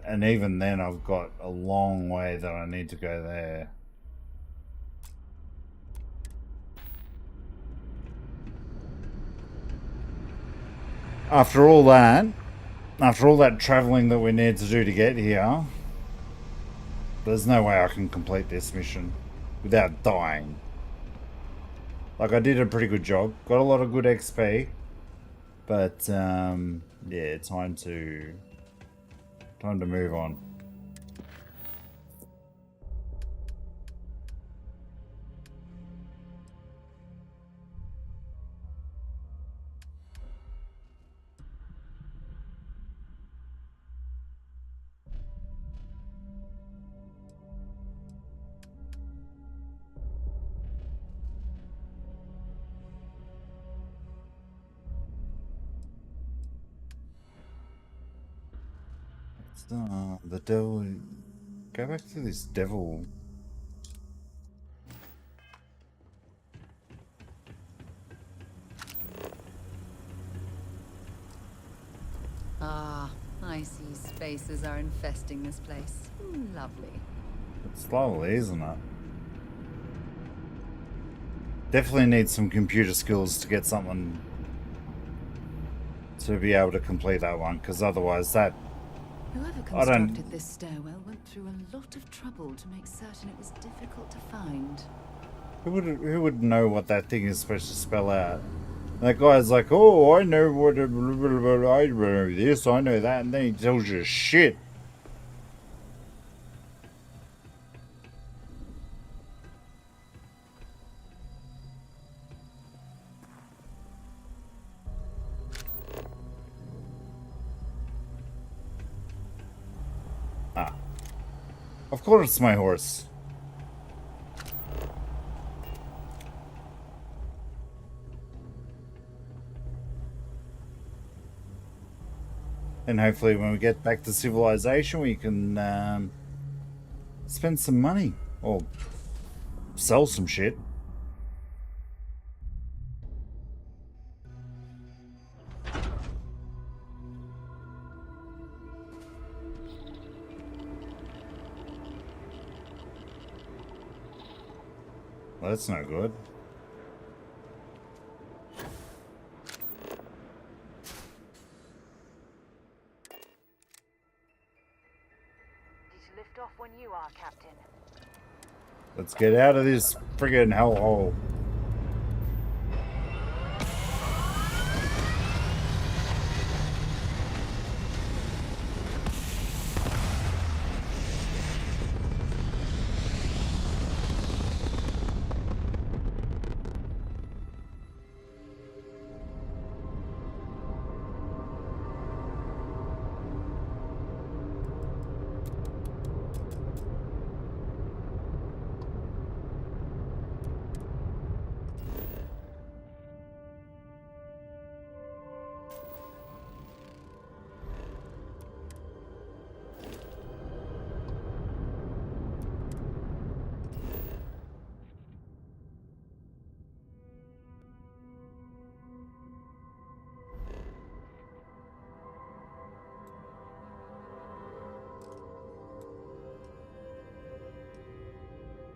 And even then, I've got a long way that I need to go there. After all that traveling that we need to do to get here, there's no way I can complete this mission without dying. Like, I did a pretty good job, got a lot of good XP, but yeah, time to move on. The devil. Go back to this devil. Ah, I see spacers are infesting this place. Lovely. It's lovely, isn't it? Definitely need some computer skills to get something to be able to complete that one, because otherwise that... Whoever constructed this stairwell went through a lot of trouble to make certain it was difficult to find. Who would know what that thing is supposed to spell out? That guy's like, oh, I know what I know this, I know that, and then he tells you shit. Ah. Of course it's my horse. And hopefully when we get back to civilization, we can spend some money or sell some shit. Well, that's no good. Lift off when you are, Captain. Let's get out of this friggin' hellhole.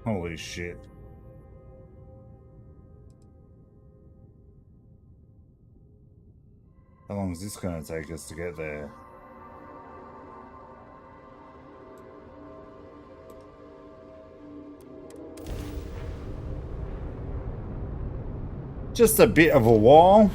Holy shit. How long is this going to take us to get there? Just a bit of a while.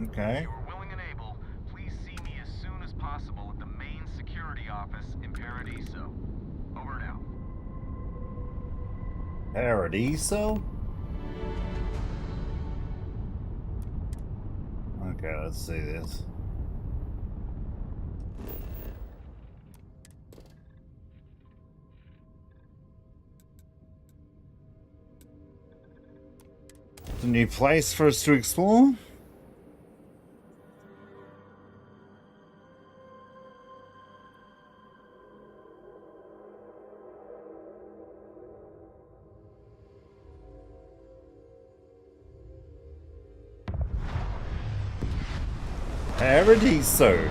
Okay. If you are willing and able, please see me as soon as possible at the main security office in Paradiso. Over and out. Paradiso? Okay, let's see this. It's a new place for us to explore. Paradiso.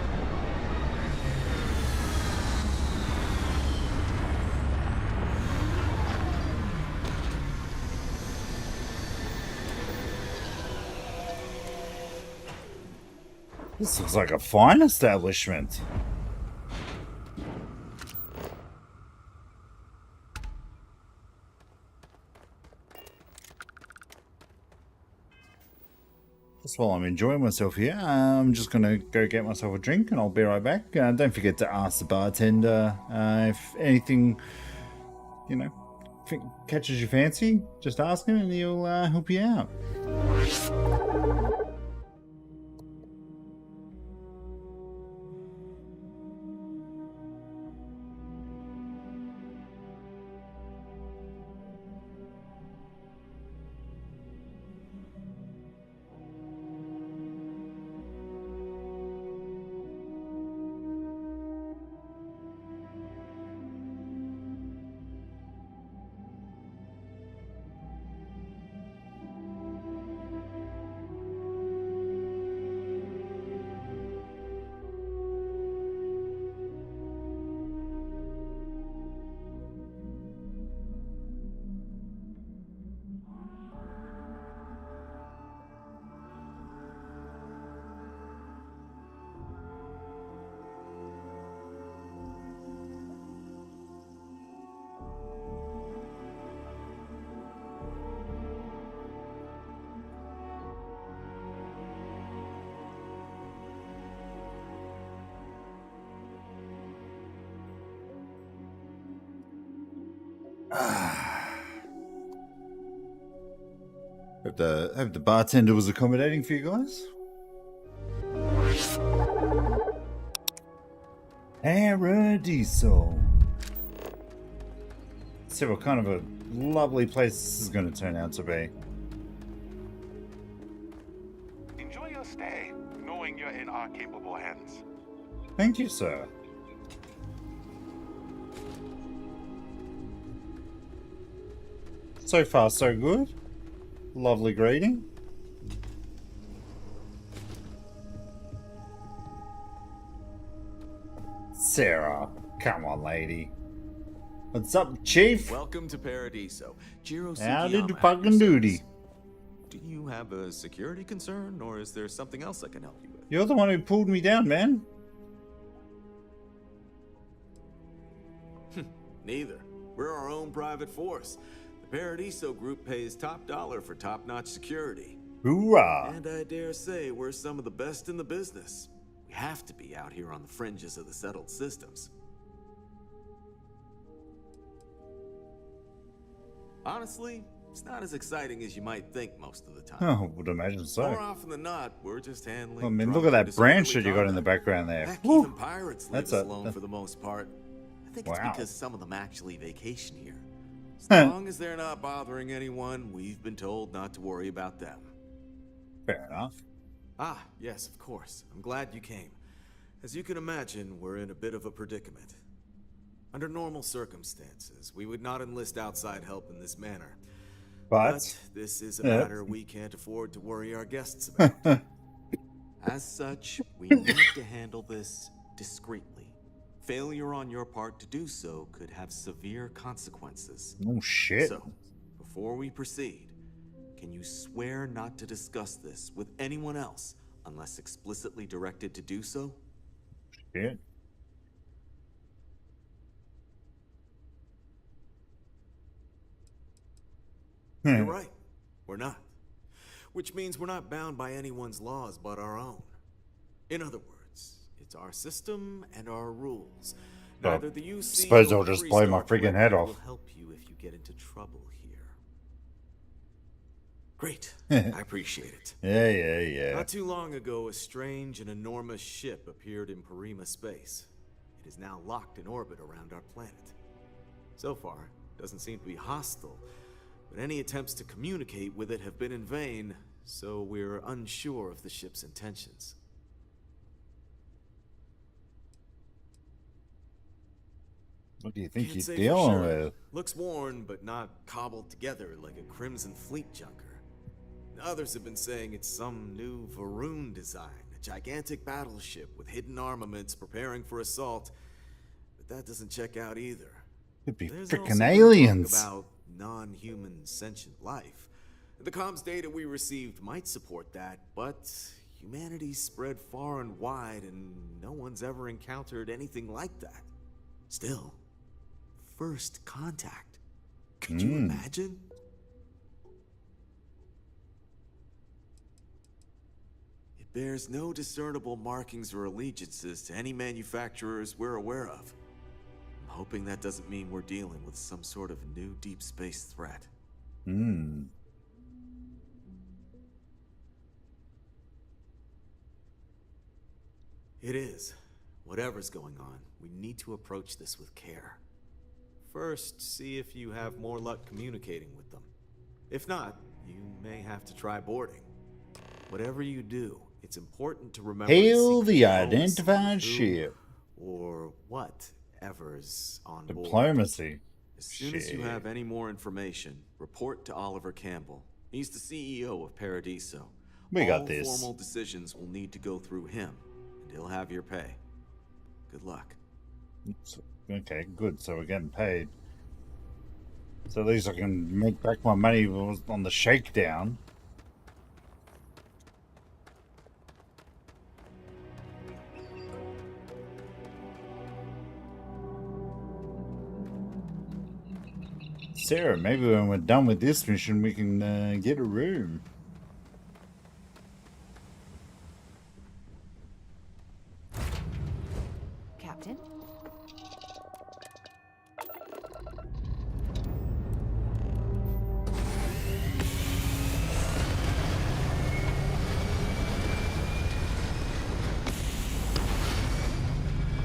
This looks like a fine establishment. Just while I'm enjoying myself here, I'm just going to go get myself a drink and I'll be right back. Don't forget to ask the bartender if anything, you know, catches your fancy. Just ask him and he'll help you out. Hope the bartender was accommodating for you guys. Paradiso. See what kind of a lovely place this is going to turn out to be. Enjoy your stay, knowing you're in our capable hands. Thank you, sir. So far, so good. Lovely greeting. Sarah, come on, lady. What's up, Chief? Welcome to Paradiso. Jiro How did you Sukiyama fucking at your duty? service. Do you have a security concern, or is there something else I can help you with? You're the one who pulled me down, man. Neither. We're our own private force. The Paradiso group pays top dollar for top-notch security. Hoorah! And I dare say we're some of the best in the business. We have to be out here on the fringes of the settled systems. Honestly, it's not as exciting as you might think most of the time. Oh, I would imagine so. More often than not, we're just handling. I mean, look drunk at or that branch that disorderly you got in the conduct. background there. Heck, Woo! even pirates leave That's us alone for the most part. I think it's Wow. because some of them actually vacation here. As long as they're not bothering anyone, we've been told not to worry about them. Fair enough. Ah, yes, of course. I'm glad you came. As you can imagine, we're in a bit of a predicament. Under normal circumstances, we would not enlist outside help in this manner. But this is a matter we can't afford to worry our guests about. As such, we need to handle this discreetly. Failure on your part to do so could have severe consequences. Oh shit. So, before we proceed, can you swear not to discuss this with anyone else unless explicitly directed to do so? Shit. You're right. We're not. Which means we're not bound by anyone's laws but our own. In other words, it's our system and our rules. Well, Neither the UC suppose nor I'll just the blow my Freestar freaking head Collective off. will help you if you get into trouble here. Great. I appreciate it. Yeah. Not too long ago, a strange and enormous ship appeared in Parima space. It is now locked in orbit around our planet. So far, it doesn't seem to be hostile, but any attempts to communicate with it have been in vain, so we're unsure of the ship's intentions. What do you think Can't you're say for dealing sure. with? Looks worn, but not cobbled together like a Crimson Fleet junker. Others have been saying it's some new Varun design, a gigantic battleship with hidden armaments preparing for assault. But that doesn't check out either. Could be There's frickin' also been aliens. talk about non-human sentient life. The comms data we received might support that, but humanity's spread far and wide, and no one's ever encountered anything like that. Still, first contact. Could you imagine? It bears no discernible markings or allegiances to any manufacturers we're aware of. I'm hoping that doesn't mean we're dealing with some sort of new deep space threat. It is. Whatever's going on, we need to approach this with care. First, see if you have more luck communicating with them. If not, you may have to try boarding. Whatever you do, it's important to remember to Hail seek the diplomacy identified through ship. Or whatever's on board. Diplomacy. As soon as you have any more information, report to Oliver Campbell. He's the CEO of Paradiso. We got All this. formal decisions will need to go through him, and he'll have your pay. Good luck. Okay, good. So we're getting paid. So at least I can make back my money on the shakedown. Sarah, maybe when we're done with this mission, we can get a room. Captain?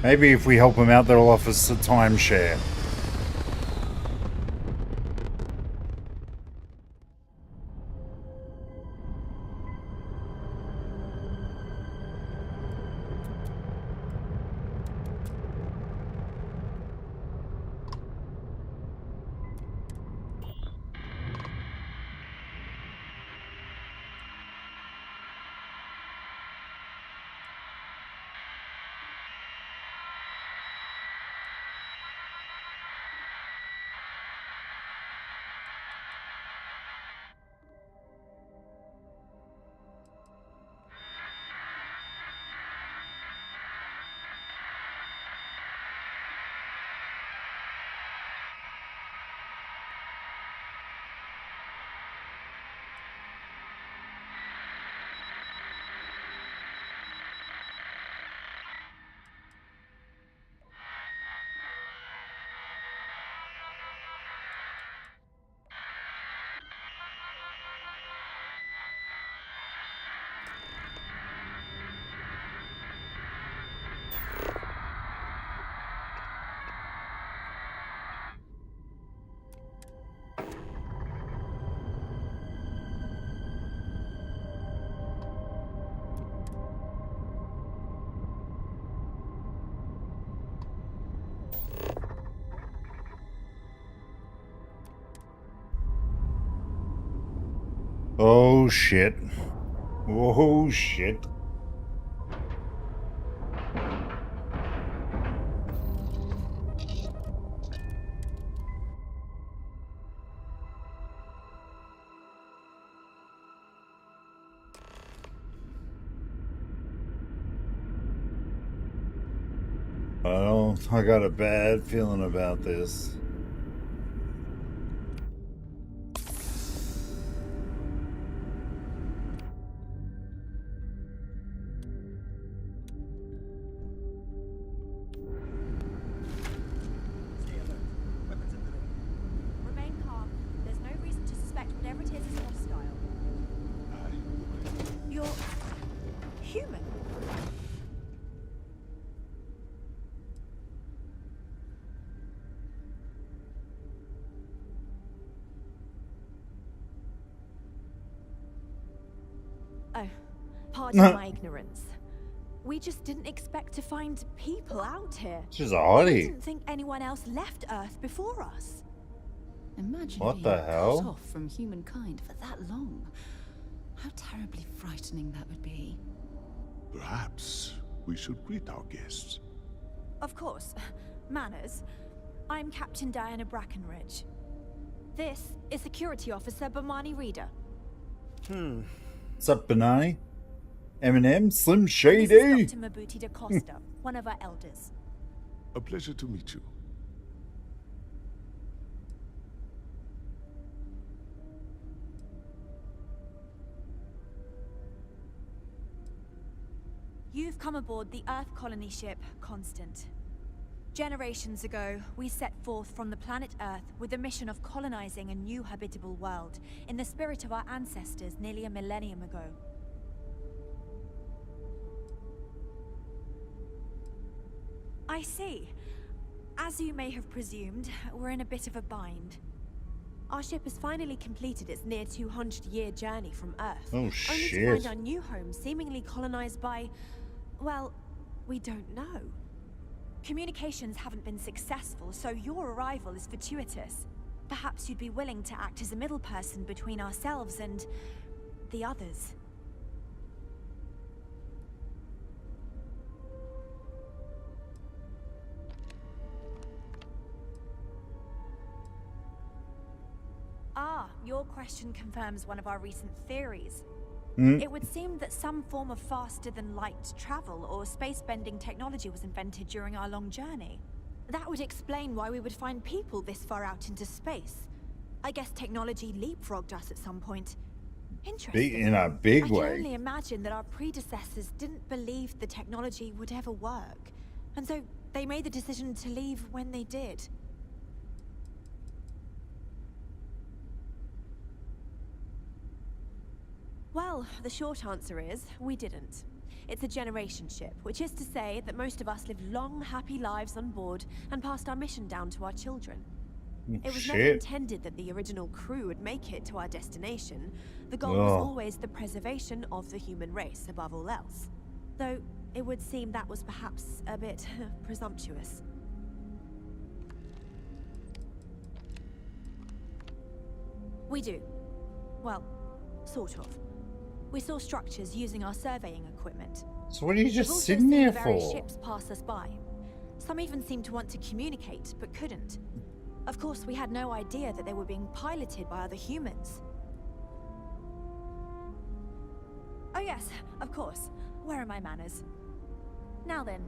Maybe if we help them out, they'll offer us a timeshare. Oh shit. Oh shit. Oh, I got a bad feeling about this. Remain calm. There's no reason to suspect whatever it is hostile. You're human. Oh, pardon my ignorance. We just didn't expect to find people out here. She's a hottie. We didn't think anyone else left Earth before us. Imagine What being the hell? cut off from humankind for that long. How terribly frightening that would be. Perhaps we should greet our guests. Of course. Manners. I'm Captain Diana Brackenridge. This is Security Officer Bomani Reader. What's up, Banani? Eminem? Slim This Shady? is Dr. Mabuti da Costa, one of our elders. A pleasure to meet you. You've come aboard the Earth colony ship Constant. Generations ago, we set forth from the planet Earth with the mission of colonizing a new habitable world in the spirit of our ancestors nearly a millennium ago. I see. As you may have presumed, we're in a bit of a bind. Our ship has finally completed its near 200-year journey from Earth. Oh, Only shit. to find our new home seemingly colonized by... well, we don't know. Communications haven't been successful, so your arrival is fortuitous. Perhaps you'd be willing to act as a middle person between ourselves and... the others. Ah, your question confirms one of our recent theories. It would seem that some form of faster-than-light travel or space-bending technology was invented during our long journey. That would explain why we would find people this far out into space. I guess technology leapfrogged us at some point. Interesting. In a big I way. can only imagine that our predecessors didn't believe the technology would ever work. And so they made the decision to leave when they did. Well, the short answer is, we didn't. It's a generation ship, which is to say that most of us live long, happy lives on board and passed our mission down to our children. It was never intended that the original crew would make it to our destination. The goal was always the preservation of the human race above all else. Though it would seem that was perhaps a bit presumptuous. We do. Well, sort of. We saw structures using our surveying equipment. So what are you We've just also sitting seen there various for? ships pass us by. Some even seemed to want to communicate, but couldn't. Of course, we had no idea that they were being piloted by other humans. Oh yes, of course. Where are my manners? Now then,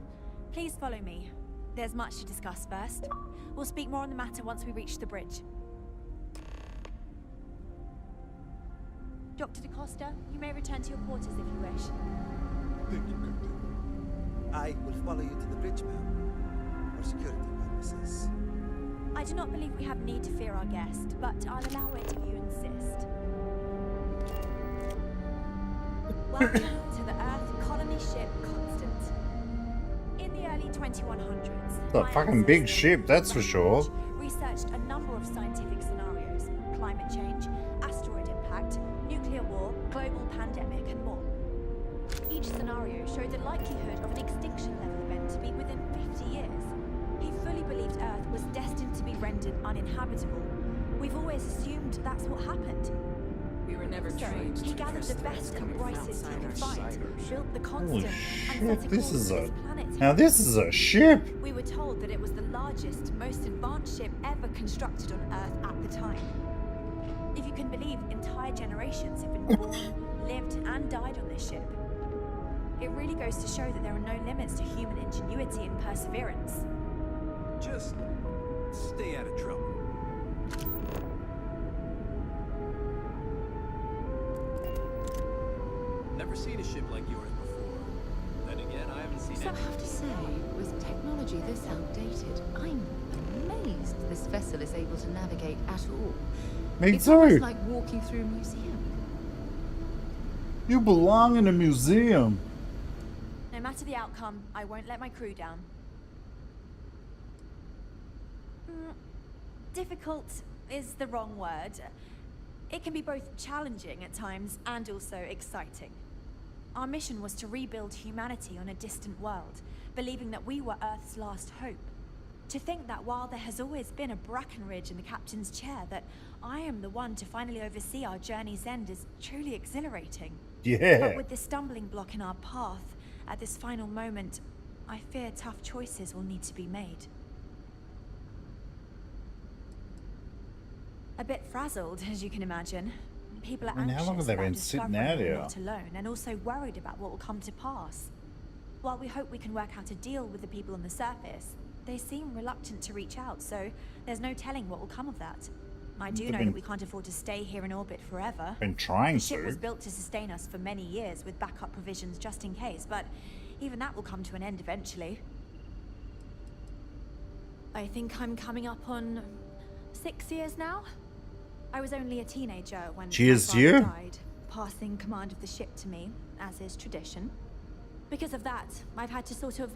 please follow me. There's much to discuss first. We'll speak more on the matter once we reach the bridge. Dr. DaCosta, you may return to your quarters if you wish. Thank you, Captain. I will follow you to the bridge, ma'am. For security purposes. I do not believe we have need to fear our guest, but I'll allow it if you insist. Welcome to the Earth colony ship Constant. In the early 2100s, It's a fucking big ship, that's for sure. researched a number of scientific scenarios: climate change, asteroid impact, nuclear war, global pandemic, and more. Each scenario showed the likelihood of an extinction-level event to be within 50 years. He fully believed Earth was destined to be rendered uninhabitable. We've always assumed that's what happened. We were never So, trained he to gathered the trust best threats and coming from brightest he could outsiders. find, built the Holy Constant, and shit, set a this course is for a... this planet. Now this is a ship! We were told that it was the largest, most advanced ship ever constructed on Earth at the time. If you can believe, entire generations have been born, lived, and died on this ship. It really goes to show that there are no limits to human ingenuity and perseverance. Just stay out of trouble. Never seen a ship like yours before. Then again, I haven't seen So I any. have to say, with technology this outdated, I'm amazed this vessel is able to navigate at all. Me it's too. almost like walking through a museum. You belong in a museum. No matter the outcome, I won't let my crew down. Difficult is the wrong word. It can be both challenging at times and also exciting. Our mission was to rebuild humanity on a distant world, believing that we were Earth's last hope. To think that while there has always been a Brackenridge in the captain's chair, that I am the one to finally oversee our journey's end is truly exhilarating. Yeah. But with the stumbling block in our path, at this final moment, I fear tough choices will need to be made. A bit frazzled, as you can imagine. People are I mean, how long anxious have they about been sitting discovering out we're here? not alone, and also worried about what will come to pass. While we hope we can work out a deal with the people on the surface, they seem reluctant to reach out, so there's no telling what will come of that. I do They've know been- that we can't afford to stay here in orbit forever. Been trying The ship to. was built to sustain us for many years with backup provisions just in case, but even that will come to an end eventually. I think I'm coming up on 6 years now. I was only a teenager when Cheers my to you. father died, passing command of the ship to me, as is tradition. Because of that, I've had to sort of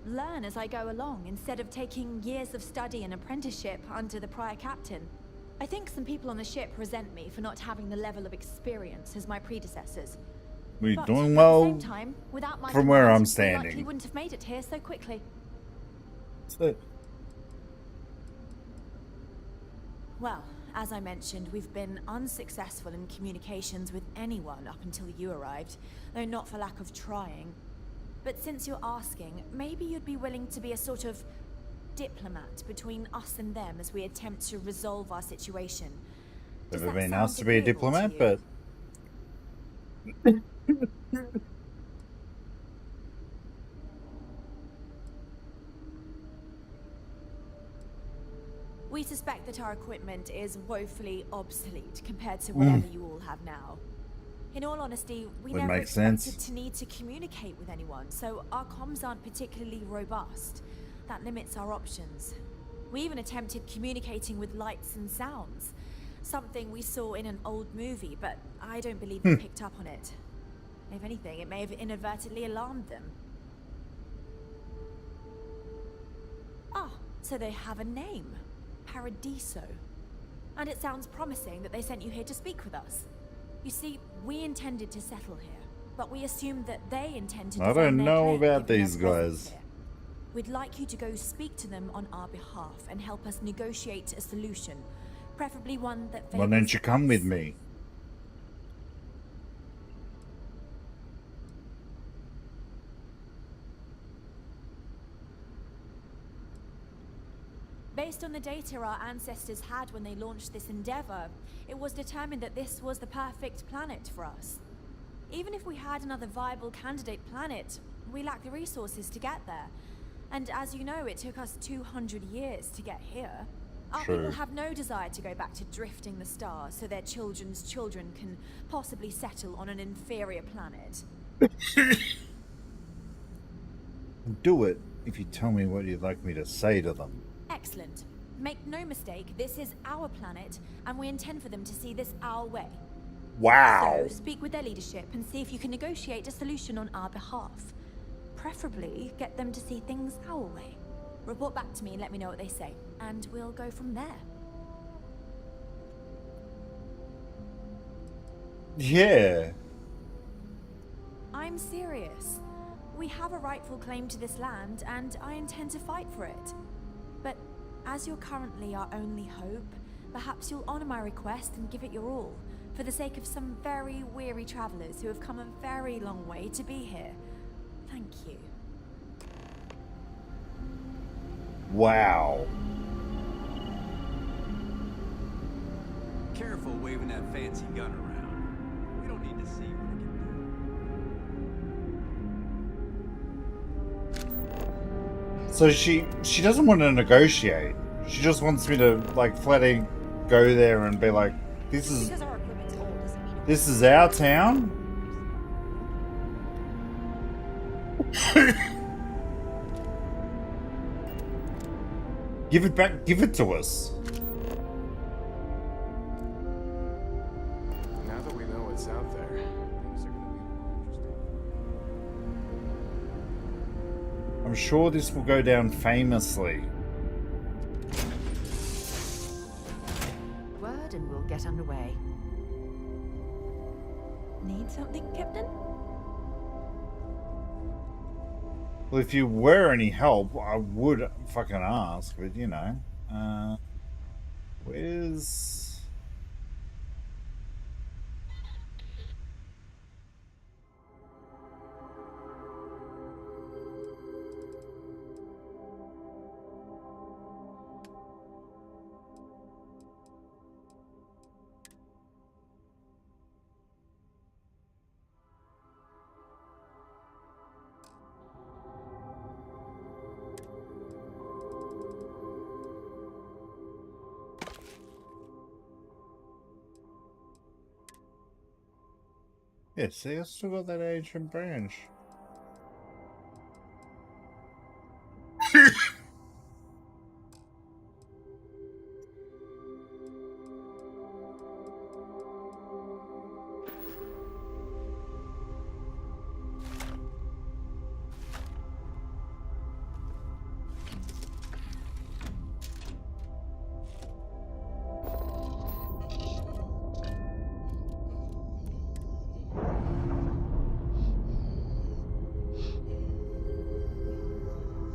learn as I go along, instead of taking years of study and apprenticeship under the prior captain. I think some people on the ship resent me for not having the level of experience as my predecessors. We're But doing at well the same time, without my from where command, I'm we standing. likely wouldn't have made it here so quickly. So, Well, as I mentioned, we've been unsuccessful in communications with anyone up until you arrived, though not for lack of trying. But since you're asking, maybe you'd be willing to be a sort of diplomat between us and them as we attempt to resolve our situation. Does never that been sound asked to be a agreeable to diplomat, you? but We suspect that our equipment is woefully obsolete compared to whatever you all have now. In all honesty, we Would never make expected sense. to need to communicate with anyone, so our comms aren't particularly robust. That limits our options. We even attempted communicating with lights and sounds, something we saw in an old movie, but I don't believe we picked up on it. If anything, it may have inadvertently alarmed them. Ah, so they have a name. Paradiso. And it sounds promising that they sent you here to speak with us. You see, we intended to settle here, but we assumed that they intend to I defend don't their know claim, about given these their presence guys. here. We'd like you to go speak to them on our behalf and help us negotiate a solution, preferably one that Why favors don't you come us. with me? Based on the data our ancestors had when they launched this endeavor, it was determined that this was the perfect planet for us. Even if we had another viable candidate planet, we lack the resources to get there. And as you know, it took us 200 years to get here. Our True. people have no desire to go back to drifting the stars so their children's children can possibly settle on an inferior planet. Do it if you tell me what you'd like me to say to them. Excellent. Make no mistake, this is our planet, and we intend for them to see this our way. Wow. So, speak with their leadership and see if you can negotiate a solution on our behalf. Preferably, get them to see things our way. Report back to me and let me know what they say, and we'll go from there. Yeah. I'm serious. We have a rightful claim to this land, and I intend to fight for it. But as you're currently our only hope, perhaps you'll honor my request and give it your all, for the sake of some very weary travelers who have come a very long way to be here. Thank you. Wow. Careful waving that fancy gun around. We don't need to see what it can do. So she doesn't want to negotiate. She just wants me to like flat out go there and be like, this is our town. Give it back. Give it to us. Now that we know what's out there, things are gonna be interesting. I'm sure this will go down famously. Word and we'll get underway. Need something, Captain? Well, if you were any help, I would fucking ask, but you know. Where's... Yeah, see, I still got that ancient branch.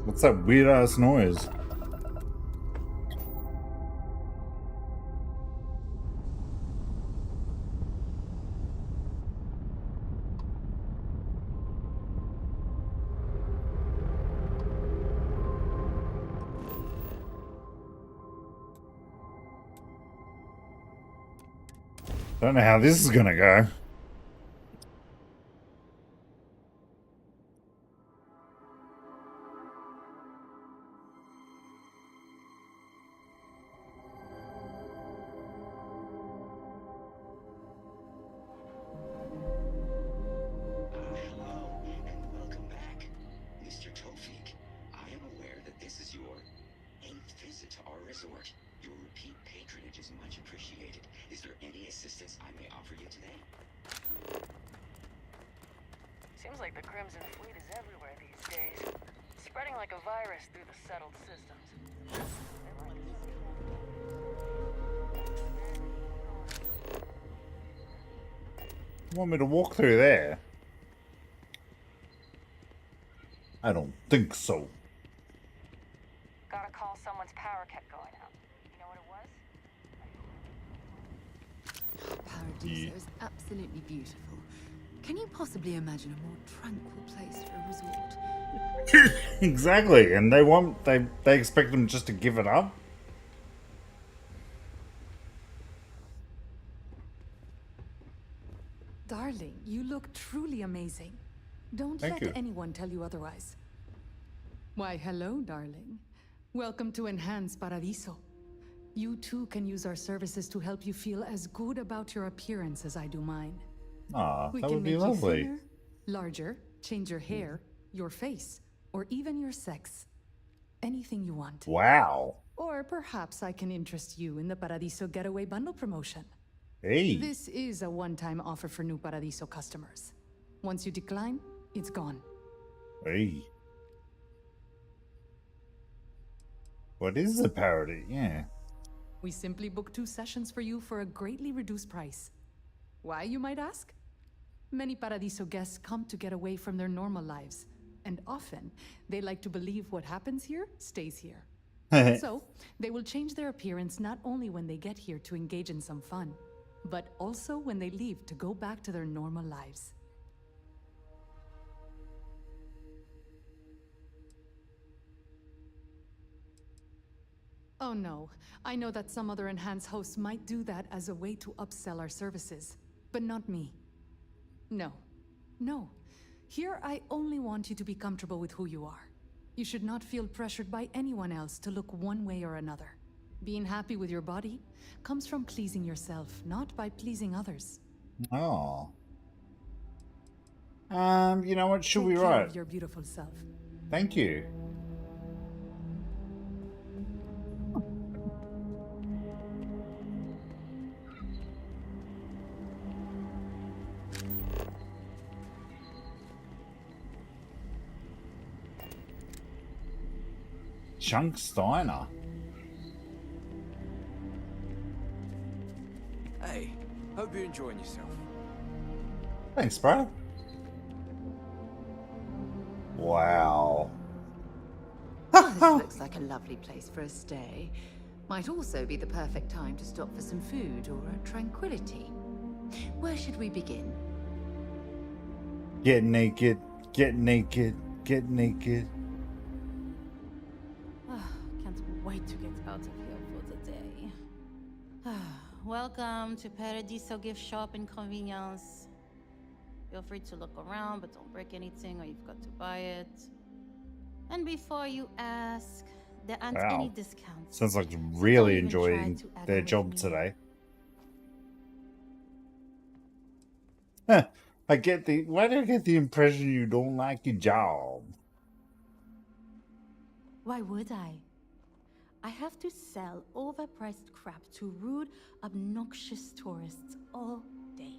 What's that weird ass noise? Don't know how this is gonna go. Hello, and welcome back. Mr. Tofik, I am aware that this is your 8th visit to our resort. Your repeat patronage is much appreciated. Is there any assistance I may offer you today? Seems like the Crimson Fleet is everywhere these days, spreading like a virus through the settled systems. You want me to walk through there? I don't think so. Got a call someone's power kept going out. You know what it was? Paradiso is absolutely beautiful. Can you possibly imagine a more tranquil place for a resort? Exactly, and they expect them just to give it up? Darling, you look truly amazing. Don't Thank let you. anyone tell you otherwise. Why, hello, darling. Welcome to Enhance Paradiso. You too can use our services to help you feel as good about your appearance as I do mine. Aw, We that can would be make lovely. you thinner, larger, change your hair, your face, or even your sex. Anything you want. Wow. Or perhaps I can interest you in the Paradiso Getaway Bundle promotion. Hey. This is a one-time offer for new Paradiso customers. Once you decline, it's gone. Hey. What is the parody? Yeah. We simply book 2 sessions for you for a greatly reduced price. Why, you might ask? Many Paradiso guests come to get away from their normal lives, and often they like to believe what happens here stays here. So, they will change their appearance not only when they get here to engage in some fun, but also when they leave to go back to their normal lives. Oh no, I know that some other Enhanced hosts might do that as a way to upsell our services, but not me. No. No. Here I only want you to be comfortable with who you are. You should not feel pressured by anyone else to look one way or another. Being happy with your body comes from pleasing yourself, not by pleasing others. Oh. You know what? Should Take we care write? of your beautiful self. Thank you. Chunk Steiner. Hey, hope you're enjoying yourself. Thanks, bro. Wow. Well, this looks like a lovely place for a stay. Might also be the perfect time to stop for some food or tranquility. Where should we begin? Get naked. Get naked. Get naked. Can't wait to get out of here for the day. Welcome to Paradiso Gift Shop and Convenience. Feel free to look around, but don't break anything or you've got to buy it. And before you ask, there aren't any discounts. Sounds like Don't really even try enjoying to their aggravate job me. today. Huh. Why do I get the impression you don't like your job? Why would I? I have to sell overpriced crap to rude, obnoxious tourists all day.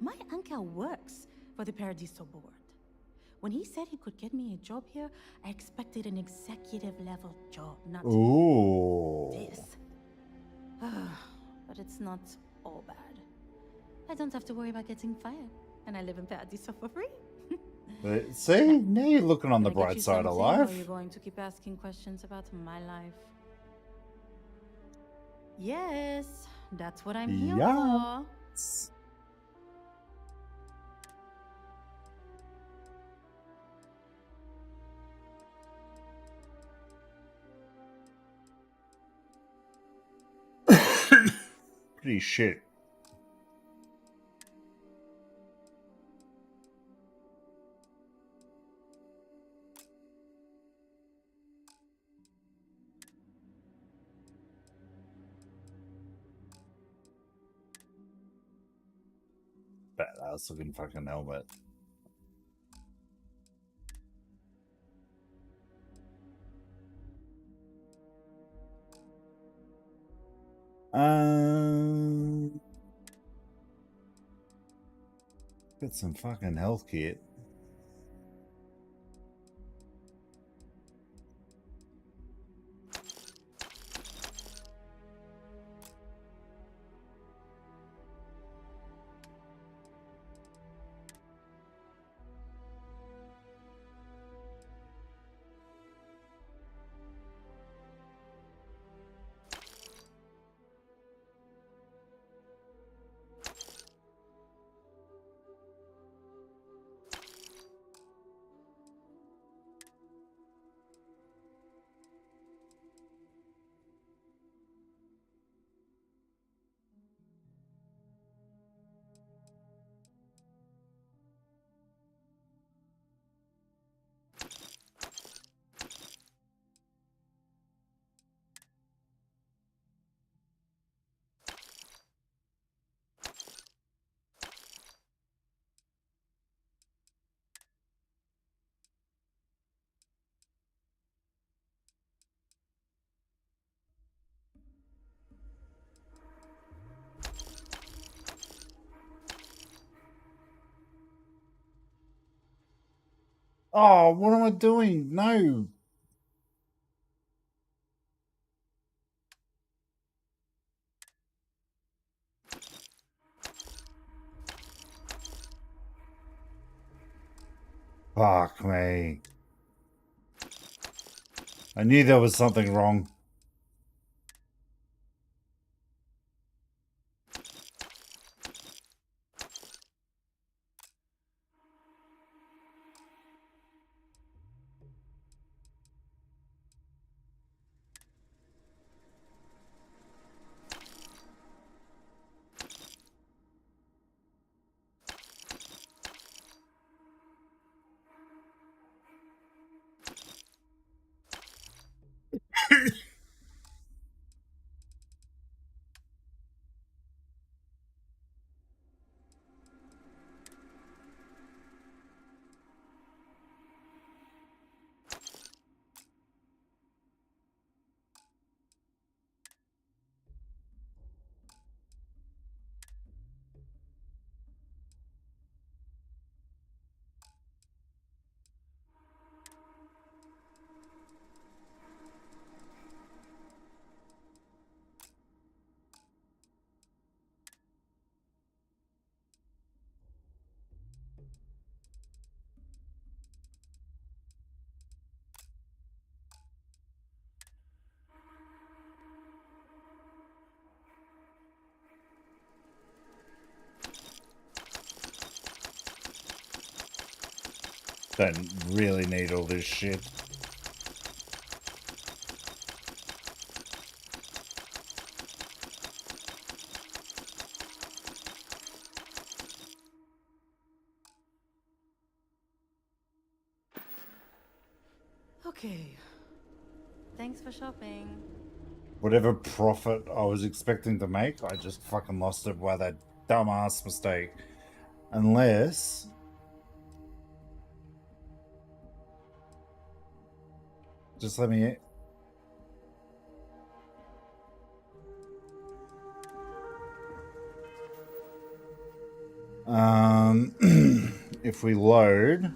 My uncle works for the Paradiso board. When he said he could get me a job here, I expected an executive level job, not this. But it's not all bad. I don't have to worry about getting fired, and I live in Paradiso for free. But see, now you're looking on the Can I get bright you side of something, or are you life. going to keep asking questions about my life? Yes, that's what I'm here for. Pretty shit. Badass looking fucking helmet. Get some fucking health kit. Oh, what am I doing? No. Fuck me. I knew there was something wrong. Don't really need all this shit. Okay. Thanks for shopping. Whatever profit I was expecting to make, I just fucking lost it by that dumbass mistake. Unless... Just let me... if we load...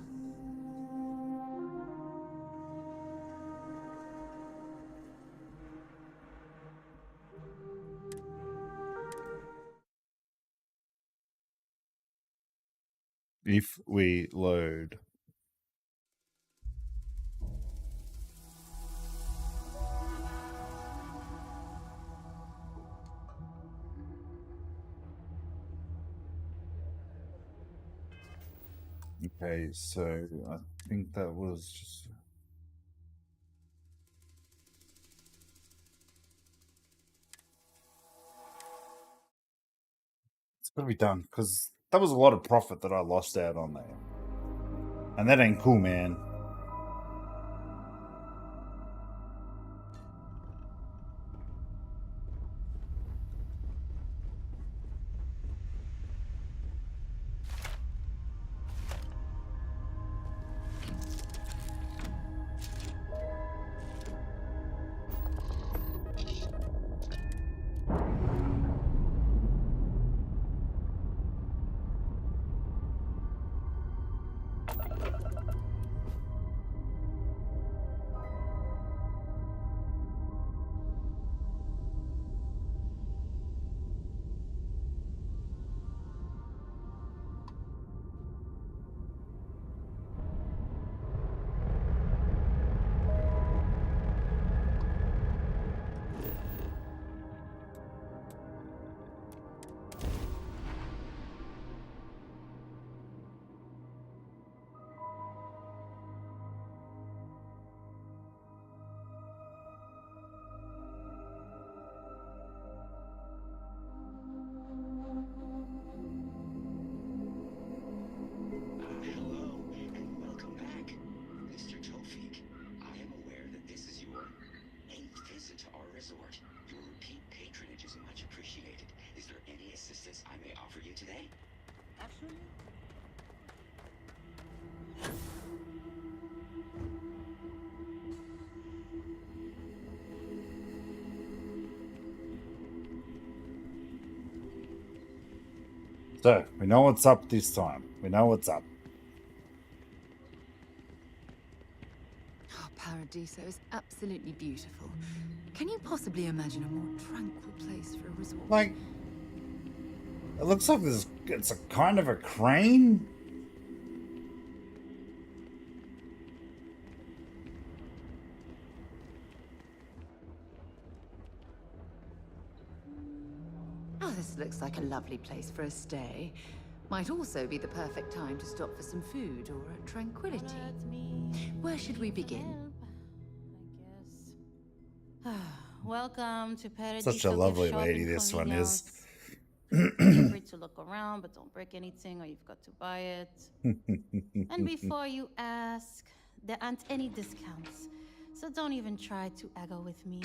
If we load... Okay, so I think that was just... It's gotta be done, because that was a lot of profit that I lost out on there. And that ain't cool, man. Hello, and welcome back. Mr. Tofik, I am aware that this is your 8th visit to our resort. Your repeat patronage is much appreciated. Is there any assistance I may offer you today? Actually, So, we know what's up this time. We know what's up. Paradiso is absolutely beautiful. Can you possibly imagine a more tranquil place for a resort? Like, it looks like it's a kind of a crane. Oh, this looks like a lovely place for a stay. Might also be the perfect time to stop for some food or a tranquility. Where should we begin? Welcome to Paradiso. Such a lovely lady this one is. Feel free to look around, but don't break anything or you've got to buy it. And before you ask, there aren't any discounts, so don't even try to haggle with me.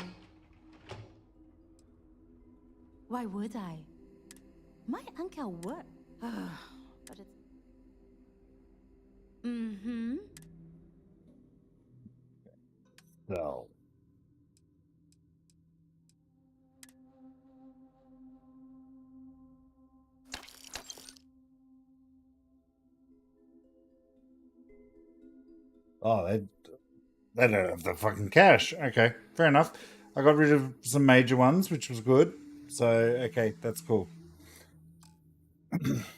Why would I? My uncle worked. But it's... Mm-hmm. So. Oh, they don't have the fucking cash. Okay, fair enough. I got rid of some major ones, which was good. So, okay, that's cool.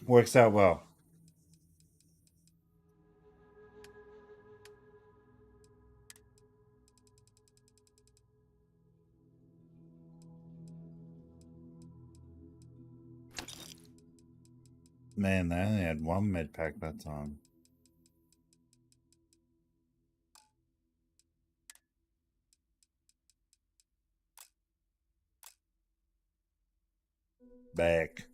Works out well. Man, they only had one med pack that time. Back.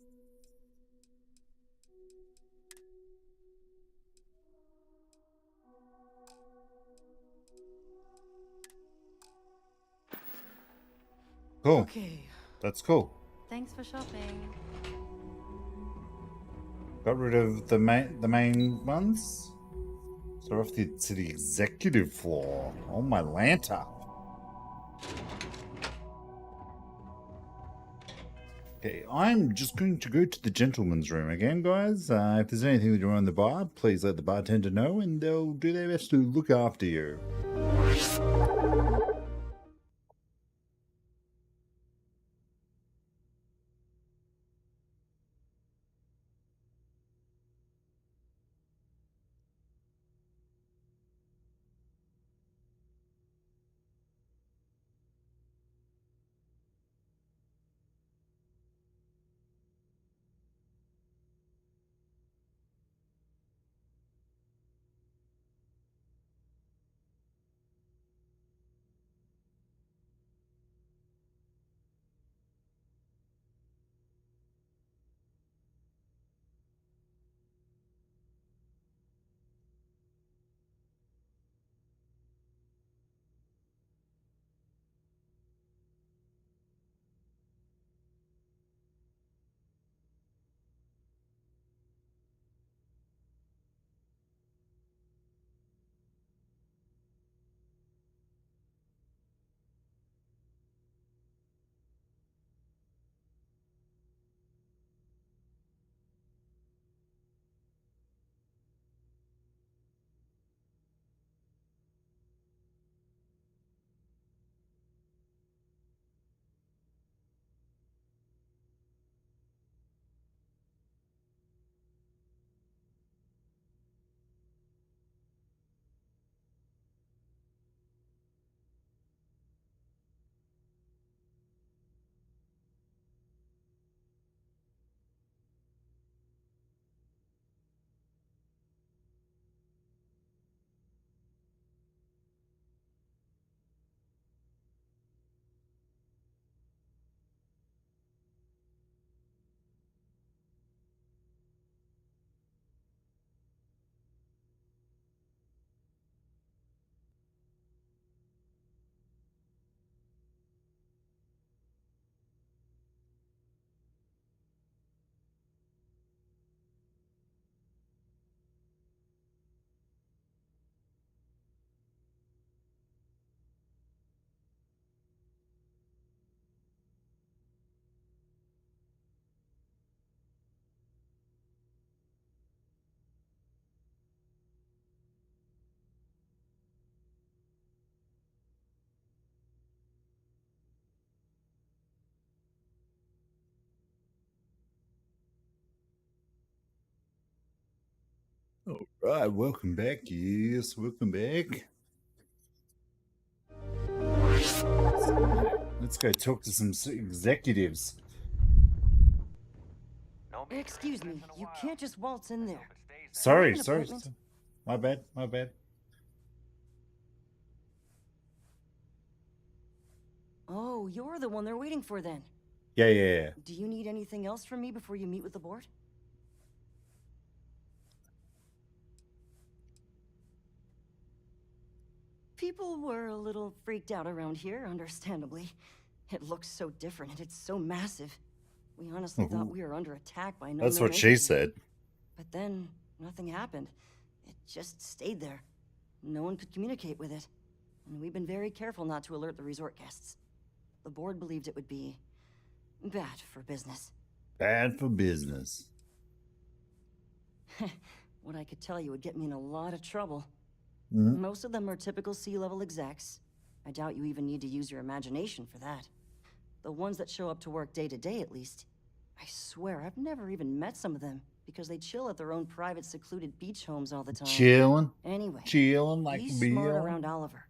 Cool. Okay. That's cool. Thanks for shopping. Got rid of the main ones. So we're off to the executive floor. Oh my Lanta. Okay, I'm just going to go to the gentleman's room again, guys. If there's anything that you want in the bar, please let the bartender know and they'll do their best to look after you. All right, welcome back. Yes, welcome back. Let's go talk to some executives. Excuse me, you can't just waltz in there. Sorry, an sorry. appointment? My bad, my bad. Oh, you're the one they're waiting for then. Yeah. Do you need anything else from me before you meet with the board? People were a little freaked out around here, understandably. It looks so different and it's so massive. We honestly thought we were under attack by no That's known what she entity. said. But then, nothing happened. It just stayed there. No one could communicate with it. And we've been very careful not to alert the resort guests. The board believed it would be bad for business. Bad for business. What I could tell you would get me in a lot of trouble. Mhm. Most of them are typical C-level execs. I doubt you even need to use your imagination for that. The ones that show up to work day to day, at least. I swear, I've never even met some of them, because they chill at their own private, secluded beach homes all the time. Chilling. Anyway, Chilling like be Bill. smart around Oliver.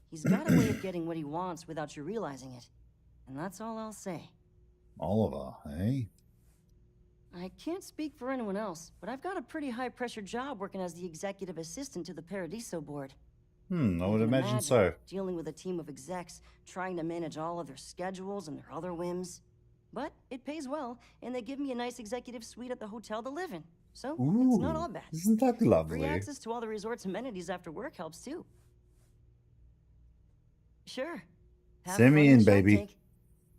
He's got a way of getting what he wants without you realizing it. And that's all I'll say. Oliver, eh? I can't speak for anyone else, but I've got a pretty high-pressure job working as the executive assistant to the Paradiso board. I You would can imagine so. Dealing with a team of execs, trying to manage all of their schedules and their other whims. But it pays well, and they give me a nice executive suite at the hotel to live in. So, it's not all bad. Isn't that lovely? Free access to all the resort's amenities after work helps too. Sure. Have Send me fun in, the Shark baby. Tank.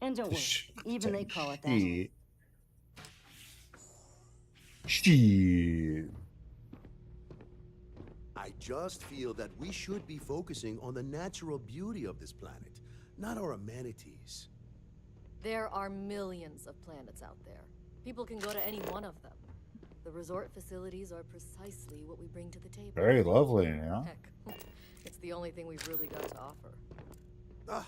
And don't worry, even they call it that. Shit. Shit. I just feel that we should be focusing on the natural beauty of this planet, not our amenities. There are millions of planets out there. People can go to any one of them. The resort facilities are precisely what we bring to the table. Very lovely, yeah. Heck, it's the only thing we've really got to offer. Ah,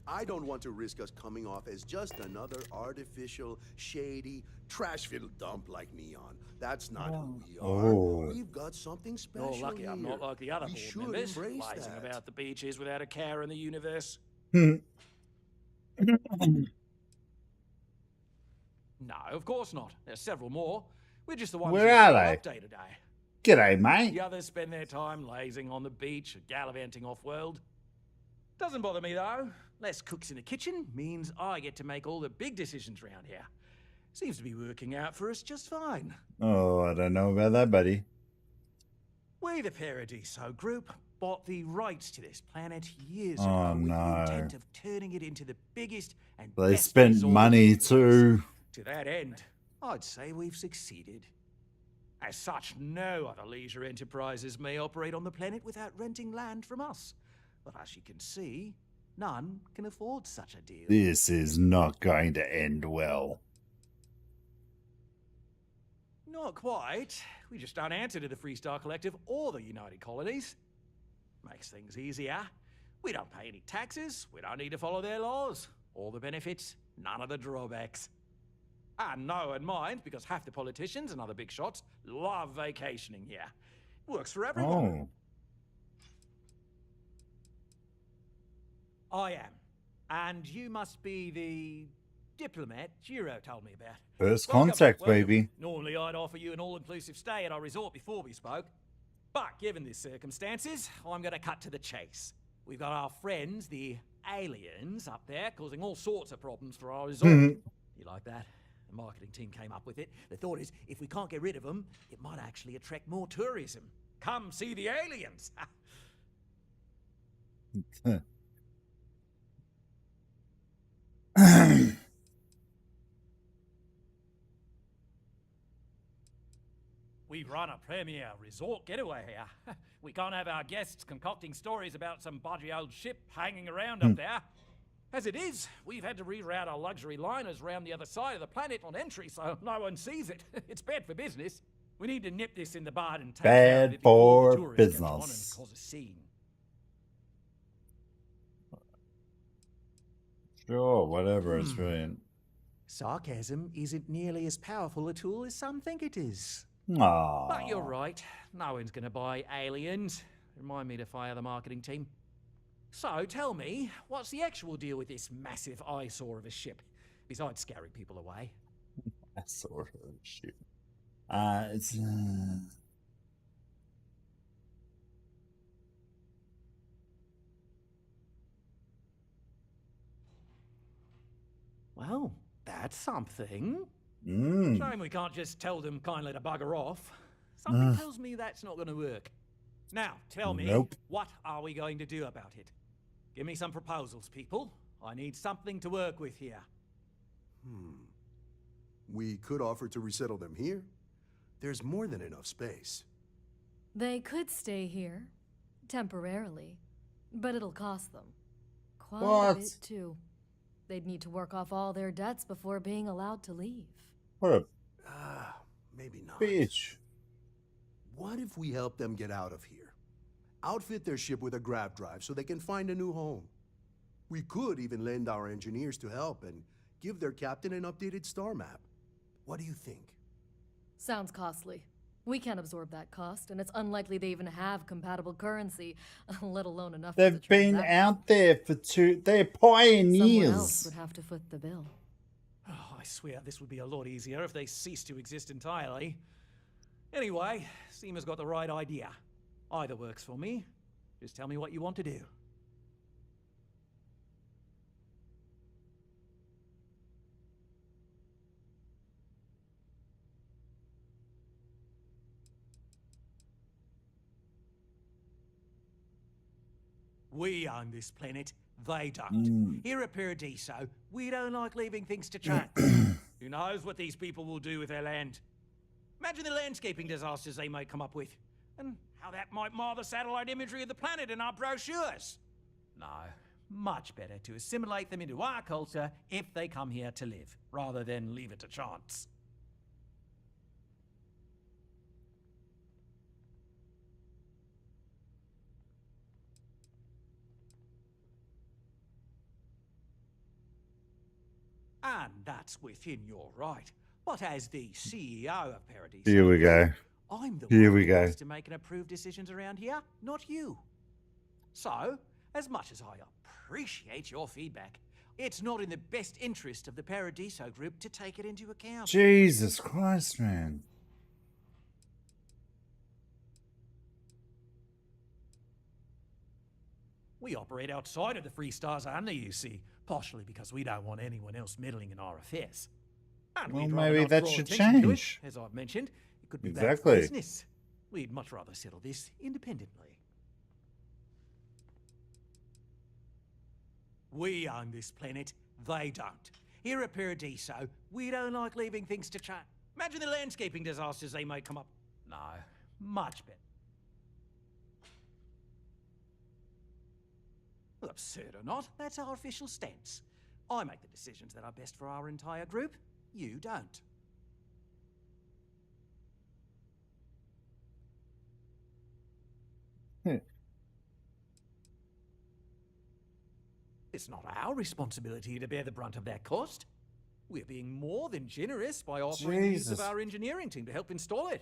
I don't want to risk us coming off as just another artificial, shady, trash-filled dump like Neon. That's not who we are. Oh. We've got something special You're lucky I'm here. not like the other We board should members, embrace lazing that. about the beaches without a care in the universe. No, of course not. There's several more. We're just the ones Where who are show they? up day to day. G'day, mate. The others spend their time lazing on the beach, gallivanting off-world. Doesn't bother me, though. Less cooks in the kitchen means I get to make all the big decisions around here. Seems to be working out for us just fine. Oh, I don't know about that, buddy. We, the Paradiso Group, bought the rights to this planet years Oh, ago with no. the intent of turning it into the biggest and They best spent resort money in the too. To that end, I'd say we've succeeded. As such, no other leisure enterprises may operate on the planet without renting land from us. But as you can see, none can afford such a deal. This is not going to end well. Not quite. We just don't answer to the Freestar Collective or the United Colonies. Makes things easier. We don't pay any taxes, we don't need to follow their laws. All the benefits, none of the drawbacks. And know and mind, because half the politicians and other big shots love vacationing here. Works for everyone. Oh. I am. And you must be the diplomat Giro told me about. First Welcome, contact, welcome. baby. Normally I'd offer you an all-inclusive stay at our resort before we spoke. But given the circumstances, I'm going to cut to the chase. We've got our friends, the aliens, up there, causing all sorts of problems for our resort. You like that? The marketing team came up with it. The thought is, if we can't get rid of them, it might actually attract more tourism. Come see the aliens! We run a premier resort getaway here. We can't have our guests concocting stories about some budgy old ship hanging around up there. As it is, we've had to reroute our luxury liners round the other side of the planet on entry so no one sees it. It's bad for business. We need to nip this in the bud and take care of Bad it before the for tourists catch on and business. cause a scene. Sure, whatever, it's brilliant. Sarcasm isn't nearly as powerful a tool as some think it is. But you're Aww. right. No one's going to buy aliens. Remind me to fire the marketing team. So tell me, what's the actual deal with this massive eyesore of a ship, besides scaring people away? I saw her shit. It's Well, that's something. Mm. Shame we can't just tell them kindly to bugger off. Something tells me that's not going to work. Now, tell me, Nope. what are we going to do about it? Give me some proposals, people. I need something to work with here. We could offer to resettle them here. There's more than enough space. They could stay here, temporarily, but it'll cost them. Quite a What? bit, too. They'd need to work off all their debts before being allowed to leave. What Maybe not. a bitch. What if we help them get out of here? Outfit their ship with a grav drive so they can find a new home. We could even lend our engineers to help and give their captain an updated star map. What do you think? Sounds costly. We can't absorb that cost, and it's unlikely they even have compatible currency, let alone enough for the They've been transaction. out there for they're Someone else pioneers. would have to foot the bill. Oh, I swear this would be a lot easier if they ceased to exist entirely. Anyway, Seema's got the right idea. Either works for me. Just tell me what you want to do. We own this planet, they don't. Here at Paradiso, we don't like leaving things to chance. Who knows what these people will do with their land? Imagine the landscaping disasters they might come up with, and how that might mar the satellite imagery of the planet in our brochures. No, much better to assimilate them into our culture if they come here to live, rather than leave it to chance. And that's within your right. But as the CEO of Paradiso, Here we go. I'm the Here one we who go. has to make and approve decisions around here, not you. So, as much as I appreciate your feedback, it's not in the best interest of the Paradiso group to take it into account. Jesus Christ, man. We operate outside of the Free Stars only, you see, partially because we don't want anyone else meddling in our affairs. And Well, we'd rather maybe not that draw should attention to it. change. As I've mentioned, it could be Exactly. bad for business. We'd much rather settle this independently. We own this planet, they don't. Here at Paradiso, we don't like leaving things to chance. Imagine the landscaping disasters they might come up. No, much better. Well, absurd or not, that's our official stance. I make the decisions that are best for our entire group. You don't. It's not our responsibility to bear the brunt of that cost. We're being more than generous by offering the use of Jesus. our engineering team to help install it.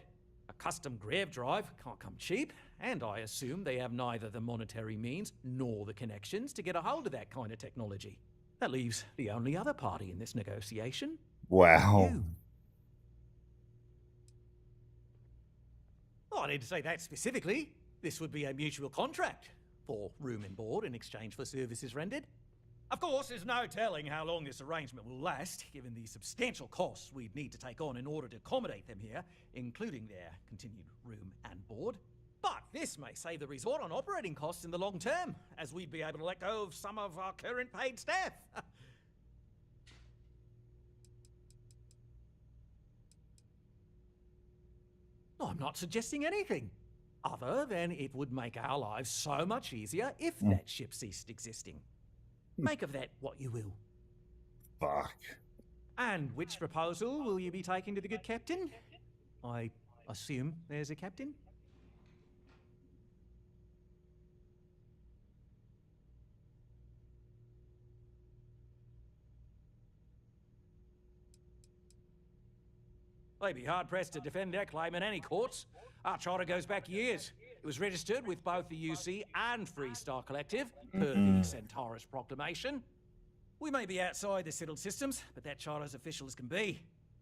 A custom grav drive can't come cheap, and I assume they have neither the monetary means nor the connections to get a hold of that kind of technology. That leaves the only other party in this negotiation. Wow. You. Oh, I didn't say that specifically. This would be a mutual contract for room and board in exchange for services rendered. Of course, there's no telling how long this arrangement will last, given the substantial costs we'd need to take on in order to accommodate them here, including their continued room and board. But this may save the resort on operating costs in the long term, as we'd be able to let go of some of our current paid staff. I'm not suggesting anything, other than it would make our lives so much easier if that ship ceased existing. Make of that what you will. Fuck. And which proposal will you be taking to the good captain? I assume there's a captain? They'd be hard-pressed to defend their claim in any courts. Our charter goes back years. It was registered with both the UC and Freestar Collective, per the Centaurus Proclamation. We may be outside the settled systems, but that charter as official as can be.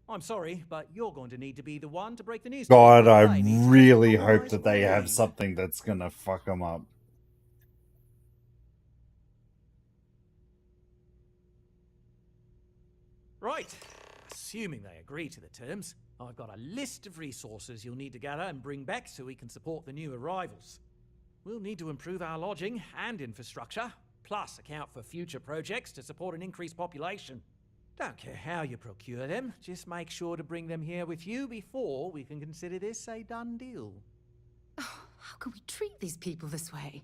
I'm sorry, but you're going to need to be the one to break the news. God, I really hope that they have something that's gonna fuck them up. Right. Assuming they agree to the terms, I've got a list of resources you'll need to gather and bring back so we can support the new arrivals. We'll need to improve our lodging and infrastructure, plus account for future projects to support an increased population. Don't care how you procure them, just make sure to bring them here with you before we can consider this a done deal. How can we treat these people this way?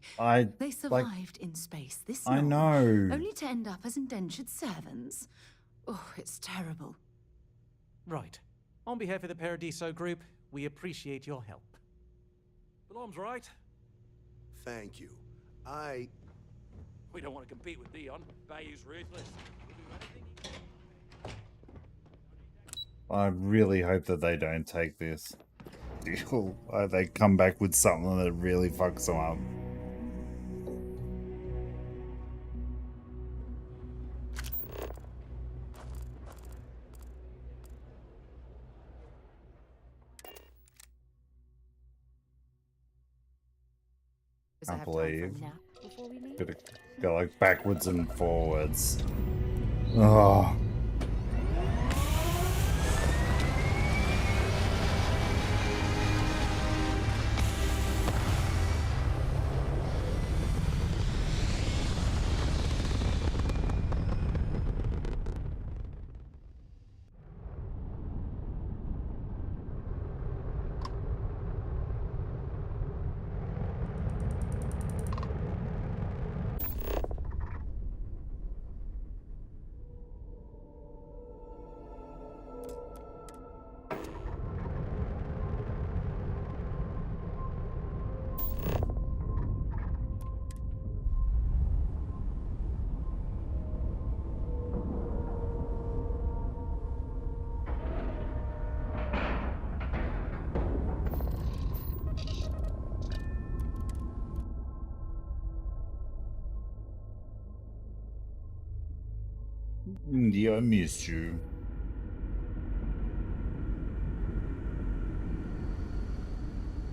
They survived in space this I long, know. only to end up as indentured servants. Oh, it's terrible. Right. On behalf of the Paradiso Group, we appreciate your help. Belom's right. Thank you. We don't want to compete with Dion. Bayou's ruthless. We'll do anything. I really hope that they don't take this deal. They come back with something that really fucks them up. Can't believe. Gotta go like backwards and forwards. Oh. India, I missed you.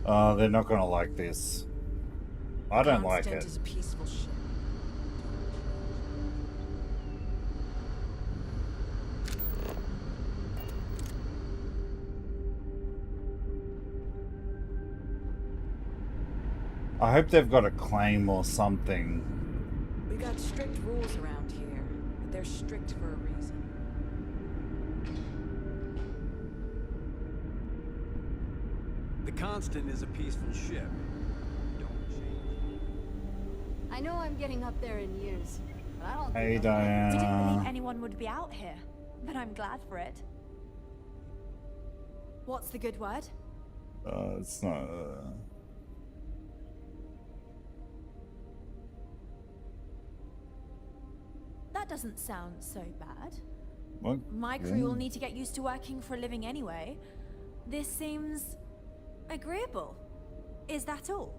They're not gonna like this. I don't like it. Is a peaceful ship. I hope they've got a claim or something. We got strict rules around here, but they're strict for a reason. The Constant is a peaceful ship. I know I'm getting up there in years, but I don't Hey, think Diana. We didn't believe anyone would be out here, but I'm glad for it. What's the good word? It's not. That doesn't sound so bad. What? My crew will need to get used to working for a living anyway. This seems agreeable. Is that all?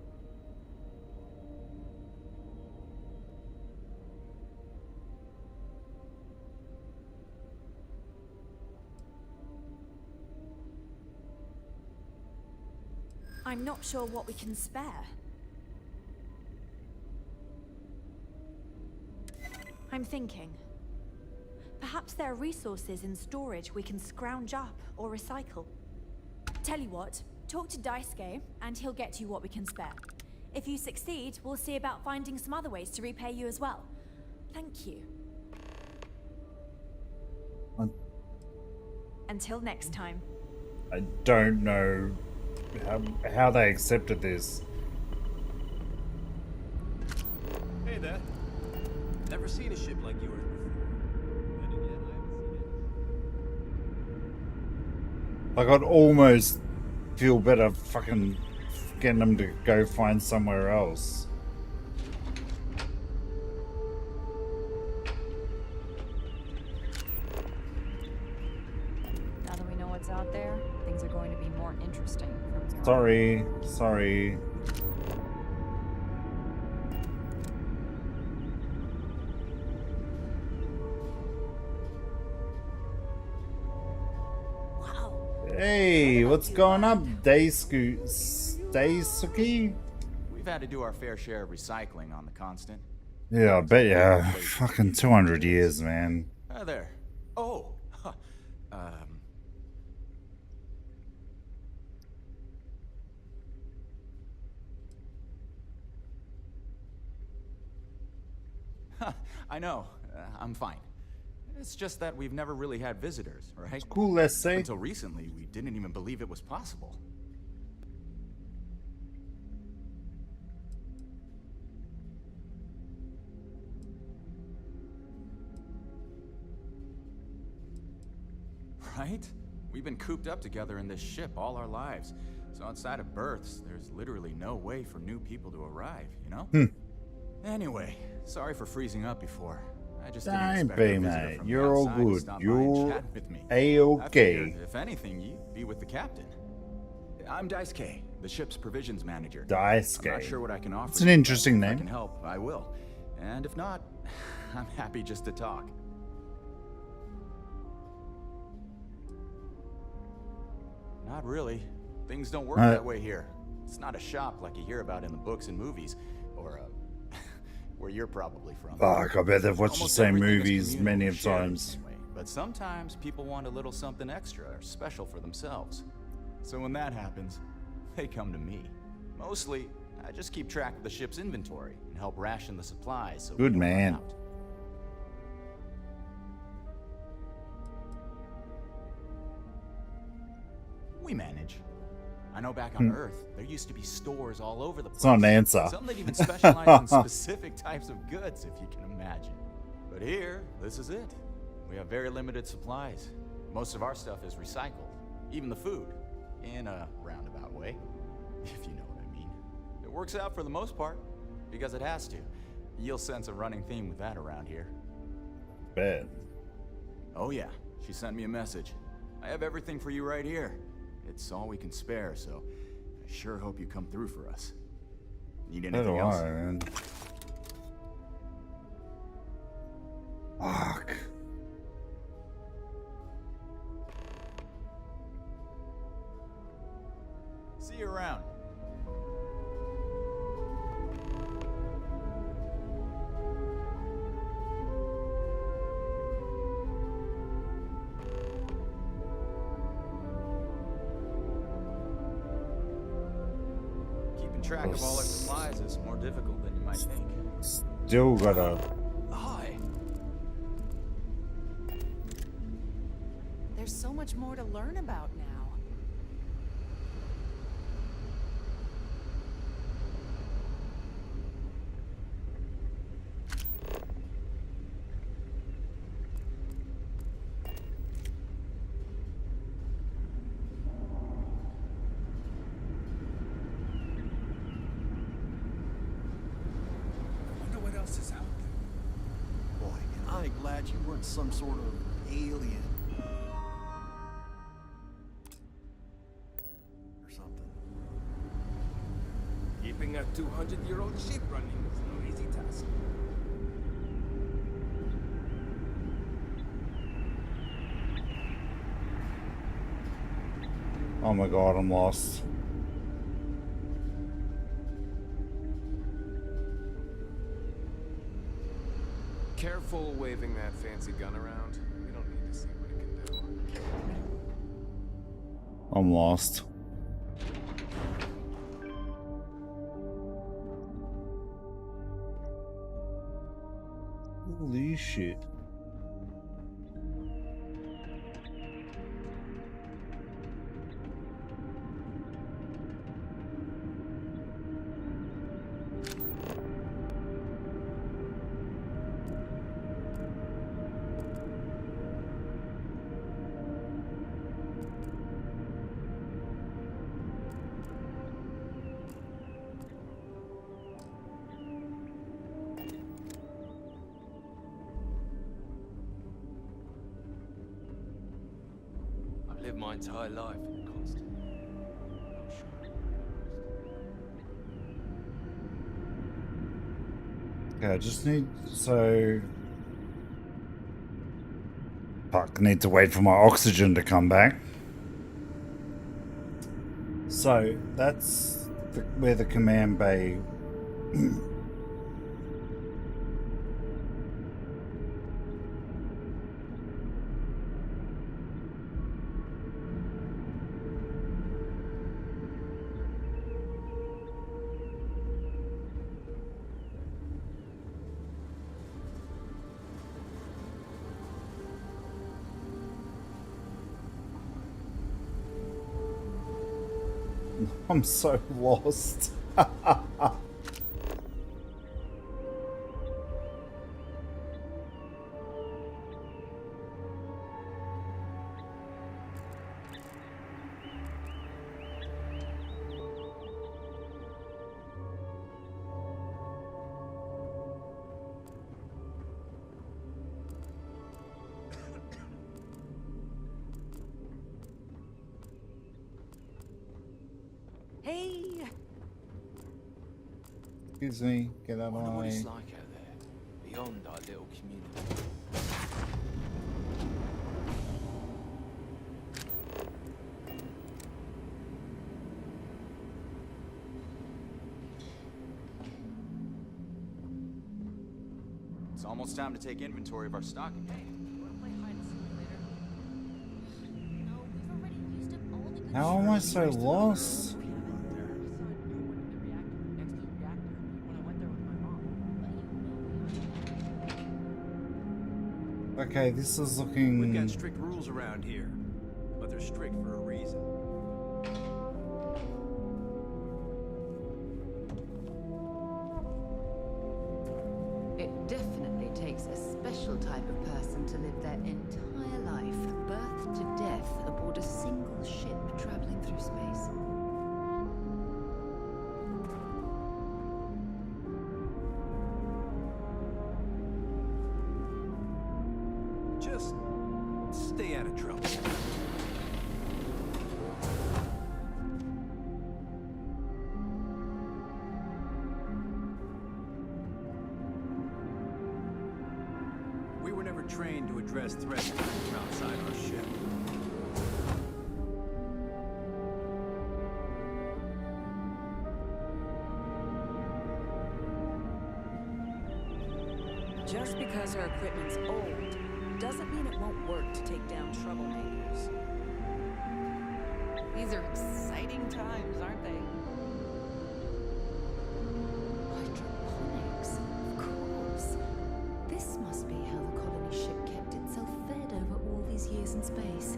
I'm not sure what we can spare. I'm thinking. Perhaps there are resources in storage we can scrounge up or recycle. Tell you what, talk to Daisuke and he'll get you what we can spare. If you succeed, we'll see about finding some other ways to repay you as well. Thank you. Until next time. I don't know how they accepted this. Hey there. Never seen a ship like yours before. Then again, I haven't seen it. Like, I'd almost feel better fucking getting them to go find somewhere else. Now that we know what's out there, going to be more interesting from here on. Sorry. Hey, what's going up, Daisuke? We've had to do our fair share of recycling on the Constant. Yeah, I bet yeah. Fucking 200 years, man. Hi there. Oh. I know. I'm fine. It's just that we've never really had visitors, right? It's cool, let's say. Until recently, we didn't even believe it was possible. Right? We've been cooped up together in this ship all our lives. So outside of births, there's literally no way for new people to arrive, you know? Anyway, sorry for freezing up before. I just didn't expect a visitor from You're all outside to good. stop by You're and chat with me. A-okay. I figured, if anything, you'd be with the captain. I'm Daisuke, the ship's provisions manager. Daisuke. I'm not sure what I can offer. It's an you, interesting but if name. I can help, I will. And if not, I'm happy just to talk. Not really. Things don't work that way here. It's not a shop like you hear about in the books and movies, or where you're probably from. Fuck, I bet they've watched Almost the same everything is movies communal many and of shared times. anyway, but sometimes people want a little something extra or special for themselves. So when that happens, they come to me. Mostly, I just keep track of the ship's inventory and help ration the supplies. So Good man. We manage. I know back on Earth, there used to be stores all over the place. It's not an answer. Some that even specialize in specific types of goods, if you can imagine. But here, this is it. We have very limited supplies. Most of our stuff is recycled. Even the food. In a roundabout way, if you know what I mean. It works out for the most part, because it has to. You'll sense a running theme with that around here. Bet. Oh yeah, she sent me a message. I have everything for you right here. It's all we can spare, so I sure hope you come through for us. Need anything else? Man. Fuck. See you around. Keeping track of all our supplies is more difficult than you might think. Still gotta. Hi. There's so much more to learn about now. Boy, am I glad you weren't some sort of alien. Or something. Keeping a 200-year-old ship running is no easy task. Oh my god, I'm lost. Careful waving that fancy gun around. We don't need to see what it can do. I'm lost. Holy shit. I've lived my entire life in the constant. Okay, I just need fuck, need to wait for my oxygen to come back. So that's where the command bay. I'm so lost. Hey! Excuse me, get out of Wonder my what it's way. like out there, beyond our little community. It's almost time to take inventory of our stock again. How am I so lost? Okay, this is looking. We've got strict rules around here, but they're strict for a reason. It definitely takes a special type of person to live their entire life, birth to death, aboard a single ship traveling through space. Just stay out of trouble. We were never trained to address threats from outside our ship. Just because our equipment's old doesn't mean it won't work to take down troublemakers. These are exciting times, aren't they? Hydroponics, of course. This must be how the colony ship kept itself fed over all these years in space.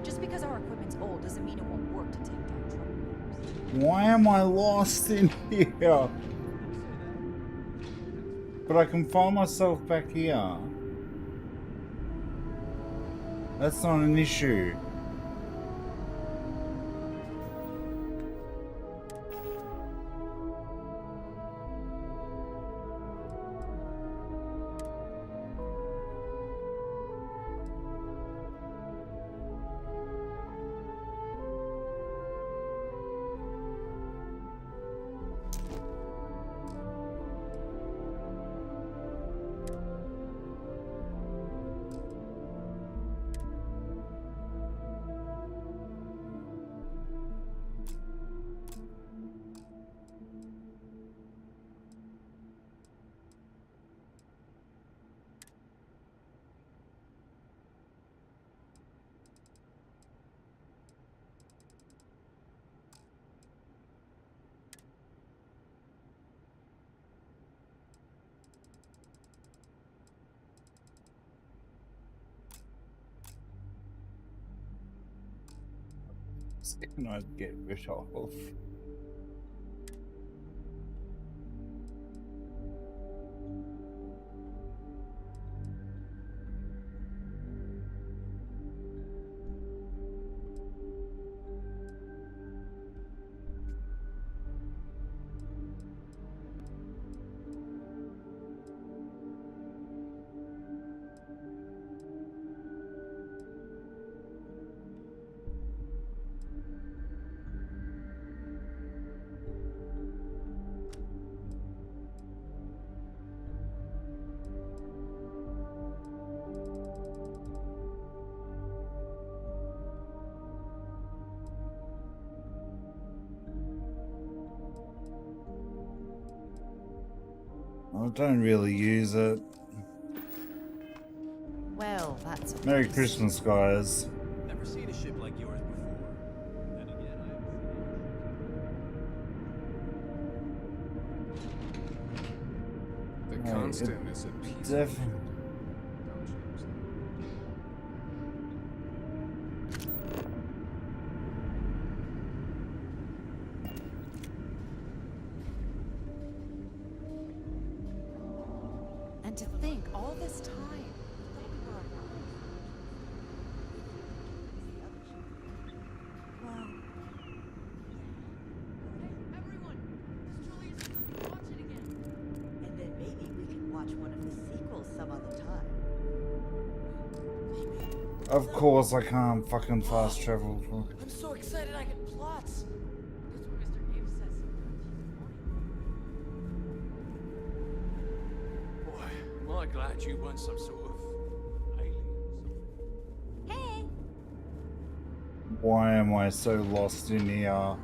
Just because our equipment's old doesn't mean it won't work to take down troublemakers. Why am I lost in here? But I can find myself back here. That's not an issue. Can I get rid of? I don't really use it. Well, that's a Merry waste. Christmas, guys. Never seen a ship like yours before. Then again, I haven't seen The constant is a piece of Definitely. Don't change that. And to think, all this time. Wow. And then maybe we can watch one of the sequels some other time. Of course, I can't fucking fast travel. I'm so excited I can plot. That's what Mr. Abe says sometimes. Boy, am I glad you weren't some sort of alien. Hey! Why am I so lost in here?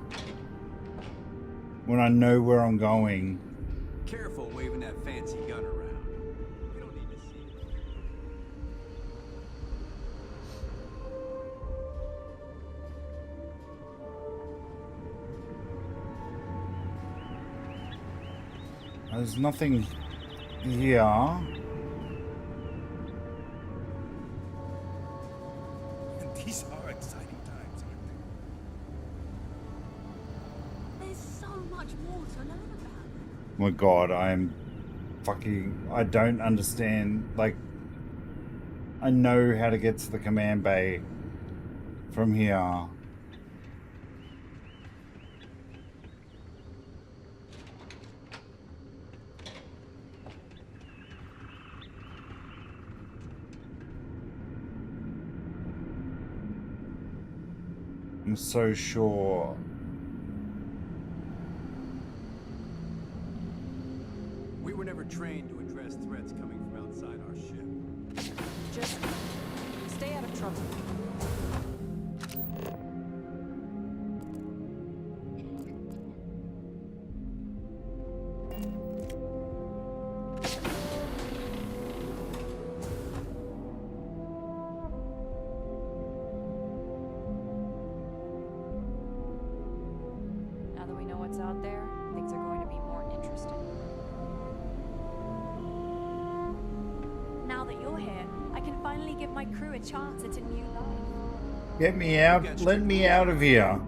When I know where I'm going. Careful waving that fancy gun around. We don't need to see it. There's nothing here. These are exciting times, aren't There's so much more to learn about. My god, I don't understand. Like, I know how to get to the command bay from here. I'm so sure. We were never trained to address threats coming from outside our ship. Just stay out of trouble. Now that we know what's out there, things are going to be more interesting. Now that you're here, I can finally give my crew a chance at a new life. Get me out. Let me out of here.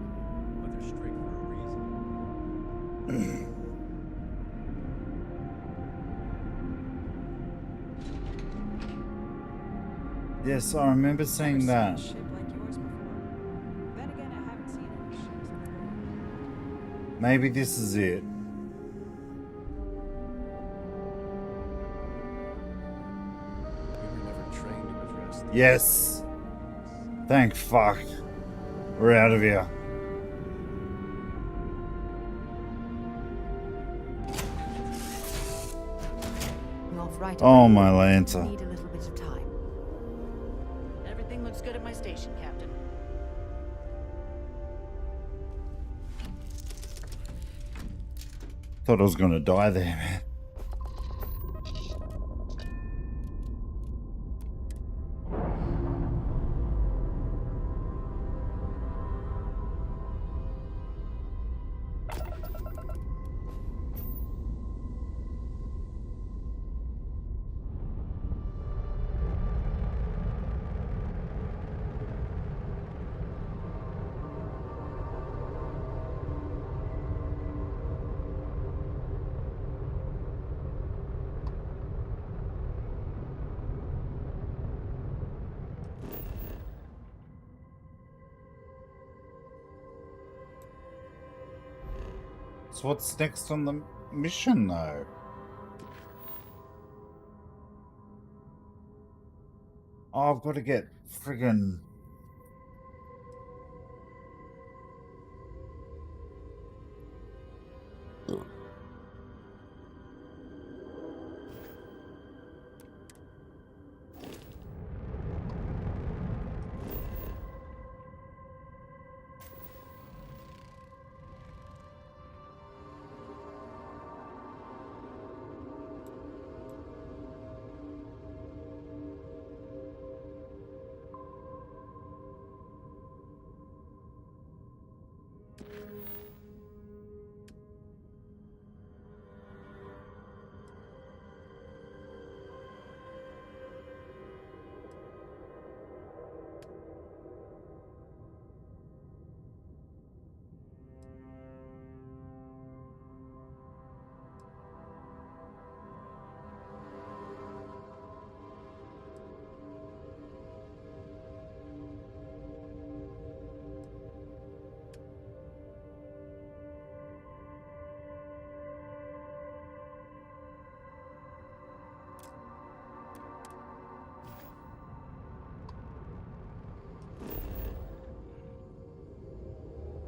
But they're strict for a reason. Yes, I remember saying that. Ship like yours before. Then again, I haven't seen any ships before. Maybe this is it. We were never trained to address these. Yes. Thank fuck. We're out of here. I'm off right Oh, away. my Lanta. Need a little bit of time. Everything looks good at my station, Captain. Thought I was gonna die there, man. So what's next on the mission, though? Oh, I've got to get friggin'...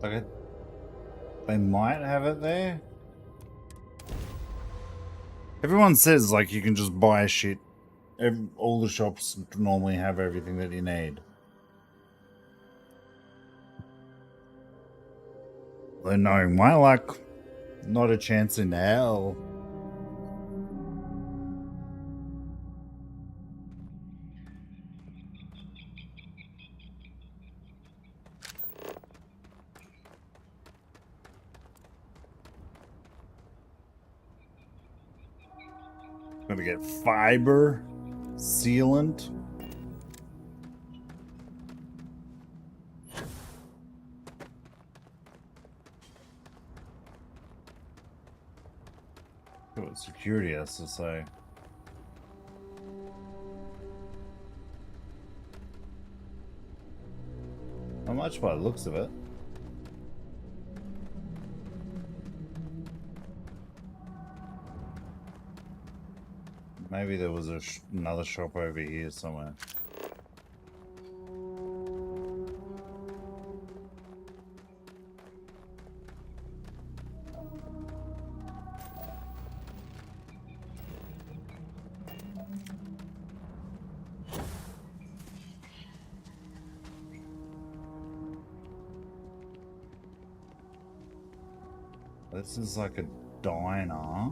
Like, they might have it there. Everyone says, like, you can just buy shit. All the shops normally have everything that you need. Though knowing my luck, not a chance in hell. Gonna get fiber, sealant. What security has to say. Not much by the looks of it. Maybe there was another shop over here somewhere. This is like a diner.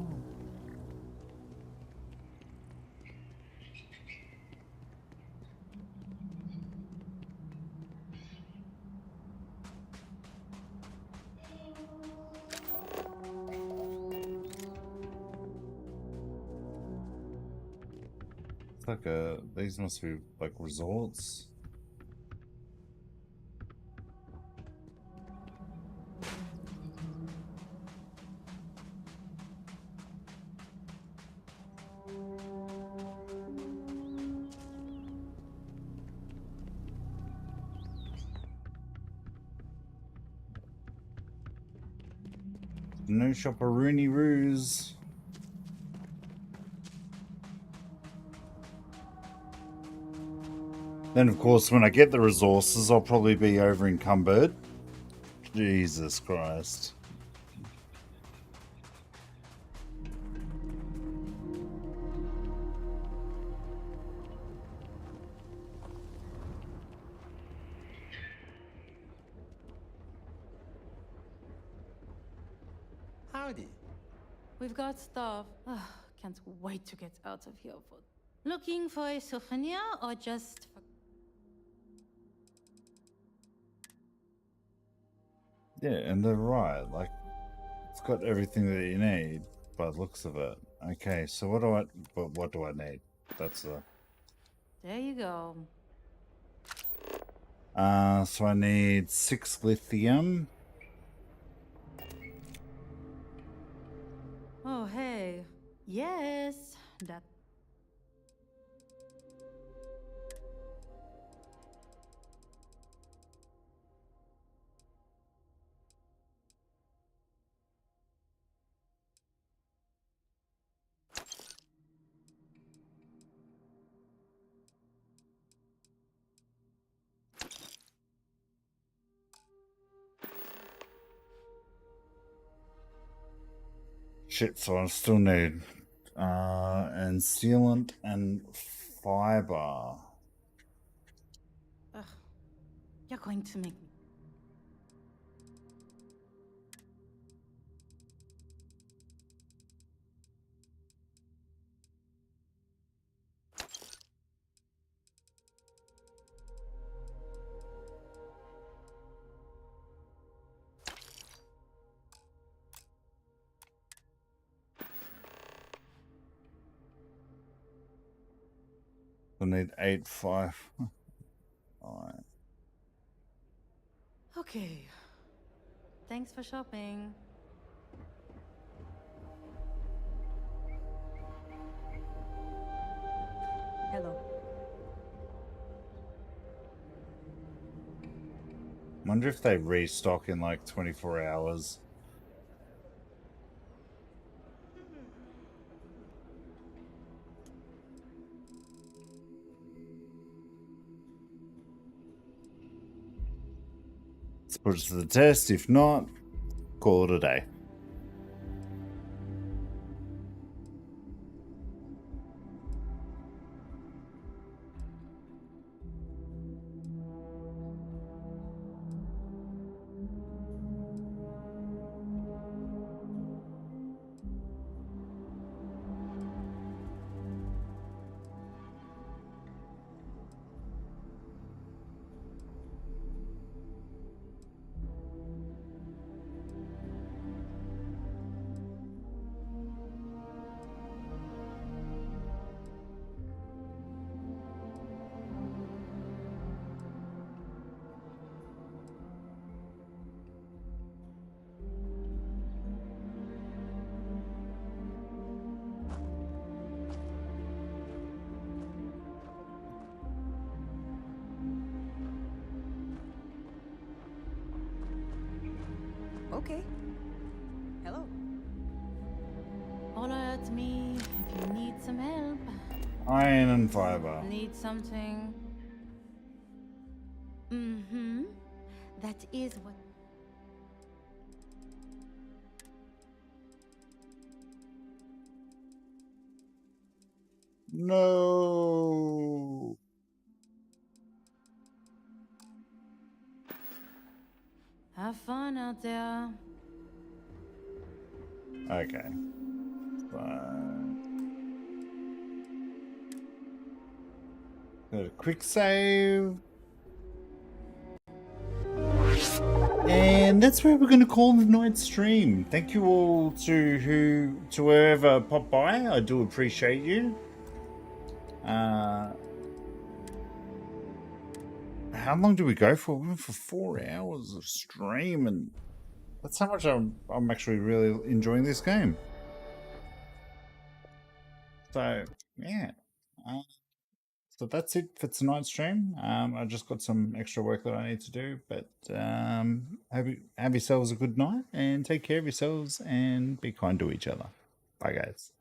It's like these must be like resorts. No shopperoonie roos. Then, of course, when I get the resources, I'll probably be over encumbered. Jesus Christ. Howdy. We've got stuff. Ugh, can't wait to get out of here. Looking for a souvenir or just for... Yeah, and they're right. Like, it's got everything that you need by the looks of it. Okay, so what do I need? That's the... There you go. So I need 6 lithium. Oh, hey. Yes, that... Shit, so I still need and sealant and fiber. Ugh, you're going to make me... I need 8, 5. Alright. Okay. Thanks for shopping. Hello. Wonder if they restock in like 24 hours. Let's put it to the test. If not, call it a day. Okay. Hello. Holler at me if you need some help. Iron and fiber. Need something? Mm-hmm. That is what... No. Have fun out there. Okay. A quick save. And that's where we're going to call the night stream. Thank you all to whoever popped by. I do appreciate you. How long do we go for? We went for 4 hours of stream, and that's how much I'm actually really enjoying this game. So yeah. So that's it for tonight's stream. I just got some extra work that I need to do, but have yourselves a good night and take care of yourselves and be kind to each other. Bye, guys.